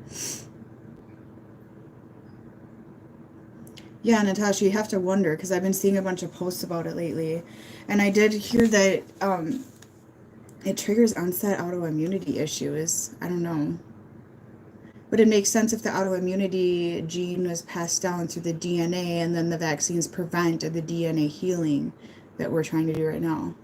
Yeah, Natasha, you have to wonder because I've been seeing a bunch of posts about it lately. And I did hear that it triggers onset autoimmunity issues. I don't know. But it makes sense if the autoimmunity gene was passed down through the DNA and then the vaccines prevent the DNA healing that we're trying to do right now.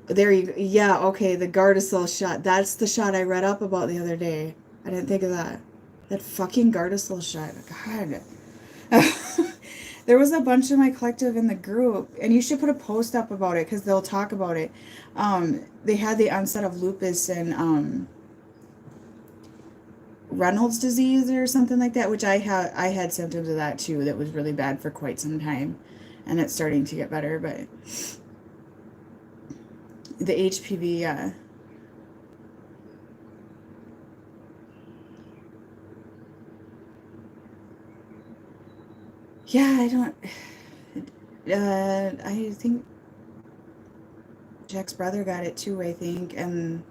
There you go. Yeah, okay, the Gardasil shot. That's the shot I read up about the other day. I didn't think of that. That fucking Gardasil shot. God. There was a bunch of my collective in the group, and you should put a post up about it because they'll talk about it. They had the onset of lupus and Reynolds disease or something like that, which I had symptoms of that too. That was really bad for quite some time, and it's starting to get better. But the HPV, yeah. Yeah, I don't. I think Jack's brother got it too, I think. And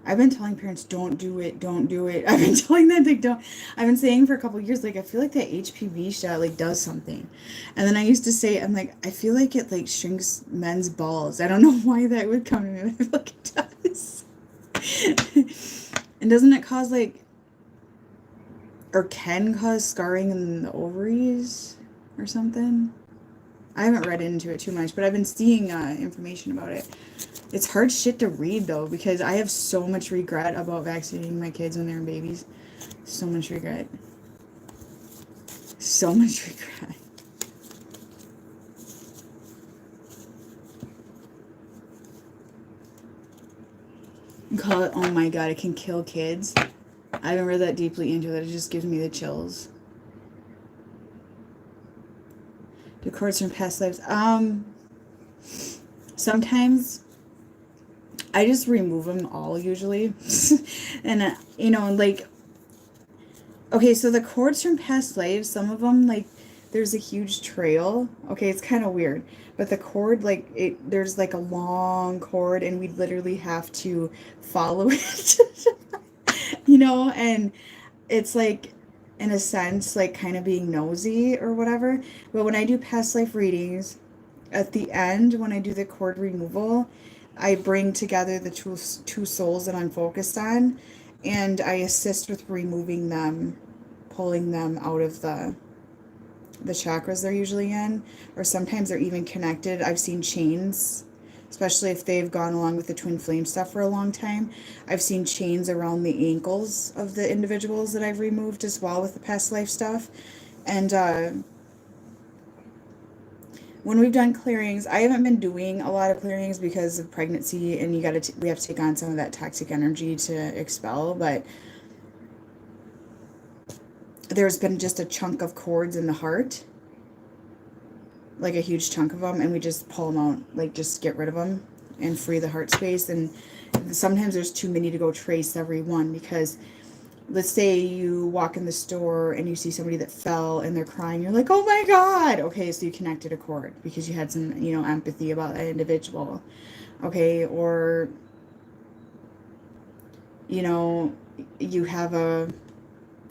I've been telling parents, don't do it, don't do it. I've been telling them, like, don't. I've been saying for a couple of years, like, I feel like that HPV shot, like, does something. And then I used to say, I'm like, I feel like it, like, shrinks men's balls. I don't know why that would come to me, but I feel like it does. And doesn't it cause, like, or can cause scarring in the ovaries or something? I haven't read into it too much, but I've been seeing information about it. It's hard shit to read though because I have so much regret about vaccinating my kids when they were babies. So much regret. So much regret. Call it, oh my god, it can kill kids. I haven't read that deeply into it. It just gives me the chills. Do cords from past lives? Sometimes I just remove them all usually. And, you know, like, okay, so the cords from past lives, some of them, like, there's a huge trail. Okay, it's kind of weird. But the cord, like, there's like a long cord, and we literally have to follow it. You know, and it's like, in a sense, like kind of being nosy or whatever. But when I do past life readings, at the end, when I do the cord removal, I bring together the two souls that I'm focused on, and I assist with removing them, pulling them out of the chakras they're usually in, or sometimes they're even connected. I've seen chains, especially if they've gone along with the twin flame stuff for a long time. I've seen chains around the ankles of the individuals that I've removed as well with the past life stuff. And when we've done clearings, I haven't been doing a lot of clearings because of pregnancy, and we have to take on some of that toxic energy to expel. But there's been just a chunk of cords in the heart, like a huge chunk of them, and we just pull them out, like just get rid of them and free the heart space. And sometimes there's too many to go trace every one, because let's say you walk in the store and you see somebody that fell and they're crying, you're like, oh my god, okay, so you connected a cord because you had some, you know, empathy about that individual. Okay, or you know, you have a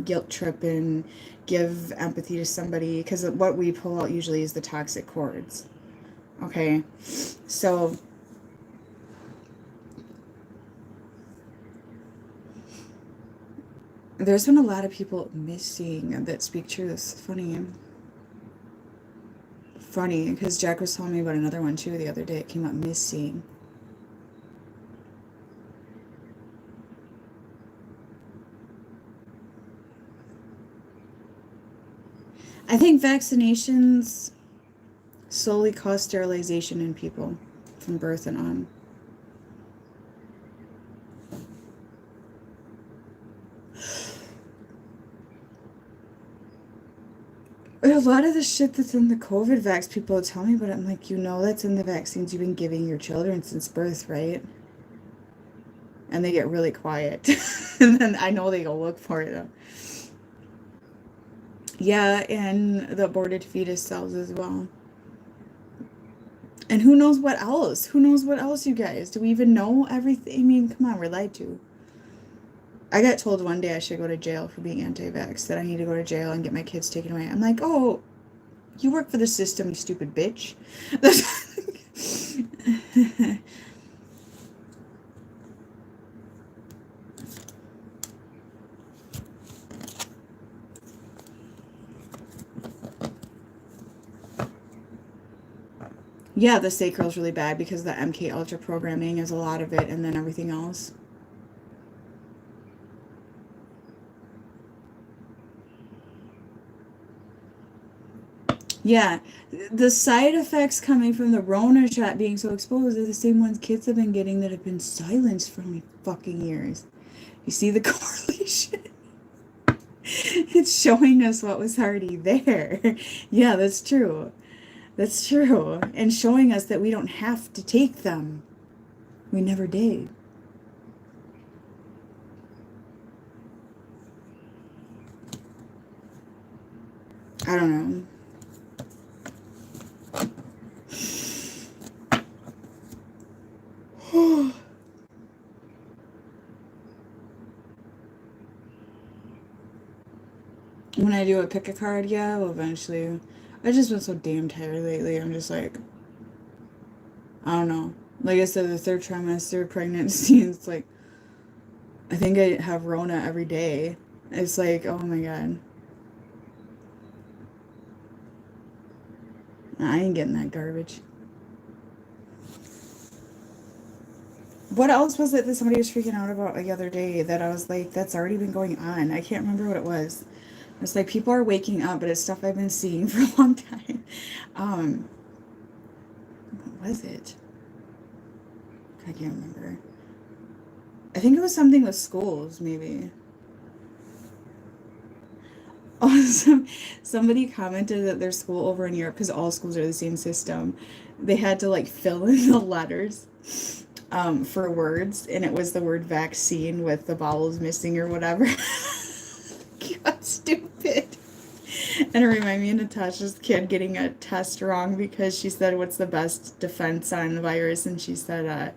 guilt trip and give empathy to somebody, because what we pull out usually is the toxic cords. Okay, so there's been a lot of people missing that speak truth. Funny, because Jack was telling me about another one too the other day. It came up missing. I think vaccinations slowly cause sterilization in people from birth and on. A lot of the shit that's in the COVID vax, people tell me about it. I'm like, you know, that's in the vaccines you've been giving your children since birth, right? And they get really quiet. And then I know they go look for it, though. Yeah, and the aborted fetus cells as well. And who knows what else? Who knows what else, you guys? Do we even know everything? I mean, come on, we're lied to. I got told one day I should go to jail for being anti-vax, that I need to go to jail and get my kids taken away. I'm like, oh, you work for the system, you stupid bitch. Yeah, the sacral is really bad because the MK Ultra programming is a lot of it, and then everything else. Yeah, the side effects coming from the Rona shot being so exposed are the same ones kids have been getting that have been silenced for fucking years. You see the correlation? It's showing us what was already there. Yeah, that's true. That's true. And showing us that we don't have to take them. We never did. I don't know. When I do a pick a card, yeah, well, eventually. I've just been so damn tired lately. I'm just like, I don't know. Like I said, the third trimester pregnancy, it's like, I think I have Rona every day. It's like, oh my god. I ain't getting that garbage. What else was it that somebody was freaking out about the other day that I was like, that's already been going on? I can't remember what it was. It's like people are waking up, but it's stuff I've been seeing for a long time. What was it? I can't remember. I think it was something with schools, maybe. Awesome. Somebody commented that their school over in Europe, because all schools are the same system, they had to like fill in the letters for words, and it was the word vaccine with the vowels missing or whatever. God, stupid. And it reminded me of Natasha's kid getting a test wrong because she said, "What's the best defense on the virus?" And she said,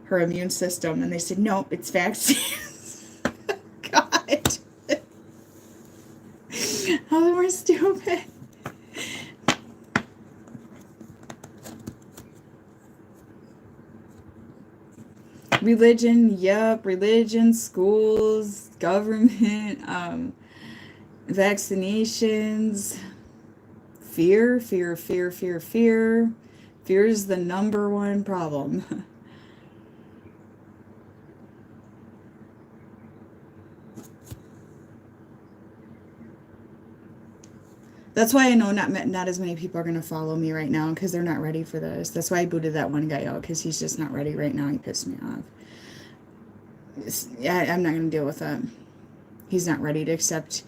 her immune system. And they said, "Nope, it's vaccines." God. How they were stupid. Religion, yep, religion, schools, government, vaccinations, fear, fear, fear, fear, fear. Fear is the number one problem. That's why I know not as many people are going to follow me right now because they're not ready for this. That's why I booted that one guy out because he's just not ready right now. He pissed me off. Yeah, I'm not going to deal with that. He's not ready to accept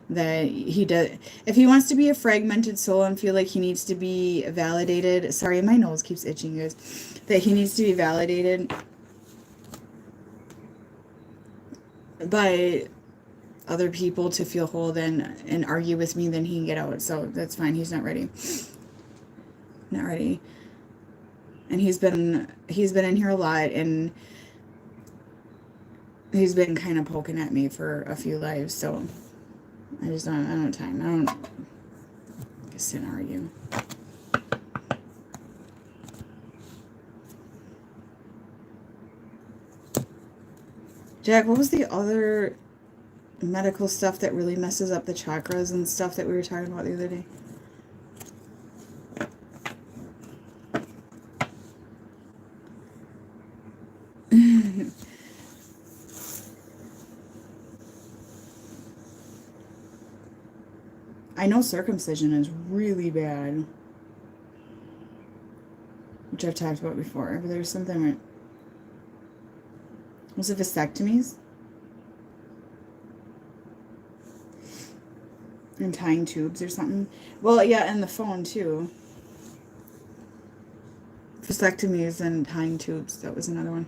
that he does. If he wants to be a fragmented soul and feel like he needs to be validated, sorry, my nose keeps itching, guys, that he needs to be validated by other people to feel whole then and argue with me, then he can get out. So that's fine. He's not ready. Not ready. And he's been in here a lot, and he's been kind of poking at me for a few lives, so I don't have time. I don't sit and argue. Jack, what was the other medical stuff that really messes up the chakras and stuff that we were talking about the other day? I know circumcision is really bad, which I've talked about before, but there's something right. Was it vasectomies? And tying tubes or something? Well, yeah, and the phone too. Vasectomies and tying tubes, that was another one.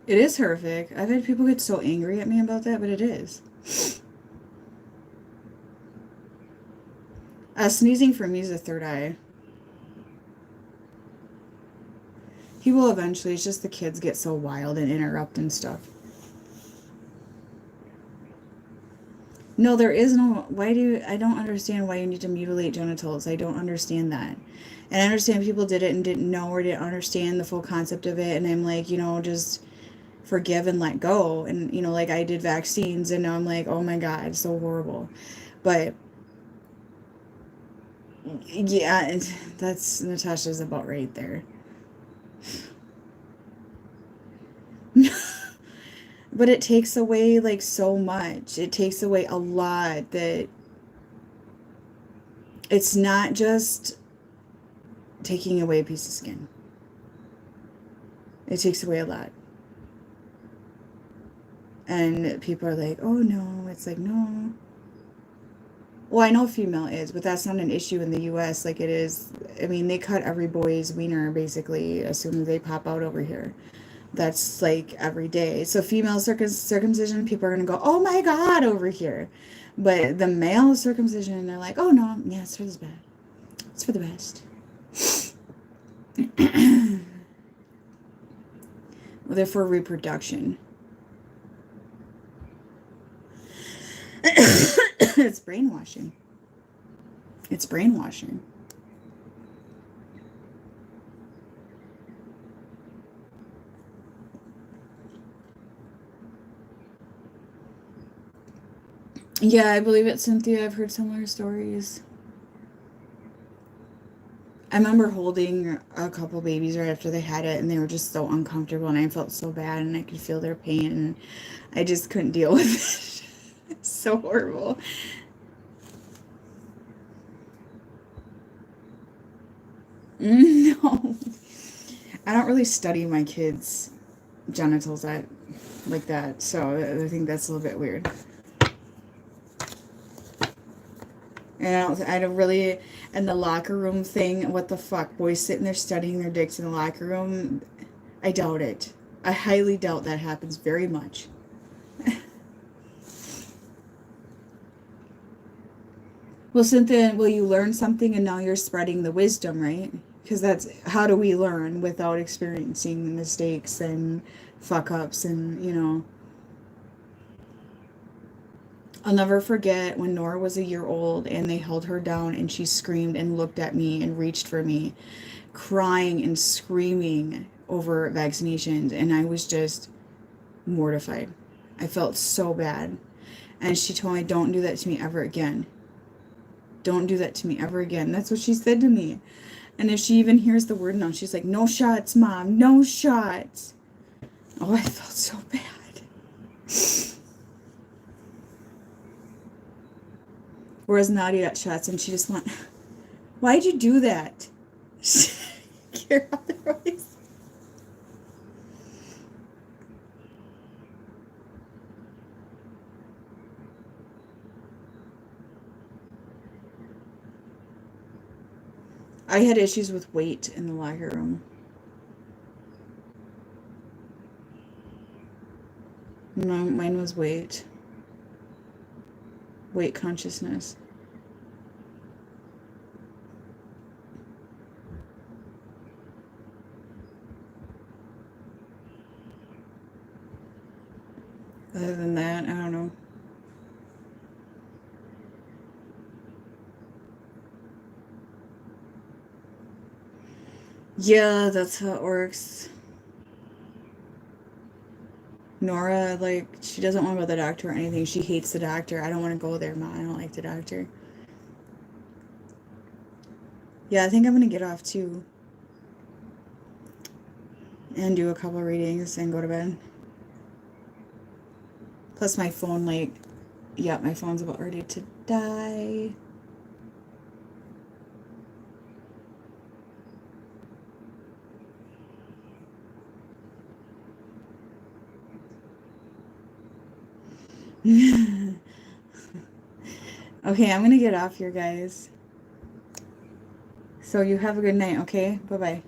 It is horrific. I've had people get so angry at me about that, but it is. Sneezing for me is a third eye. He will eventually. It's just the kids get so wild and interrupt and stuff. No, there is no. I don't understand why you need to mutilate genitals. I don't understand that. And I understand people did it and didn't know or didn't understand the full concept of it. And I'm like, just forgive and let go. And, like I did vaccines and now I'm like, oh my God, it's so horrible. But yeah, that's Natasha's about right there. But it takes away like so much. It takes away a lot that it's not just taking away a piece of skin. It takes away a lot. And people are like, oh no, it's like, no. Well, I know female is, but that's not an issue in the US like it is. I mean, they cut every boy's wiener basically as soon as they pop out over here. That's like every day. So female circumcision, people are going to go, oh my God, over here. But the male circumcision, they're like, oh no, yeah, it's for the best. It's for the best. Well, they're for reproduction. It's brainwashing. It's brainwashing. Yeah, I believe it, Cynthia. I've heard similar stories. I remember holding a couple babies right after they had it, and they were just so uncomfortable, and I felt so bad, and I could feel their pain, and I just couldn't deal with it. It's so horrible. No. I don't really study my kids' genitals like that, so I think that's a little bit weird. And I don't really, and the locker room thing, what the fuck? Boys sitting there studying their dicks in the locker room? I doubt it. I highly doubt that happens very much. Well, Cynthia, well, you learn something and now you're spreading the wisdom, right? Because that's how do we learn without experiencing mistakes and fuck ups and, you know. I'll never forget when Nora was a year old and they held her down and she screamed and looked at me and reached for me, crying and screaming over vaccinations. And I was just mortified. I felt so bad. And she told me, don't do that to me ever again. Don't do that to me ever again. That's what she said to me. And if she even hears the word now, she's like, no shots, Mom, no shots. Oh, I felt so bad. Whereas Nadia got shots and she just went, why'd you do that? Care otherwise. I had issues with weight in the locker room. No, mine was weight. Weight consciousness. Other than that, I don't know. Yeah, that's how it works. Nora, like, she doesn't want to go to the doctor or anything. She hates the doctor. I don't want to go there, Ma. I don't like the doctor. Yeah, I think I'm going to get off too. And do a couple readings and go to bed. Plus my phone, like, yeah, my phone's about ready to die. Okay, I'm going to get off here, guys. So you have a good night, okay? Bye-bye.